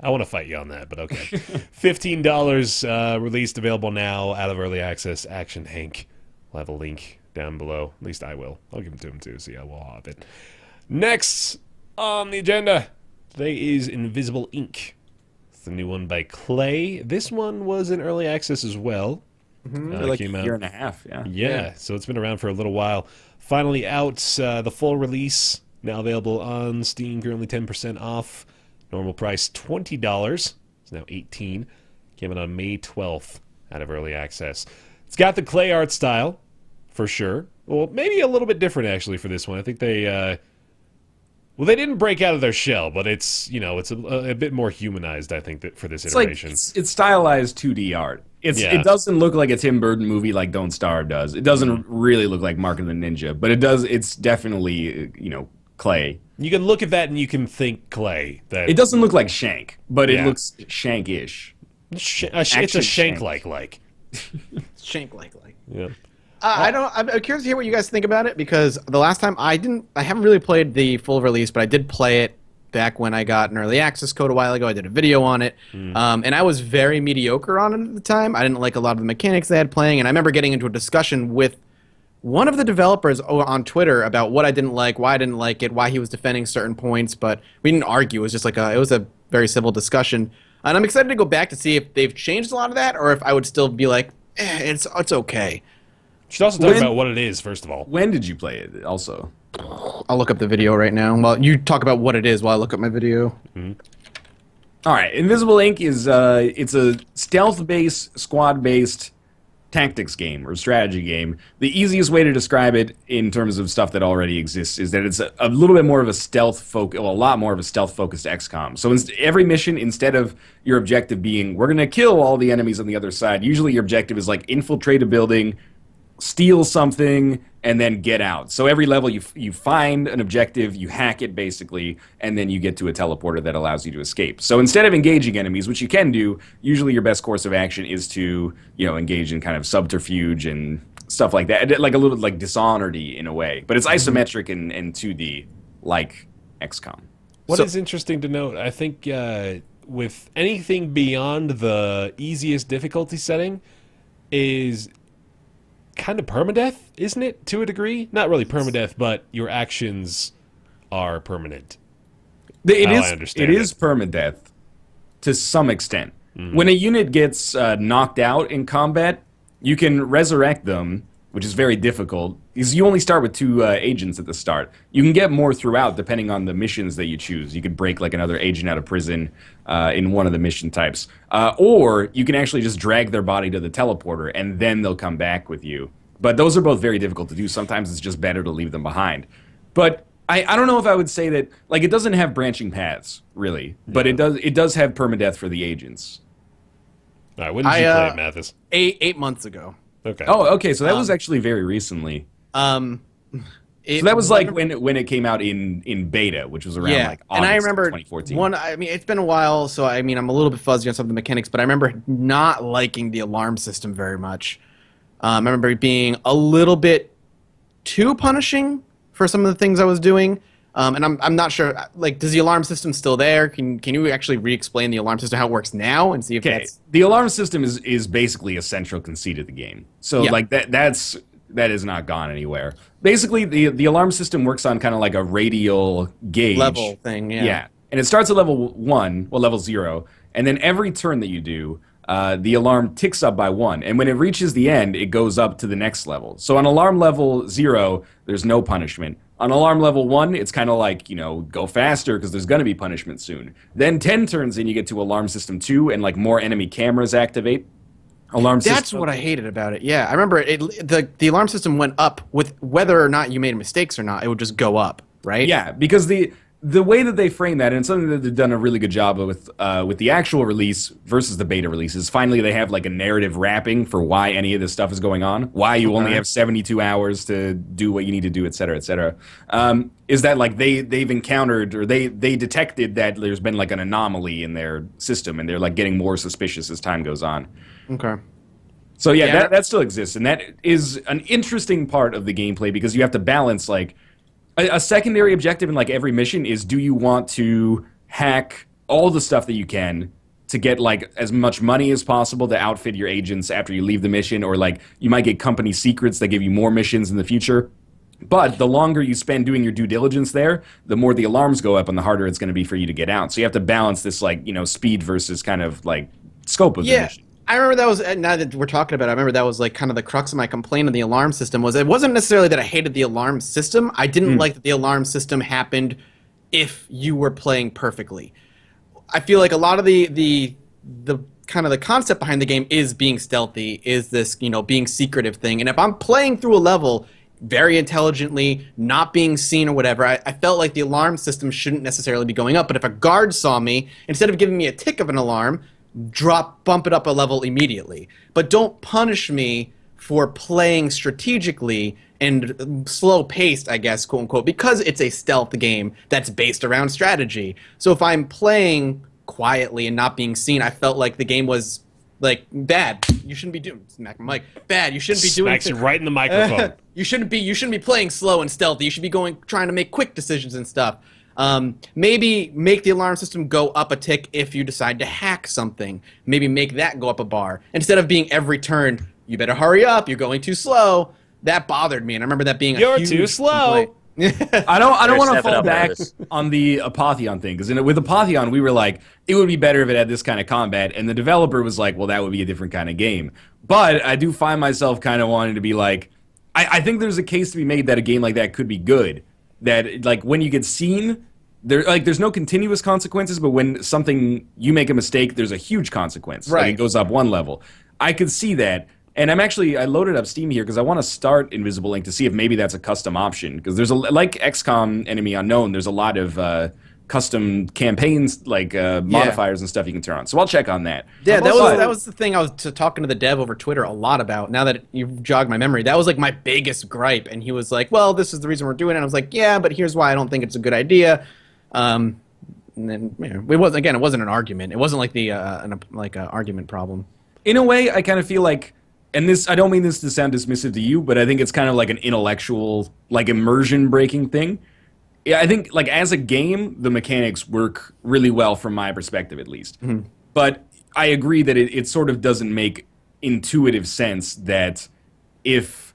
I want to fight you on that, but okay. $15 released, available now, out of Early Access. Action Hank. We'll have a link down below. At least I will. I'll give it to him too, so yeah, we'll have it. Next on the agenda today is Invisible Ink. It's the new one by Clay. This one was in Early Access as well. Like came a year and a half, Yeah, so it's been around for a little while. Finally out, the full release, now available on Steam, currently 10% off. Normal price $20. It's now $18. Came out on May 12th out of Early Access. It's got the Clay art style, for sure. Well, maybe a little bit different, actually, for this one. I think they... well, they didn't break out of their shell, but it's, it's a bit more humanized, I think, for this iteration. It's stylized 2D art. It doesn't look like a Tim Burton movie like Don't Starve does. It doesn't really look like Mark and the Ninja, but it does. It's definitely, clay. You can look at that and you can think clay. That it doesn't look like Shank, but it looks Shank-ish. It's a Shank-like. Shank-like. Yeah. I'm curious to hear what you guys think about it, because the last time I haven't really played the full release, but I did play it back when I got an early access code a while ago. I did a video on it, and I was very mediocre on it at the time. I didn't like a lot of the mechanics they had playing, and I remember getting into a discussion with one of the developers on Twitter about what I didn't like, why I didn't like it, why he was defending certain points, but we didn't argue. It was just like it was a very civil discussion, and I'm excited to go back to see if they've changed a lot of that, or if I would still be like, it's okay. You should also talk about what it is, first of all. When did you play it, also? I'll look up the video right now. Well, you talk about what it is while I look up my video. All right, Invisible Ink is it's a stealth-based, squad-based tactics game or strategy game. The easiest way to describe it in terms of stuff that already exists is that it's a little bit more of a a lot more of a stealth-focused XCOM. So every mission, instead of your objective being, we're going to kill all the enemies on the other side, usually your objective is like infiltrate a building, steal something, and then get out. So every level you find an objective, you hack it basically, and then you get to a teleporter that allows you to escape. So instead of engaging enemies, which you can do, usually your best course of action is to, engage in kind of subterfuge and stuff like that. Like a little like Dishonored-y in a way. But it's isometric and 2D like XCOM. What is interesting to note, I think with anything beyond the easiest difficulty setting is kind of permadeath, isn't it, to a degree? Not really permadeath, but your actions are permanent. It is permadeath to some extent. When a unit gets knocked out in combat, you can resurrect them, which is very difficult, because you only start with 2 agents at the start. You can get more throughout, depending on the missions that you choose. You could break like another agent out of prison in one of the mission types. Or you can actually just drag their body to the teleporter, and then they'll come back with you. But those are both very difficult to do. Sometimes it's just better to leave them behind. But I don't know if I would say that, like, it doesn't have branching paths, really. But it does have permadeath for the agents. All right, when did you play it, Mathis? 8 months ago. Okay. Oh, okay, so that was actually very recently. So that was like when it came out in beta, which was around like August and I remember 2014. I mean, it's been a while, so I mean, I'm a little bit fuzzy on some of the mechanics, but I remember not liking the alarm system very much. I remember it being a little bit too punishing for some of the things I was doing. And I'm not sure, like, does the alarm system still there? Can you actually re-explain the alarm system, how it works now, and see if that's... The alarm system is basically a central conceit of the game. So, like, that is not gone anywhere. Basically, the alarm system works on kind of like a radial gauge. Level thing, Yeah. And it starts at level 1, well, level 0, and then every turn that you do, the alarm ticks up by 1. And when it reaches the end, it goes up to the next level. So on alarm level 0, there's no punishment. On alarm level 1, it's kind of like, go faster because there's going to be punishment soon. Then 10 turns in, you get to alarm system 2, and like more enemy cameras activate. That's what I hated about it. Yeah, I remember the alarm system went up with whether or not you made mistakes or not. It would just go up, right? Yeah, because the way that they frame that, and it's something that they've done a really good job with the actual release versus the beta release, is finally they have like a narrative wrapping for why any of this stuff is going on, why you only have 72 hours to do what you need to do, et cetera, et cetera. Is that like they've encountered, or they detected that there's been like an anomaly in their system, and they're like getting more suspicious as time goes on. Okay. So yeah, that still exists, and that is an interesting part of the gameplay, because you have to balance like a secondary objective in like every mission is, do you want to hack all the stuff that you can to get like as much money as possible to outfit your agents after you leave the mission, or like you might get company secrets that give you more missions in the future. But the longer you spend doing your due diligence there, the more the alarms go up and the harder it's going to be for you to get out. So you have to balance this like, speed versus kind of like scope of the mission. I remember that was, now that we're talking about it, I remember that was like kind of the crux of my complaint of the alarm system. Was it wasn't necessarily that I hated the alarm system. I didn't like that the alarm system happened if you were playing perfectly. I feel like a lot of the kind of the concept behind the game is being stealthy, is this, being secretive thing. And if I'm playing through a level very intelligently, not being seen or whatever, I felt like the alarm system shouldn't necessarily be going up. But if a guard saw me, instead of giving me a tick of an alarm, bump it up a level immediately. But don't punish me for playing strategically and slow-paced, I guess, quote-unquote, because it's a stealth game that's based around strategy. So if I'm playing quietly and not being seen, I felt like the game was, like, bad. You shouldn't be doing... Smack my mic. Bad. You shouldn't be doing... Smacks you right in the microphone. You shouldn't be playing slow and stealthy. You should be trying to make quick decisions and stuff. Maybe make the alarm system go up a tick if you decide to hack something. Maybe make that go up a bar. Instead of being every turn, you better hurry up, you're going too slow. That bothered me, and I remember that being You're too slow. I don't want to fall back on the Apotheon thing, because with Apotheon we were like, it would be better if it had this kind of combat, and the developer was like, well, that would be a different kind of game. But I do find myself kind of wanting to be like, I think there's a case to be made that a game like that could be good. That, like, when you get seen, there's no continuous consequences, but when you make a mistake, there's a huge consequence. Right. Like, it goes up one level. I could see that. And I loaded up Steam here because I want to start Invisible Ink to see if maybe that's a custom option. Because there's like XCOM Enemy Unknown, there's a lot of custom campaigns, like modifiers and stuff you can turn on. So I'll check on that. Yeah, that was the thing I was talking to the dev over Twitter a lot about. Now that you've jogged my memory, that was like my biggest gripe. And he was like, well, this is the reason we're doing it. And I was like, yeah, but here's why I don't think it's a good idea. And then it wasn't an argument. It wasn't like an argument problem. In a way, I kind of feel like, and this, I don't mean this to sound dismissive to you, but I think it's kind of like an intellectual, like, immersion-breaking thing. Yeah, I think, like, as a game, the mechanics work really well from my perspective, at least. Mm-hmm. But I agree that it sort of doesn't make intuitive sense that if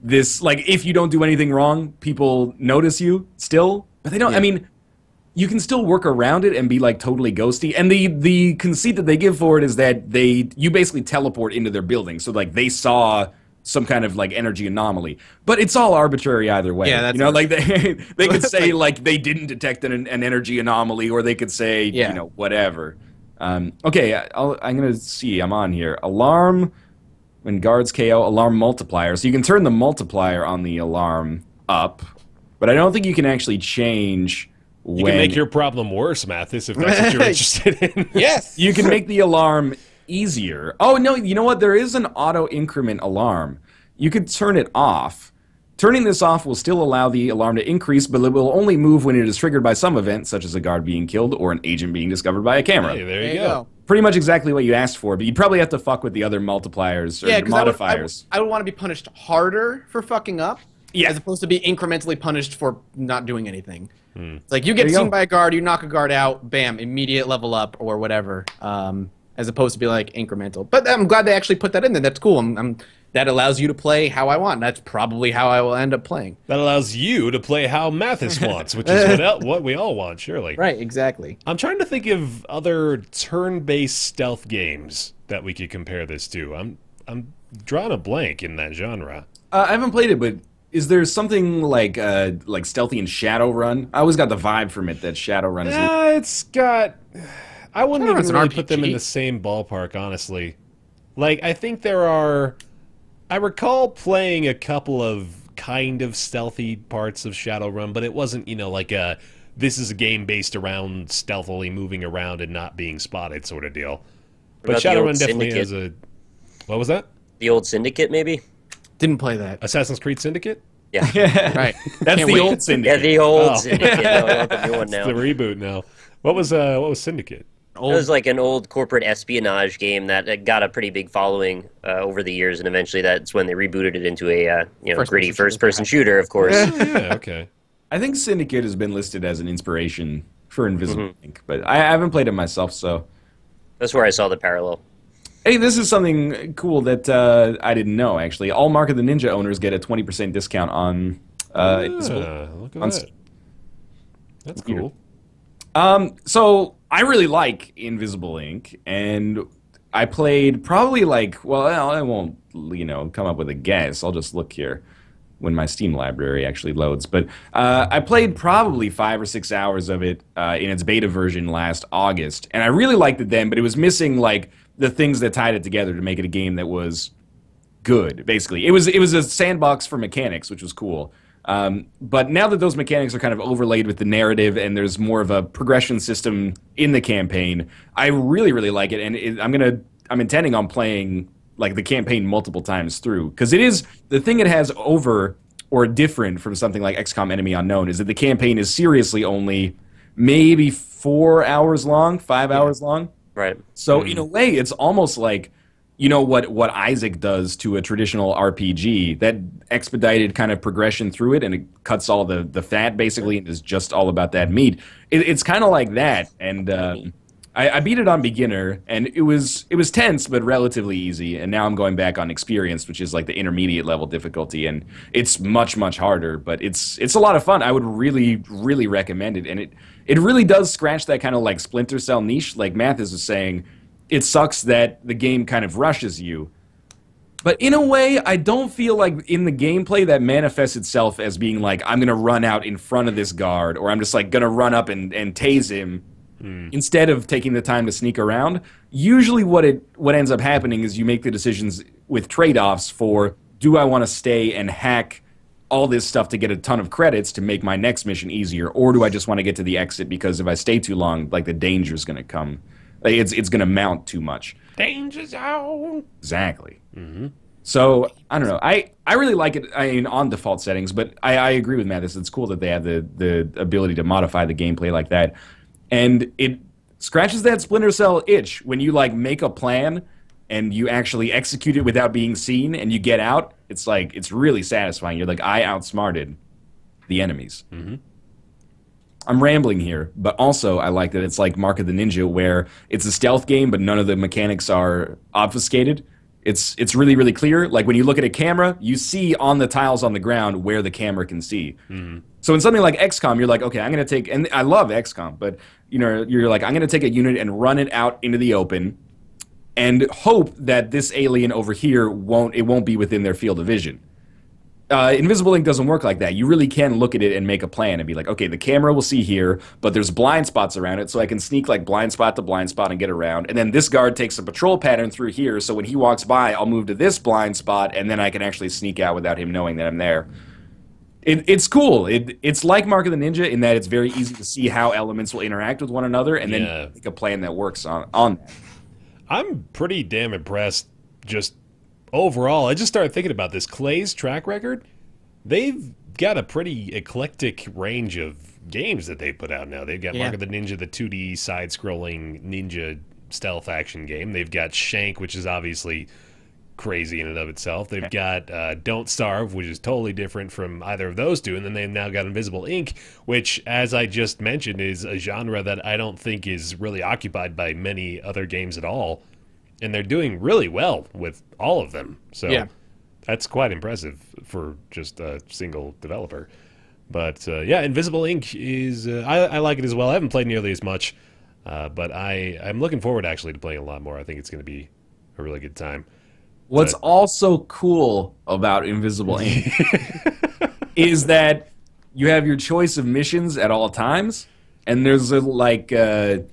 you don't do anything wrong, people notice you still. But they don't, I mean, you can still work around it and be, like, totally ghosty. And the conceit that they give for it is that you basically teleport into their building. So, like, they saw some kind of, like, energy anomaly. But it's all arbitrary either way. Yeah, that's, you know, like, they could say, like, they didn't detect an energy anomaly, or they could say, you know, whatever. Okay, I'm going to see. I'm on here. Alarm, when guards KO, alarm multiplier. So you can turn the multiplier on the alarm up, but I don't think you can actually change... You can make your problem worse, Mathis, if that's what you're interested in. Yes! You can make the alarm easier. Oh, no, you know what? There is an auto-increment alarm. You could turn it off. Turning this off will still allow the alarm to increase, but it will only move when it is triggered by some event, such as a guard being killed or an agent being discovered by a camera. Hey, there you go. Pretty much exactly what you asked for, but you'd probably have to fuck with the other multipliers or modifiers. I would want to be punished harder for fucking up, as opposed to be incrementally punished for not doing anything. It's like, you get seen by a guard, you knock a guard out, bam, immediate level up or whatever, as opposed to be like incremental. But I'm glad they actually put that in there. That's cool. That allows you to play how I want. That's probably how I will end up playing. That allows you to play how Mathis wants, which is what we all want, surely. Right, exactly. I'm trying to think of other turn-based stealth games that we could compare this to. I'm drawing a blank in that genre. I haven't played it, but is there something like Stealthy and Shadowrun? I always got the vibe from it that Shadowrun is... it's got... I wouldn't even really put them in the same ballpark, honestly. Like, I think there are... I recall playing a couple of kind of stealthy parts of Shadowrun, but it wasn't, you know, like this is a game based around stealthily moving around and not being spotted sort of deal. But Shadowrun definitely has a... What was that? The old Syndicate, maybe? Didn't play that. Assassin's Creed Syndicate? Yeah. Right. That's the old Syndicate. Yeah, the old Syndicate. No, I want the new one now. It's the reboot now. What was Syndicate? It was like an old corporate espionage game that got a pretty big following over the years, and eventually that's when they rebooted it into a gritty first-person shooter, of course. Yeah, okay. I think Syndicate has been listed as an inspiration for Invisible Ink, but I haven't played it myself, so... That's where I saw the parallel. Hey, this is something cool that I didn't know, actually. All Mark of the Ninja owners get a 20% discount on Invisible. Look at that. That's cool. So I really like Invisible Ink, and I played probably I won't, come up with a guess. I'll just look here when my Steam library actually loads. But I played probably 5 or 6 hours of it in its beta version last August, and I really liked it then, but it was missing, like, the things that tied it together to make it a game that was good, basically. It was a sandbox for mechanics, which was cool. But now that those mechanics are kind of overlaid with the narrative and there's more of a progression system in the campaign, I really, really like it, and I'm intending on playing like the campaign multiple times through, because it is the thing it has over or different from something like XCOM Enemy Unknown is that the campaign is seriously only maybe 4 hours long, 5 hours long. Right. So in a way, it's almost like, what Isaac does to a traditional RPG, that expedited kind of progression through it, and it cuts all the fat basically, and is just all about that meat. It's kind of like that, and I beat it on beginner, and it was tense but relatively easy. And now I'm going back on experienced, which is like the intermediate level difficulty, and it's much harder. But it's a lot of fun. I would really recommend it, and it really does scratch that kind of like Splinter Cell niche, like Mathis was saying. It sucks that the game kind of rushes you. But in a way, I don't feel like in the gameplay that manifests itself as being like, I'm going to run out in front of this guard, or I'm just like going to run up and tase him instead of taking the time to sneak around. Usually what ends up happening is you make the decisions with trade-offs for, do I want to stay and hack all this stuff to get a ton of credits to make my next mission easier, or do I just want to get to the exit because if I stay too long, like the danger is going to come. It's going to mount too much. Danger zone. Exactly. So, I don't know. I really like it on default settings, but I agree with Mathis. It's cool that they have the ability to modify the gameplay like that. And it scratches that Splinter Cell itch when you, like, make a plan and you actually execute it without being seen and you get out. It's like, it's really satisfying. You're like, I outsmarted the enemies. I'm rambling here, but also I like that it's like Mark of the Ninja, where it's a stealth game, but none of the mechanics are obfuscated. It's really clear. Like when you look at a camera, you see on the tiles on the ground where the camera can see. So in something like XCOM, you're like, okay, I'm going to take, and I love XCOM, but you're like, I'm going to take a unit and run it out into the open and hope that this alien over here won't be within their field of vision. Invisible Ink doesn't work like that. You really can look at it and make a plan and be like, okay, the camera will see here, but there's blind spots around it, so I can sneak like blind spot to blind spot and get around. And then this guard takes a patrol pattern through here, so when he walks by, I'll move to this blind spot, and then I can actually sneak out without him knowing that I'm there. It's cool. It's like Mark of the Ninja in that it's very easy to see how elements will interact with one another, and then make a plan that works on that. I'm pretty damn impressed just overall. I just started thinking about this. Clay's track record, they've got a pretty eclectic range of games that they put out now. They've got Mark of the Ninja, the 2D side-scrolling ninja stealth action game. They've got Shank, which is obviously crazy in and of itself. They've got Don't Starve, which is totally different from either of those two. And then they've now got Invisible Ink, which, as I just mentioned, is a genre that I don't think is really occupied by many other games at all. And they're doing really well with all of them. So that's quite impressive for just a single developer. But yeah, Invisible Ink is... I like it as well. I haven't played nearly as much, but I'm looking forward actually to playing a lot more. I think it's going to be a really good time. What's also cool about Invisible Ink is that you have your choice of missions at all times, and there's like 4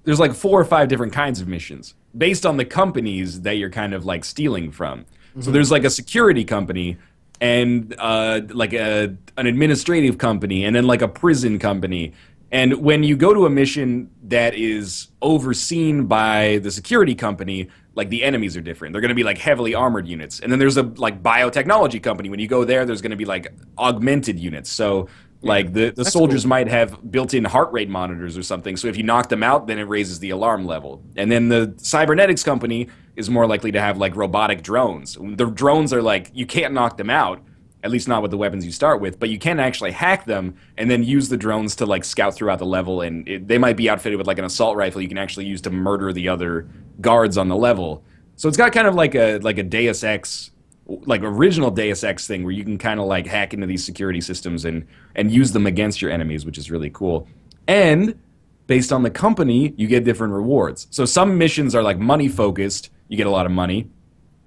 or 5 different kinds of missions based on the companies that you're kind of like stealing from. So there's like a security company and like an administrative company and then like a prison company. And when you go to a mission that is overseen by the security company, like the enemies are different. They're going to be like heavily armored units. And then there's a like biotechnology company. When you go there's going to be like augmented units. So like the soldiers might have built-in heart rate monitors or something. So if you knock them out, then it raises the alarm level. And then the cybernetics company is more likely to have like robotic drones. The drones are like, you can't knock them out, at least not with the weapons you start with, but you can actually hack them and then use the drones to like scout throughout the level. And they might be outfitted with like an assault rifle you can actually use to murder the other guards on the level. So it's got kind of like a Deus Ex, like original Deus Ex thing where you can kind of like hack into these security systems and use them against your enemies, which is really cool. And based on the company, you get different rewards. So some missions are like money focused, you get a lot of money.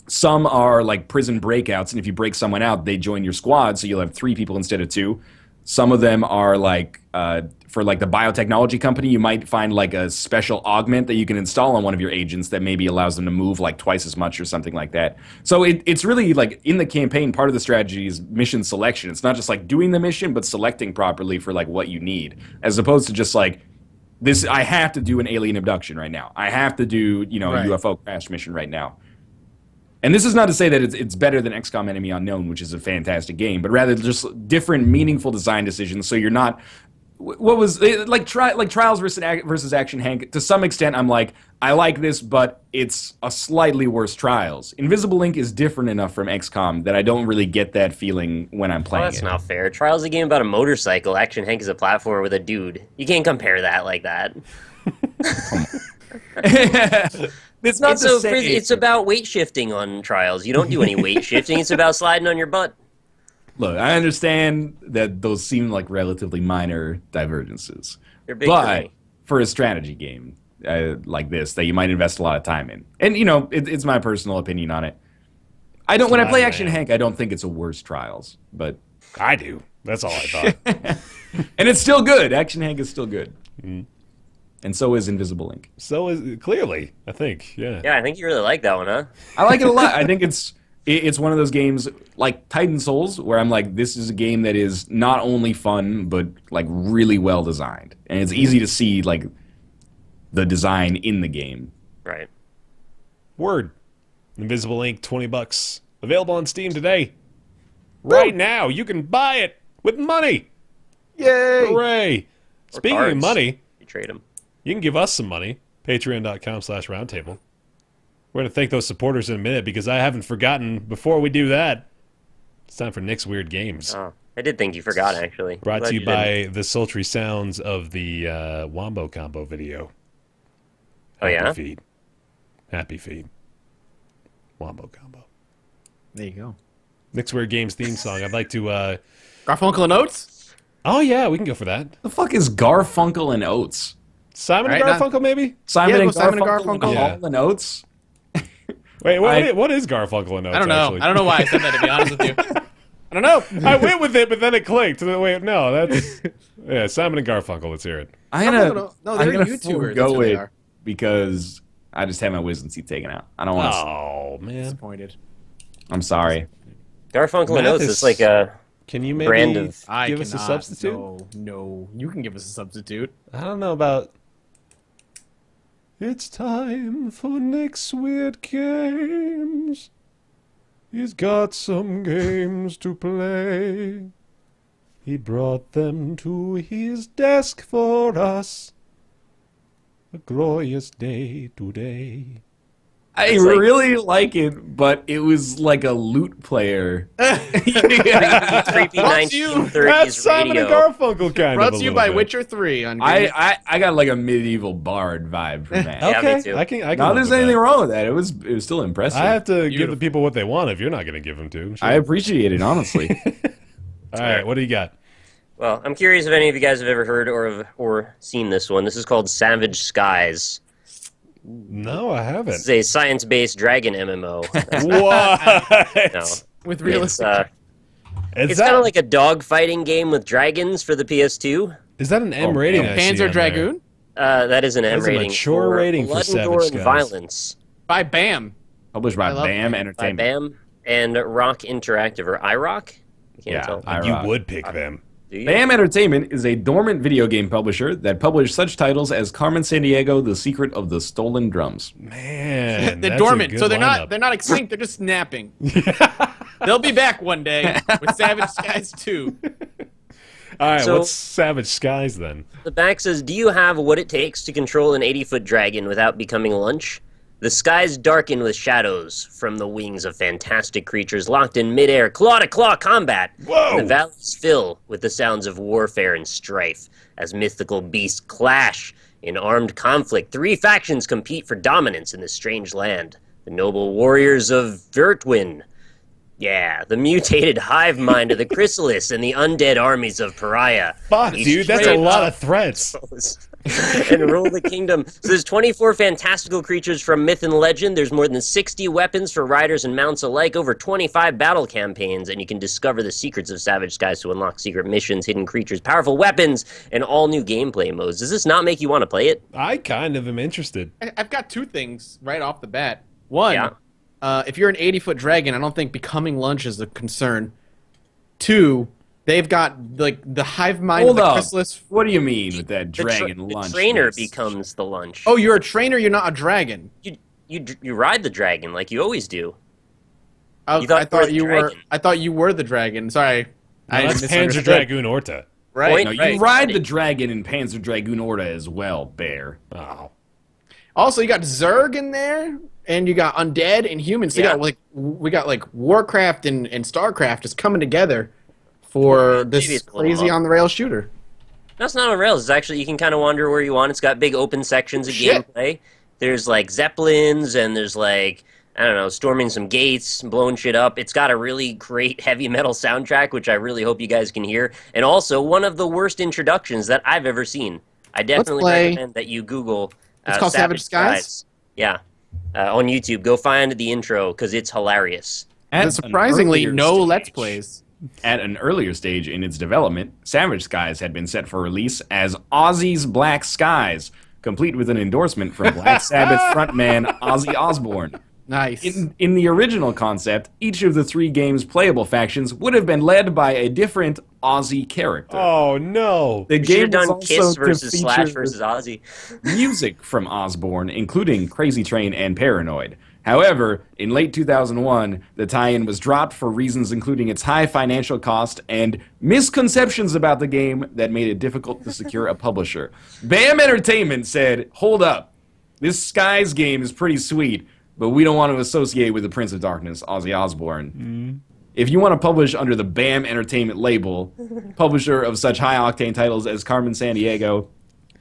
Some are like prison breakouts, and if you break someone out, they join your squad, so you'll have 3 people instead of 2. Some of them are like, for like the biotechnology company, you might find like a special augment that you can install on one of your agents that maybe allows them to move like twice as much or something like that. So it's really like in the campaign, part of the strategy is mission selection. It's not just like doing the mission, but selecting properly for like what you need, as opposed to just like, this, I have to do an alien abduction right now. I have to do, a UFO crash mission right now. And this is not to say that it's better than XCOM Enemy Unknown, which is a fantastic game, but rather just different, meaningful design decisions. So you're not what was like Trials versus Action Hank. To some extent, I'm like, I like this, but it's a slightly worse Trials. Invisible Ink is different enough from XCOM that I don't really get that feling when I'm playing that's not fair. Trials is a game about a motorcycle. Action Hank is a platformer with a dude. You can't compare that like that. It's not the same. It's about weight shifting on Trials. You don't do any weight shifting. It's about sliding on your butt. Look, I understand that those seem like relatively minor divergences. They're big for me. For a strategy game like this that you might invest a lot of time in, and you know, it's my personal opinion on it. When I play Action Hank, I don't think it's a worse Trials, but I do. That's all I thought. And it's still good. Action Hank is still good. Mm. And so is Invisible Ink. So is clearly, I think, yeah. Yeah, I think you really like that one, huh? I like it a lot. I think it's one of those games like Titan Souls where I'm like, this is a game that is not only fun but like really well designed, and it's easy to see like the design in the game. Right. Word. Invisible Ink, $20, available on Steam today. Right now, you can buy it with money. Yay! Hooray! Or Speaking cards. of money, You trade them. you can give us some money. Patreon.com/roundtable. We're going to thank those supporters in a minute because I haven't forgotten. Before we do that, it's time for Nick's Weird Games. Oh, I did think you forgot, actually. Brought to you by the sultry sounds of the Wombo Combo video. Oh, yeah? Happy feed. Wombo Combo. There you go. Nick's Weird Games theme song. I'd like to... Garfunkel and Oates? Oh, yeah, we can go for that. The fuck is Garfunkel and Oates? Simon and Garfunkel, maybe? Simon and Simon and Garfunkel Garfunkel. Yeah. Hall and Oates? Wait, what is Garfunkel and Oates, I don't know. actually? I don't know why I said that, to be honest with you. I don't know. I went with it, but then it clicked. Wait, no, that's... Yeah, Simon and Garfunkel, let's hear it. No, they're YouTubers. Go That's who they with are. because I just had my wisdom teeth taken out. I don't want to... Oh, man. Disappointed. I'm sorry. Garfunkel and Oates is like a Can you maybe brand of... give us a substitute? No. You can give us a substitute. I don't know about... It's time for Nick's Weird Games. He's got some games to play. He brought them to his desk for us. A glorious day today. I It's like- really like it, but it was like a lute player. creepy Brought to you- 1930s That's Simon and radio. Garfunkel kind Brought of. to you by Witcher 3 on I got like a medieval bard vibe from that. Yeah, Okay, me too. I can. Not live there's with anything that. wrong with that. It was still impressive. I have to give the Beautiful. people what they want if you're not going to give them to. Sure. I appreciate it, honestly. All right, what do you got? Well, I'm curious if any of you guys have ever heard or seen this one. This is called Savage Skies. No, I haven't. This is a science-based dragon MMO. What? No. with It's, realistic. it's kind of like a dog-fighting game with dragons for the PS2. Is that an M rating? I see Panzer on Dragoon That is an M That's a rating. mature rating for blood and Savage gore and Skies. violence. by BAM. Published by I love BAM it. By Entertainment. BAM and Rock Interactive, or iRock? I can't Yeah, tell. there. You would pick them. Do you? BAM Entertainment is a dormant video game publisher that published such titles as Carmen Sandiego, The Secret of the Stolen Drums. Man, They're that's a dormant, good so they're lineup. not extinct. They're just snapping. They'll be back one day with Savage Skies 2. All right, So- what's Savage Skies then? The back says, do you have what it takes to control an 80-foot dragon without becoming lunch? The skies darken with shadows from the wings of fantastic creatures locked in midair, claw-to-claw combat. Whoa! And the valleys fill with the sounds of warfare and strife as mythical beasts clash in armed conflict. 3 factions compete for dominance in this strange land. The noble warriors of Vertwin. Yeah, the mutated hive mind of the Chrysalis and the undead armies of Pariah. Fuck, Each dude, that's a trade lot up of threats. and rule the kingdom. So there's 24 fantastical creatures from myth and legend. There's more than 60 weapons for riders and mounts alike, over 25 battle campaigns, and you can discover the secrets of Savage Skies to unlock secret missions, hidden creatures, powerful weapons, and all new gameplay modes. Does this not make you want to play it? I kind of am interested. I've got 2 things right off the bat. One, Yeah. If you're an 80-foot dragon, I don't think becoming lunch is a concern. 2, they've got like the hive mind Hold of the up. Chrysalis. What do you mean with that The dragon the lunch? trainer list? becomes the lunch. Oh, you're a trainer. You're not a dragon. You ride the dragon like you always do. I thought you were. I thought you were the dragon. Sorry, No, I that's misunderstood. Panzer Dragoon Orta. Right. No, you ride the dragon in Panzer Dragoon Orta as well, Bear. Oh. Also, you got Zerg in there, and you got undead and humans. So we got like Warcraft and Starcraft just coming together for this crazy on the rails shooter. No, it's not on rails. It's actually, you can kind of wander where you want. It's got big open sections of gameplay. There's like zeppelins, and there's like, I don't know, storming some gates, blowing shit up. It's got a really great heavy metal soundtrack, which I really hope you guys can hear. And also, one of the worst introductions that I've ever seen. I definitely recommend that you Google it's called Savage Skies? Yeah. On YouTube. Go find the intro, because it's hilarious. And surprisingly, no Let's Plays. At an earlier stage in its development, Savage Skies had been set for release as Ozzy's Black Skies, complete with an endorsement from Black Sabbath frontman Ozzy Osbourne. Nice. In the original concept, each of the 3 game's playable factions would have been led by a different Ozzy character. Oh, no. The game done was Kiss also versus to Slash feature versus Ozzy. music from Osbourne, including Crazy Train and Paranoid. However, in late 2001, the tie-in was dropped for reasons including its high financial cost and misconceptions about the game that made it difficult to secure a publisher. BAM Entertainment said, hold up, this Skies game is pretty sweet, but we don't want to associate with the Prince of Darkness, Ozzy Osbourne. If you want to publish under the BAM Entertainment label, publisher of such high-octane titles as Carmen Sandiego,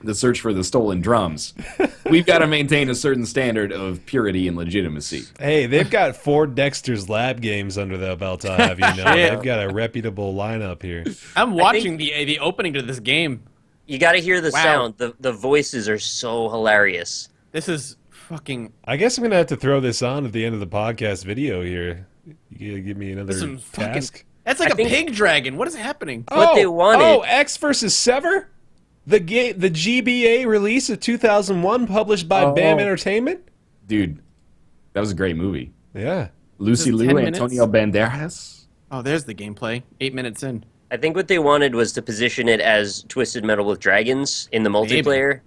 The Search for the Stolen Drums, we've got to maintain a certain standard of purity and legitimacy. Hey, they've got 4 Dexter's Lab games under their belt, I'll have you know. They've got a reputable lineup here. I'm watching the opening to this game. You got to hear the sound. The voices are so hilarious. This is fucking... I guess I'm going to have to throw this on at the end of the podcast video here. You gotta give me another task? That's like a pig dragon. What is happening? What they wanted... Oh, X versus Sever? The GBA release of 2001 published by BAM Entertainment? Dude, that was a great movie. Yeah. Lucy Liu, Antonio Banderas. Oh, there's the gameplay. 8 minutes in. I think what they wanted was to position it as Twisted Metal with Dragons in the multiplayer,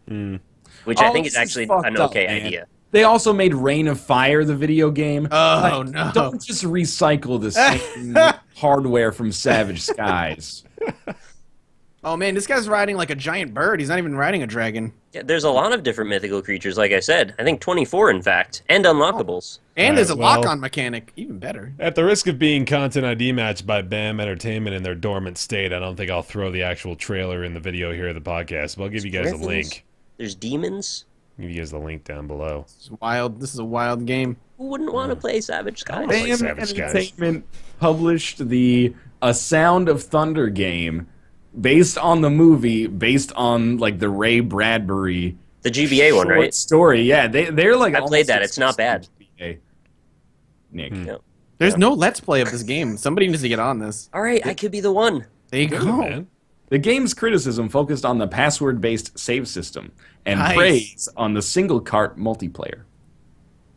which I think is actually an okay idea. They also made Reign of Fire, the video game. Oh, no. Don't just recycle the same hardware from Savage Skies. Oh, man, this guy's riding like a giant bird. He's not even riding a dragon. Yeah, there's a lot of different mythical creatures, like I said. I think 24, in fact, and unlockables. And there's a lock-on mechanic. Even better. At the risk of being content ID matched by BAM Entertainment in their dormant state, I don't think I'll throw the actual trailer in the video here of the podcast, but I'll give you guys a link. There's demons. I'll give you guys the link down below. This is wild. This is a wild game. Who wouldn't want to play Savage Skies? BAM Entertainment published the A Sound of Thunder game based on the movie, based on like the Ray Bradbury, the GBA one, right? Story, yeah. They're like I played that. It's not bad. Nick, there's no Let's Play of this game. Somebody needs to get on this. All right, I could be the one. There you go. Man. The game's criticism focused on the password-based save system and praise on the single cart multiplayer.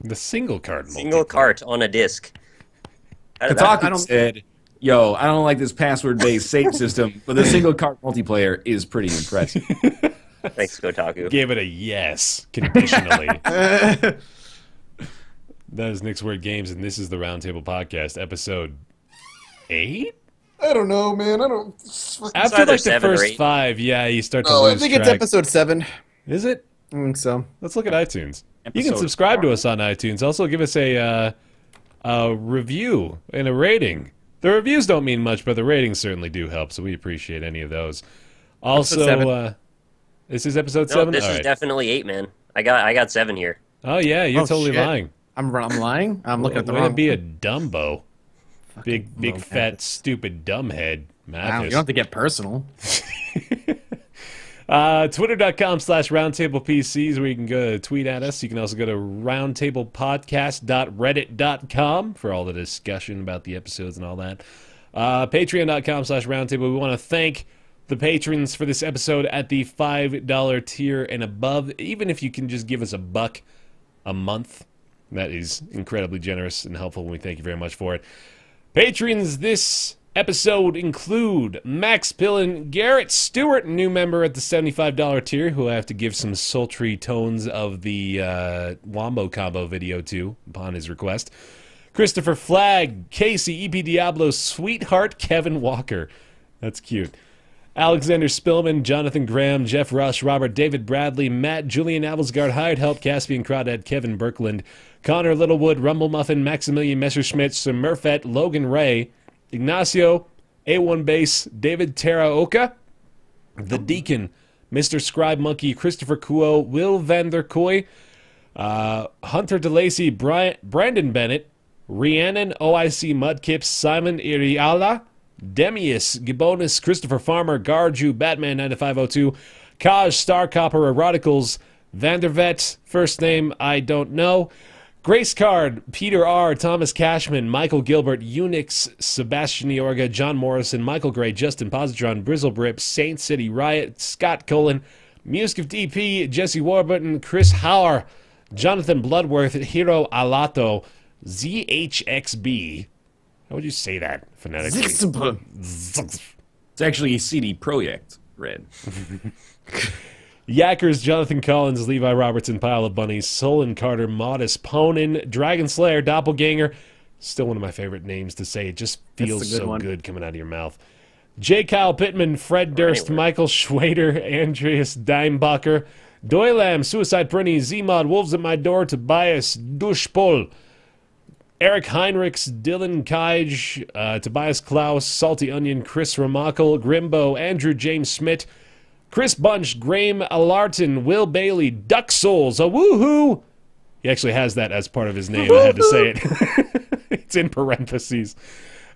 The single cart multiplayer. Single cart on a disc. Kotaku said, yo, I don't like this password-based save system, but the single cart multiplayer is pretty impressive. Thanks, Kotaku. Gave it a yes, conditionally. That is Nick's Word Games, and this is the Roundtable Podcast, episode 8? I don't know, man. I don't... After like the first 5, yeah, you start to lose I think it's episode 7. Is it? I think so. Let's look at iTunes. You can subscribe to us on iTunes. Also, give us a review and a rating. The reviews don't mean much, but the ratings certainly do help, so we appreciate any of those. Also, this is episode 7? This is definitely 8, man. I got 7 here. Oh, yeah, you're totally lying. I'm lying? I'm looking at the wrong... Way to be a Dumbo. Big fat, stupid dumbhead. Mathis. Wow, you don't have to get personal. Twitter.com/roundtablepcs where you can go tweet at us. You can also go to roundtablepodcast.reddit.com for all the discussion about the episodes and all that. Patreon.com/roundtable. We want to thank the patrons for this episode at the $5 tier and above. Even if you can just give us $1 a month, that is incredibly generous and helpful, and we thank you very much for it. Patrons this episode include Max Pillin, Garrett Stewart, new member at the $75 tier, who I have to give some sultry tones of the Wombo Combo video to upon his request. Christopher Flagg, Casey, EP Diablo, Sweetheart, Kevin Walker. That's cute. Alexander Spillman, Jonathan Graham, Jeff Rush, Robert David Bradley, Matt, Julian Avelsgaard, Hired Help, Caspian Crawdad, Kevin Birkland, Connor Littlewood, Rumble Muffin, Maximilian Messerschmidt, Sir Murphet, Logan Ray, Ignacio, A1 Base, David Taraoka, The Deacon, Mr. Scribe Monkey, Christopher Kuo, Will Van der Koy, Hunter DeLacy, Brandon Bennett, Rhiannon, OIC Mudkips, Simon Iriala, Demius, Gibonis, Christopher Farmer, Garju, Batman 9502, Kaj, Star Copper, Eroticals, Vandervet, first name I don't know, Grace Card, Peter R., Thomas Cashman, Michael Gilbert, Unix, Sebastian Iorga, John Morrison, Michael Gray, Justin Positron, Brizzlebrip, Saint City Riot, Scott Colin, Music of DP, Jesse Warburton, Chris Hauer, Jonathan Bloodworth, Hiro Alato, ZHXB. How would you say that phonetically? It's actually a CD Projekt Red. Yackers, Jonathan Collins, Levi Robertson, Pile of Bunnies, Solon Carter, Modest Ponin, Dragon Slayer, Doppelganger. Still one of my favorite names to say. It just feels so good coming out of your mouth. J. Kyle Pittman, Fred Durst, Michael Schwader, Andreas Dimebacher, Doylam, Suicide Prinny, Zmod, Wolves at My Door, Tobias Dushpol, Eric Heinrichs, Dylan Kaj, Tobias Klaus, Salty Onion, Chris Ramakel, Grimbo, Andrew James Schmidt, Chris Bunch, Graham Alarton, Will Bailey, Duck Souls, a woohoo! He actually has that as part of his name. I had to say it. It's in parentheses.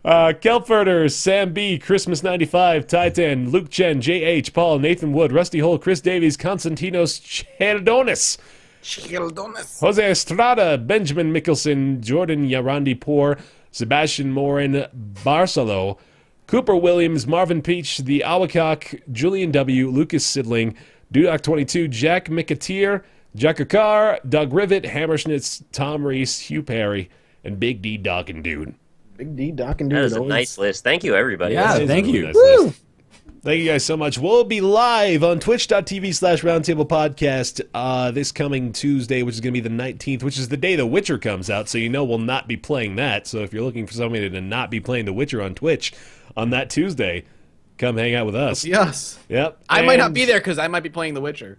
Kelferter, Sam B, Christmas 95, Titan, Luke Chen, J.H., Paul, Nathan Wood, Rusty Hole, Chris Davies, Konstantinos Cherdonis, Jose Estrada, Benjamin Mickelson, Jordan Yarandi Poor, Sebastian Morin, Barcelo, Cooper Williams, Marvin Peach, The Awakak, Julian W., Lucas Sidling, Dudoc22, Jack McAteer, Jack Akar, Doug Rivet, Hammerschnitz, Tom Reese, Hugh Perry, and Big D Dockin' Dude. Big D Dockin' Dude. That is a nice list. Thank you, everybody. Yeah, thank you. Nice list. Thank you guys so much. We'll be live on twitch.tv/Roundtable Podcast this coming Tuesday, which is going to be the 19th, which is the day The Witcher comes out, so you know we'll not be playing that. So if you're looking for somebody to not be playing The Witcher on Twitch on that Tuesday, come hang out with us. Yes. Yep. I might not be there because I might be playing The Witcher.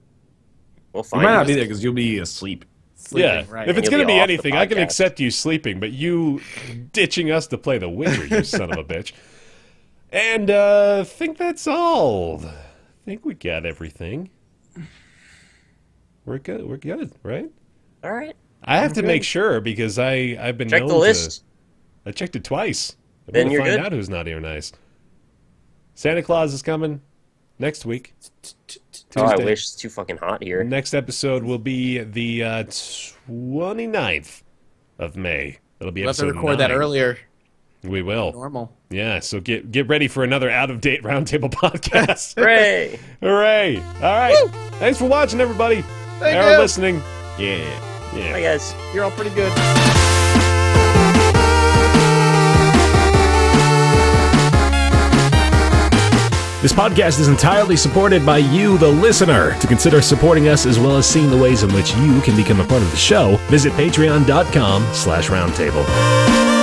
We'll You find might not be there because you'll be asleep. Sleeping, Yeah, right. if it's You'll going to be be off the anything, I can podcast. accept you sleeping, but you ditching us to play The Witcher, you son of a bitch. And I think that's all. I think we got everything. We're good. We're good, right? All right. I have to make sure because I've been Check known the list. I checked it twice. I'm Then gonna you're find good. out who's naughty or nice. Santa Claus is coming next week. Oh, I Tuesday. wish it's too fucking hot here. Next episode will be the 29th of May. That'll be We'll have to episode record that 9. earlier. We will. Normal. Yeah, so get ready for another out-of-date Roundtable podcast. Hooray! Hooray! All right. Woo! Thanks for watching, everybody. Thank Or you. listening. Yeah. Yeah. Bye, guys. You're all pretty good. This podcast is entirely supported by you, the listener. To consider supporting us as well as seeing the ways in which you can become a part of the show, visit patreon.com/roundtable.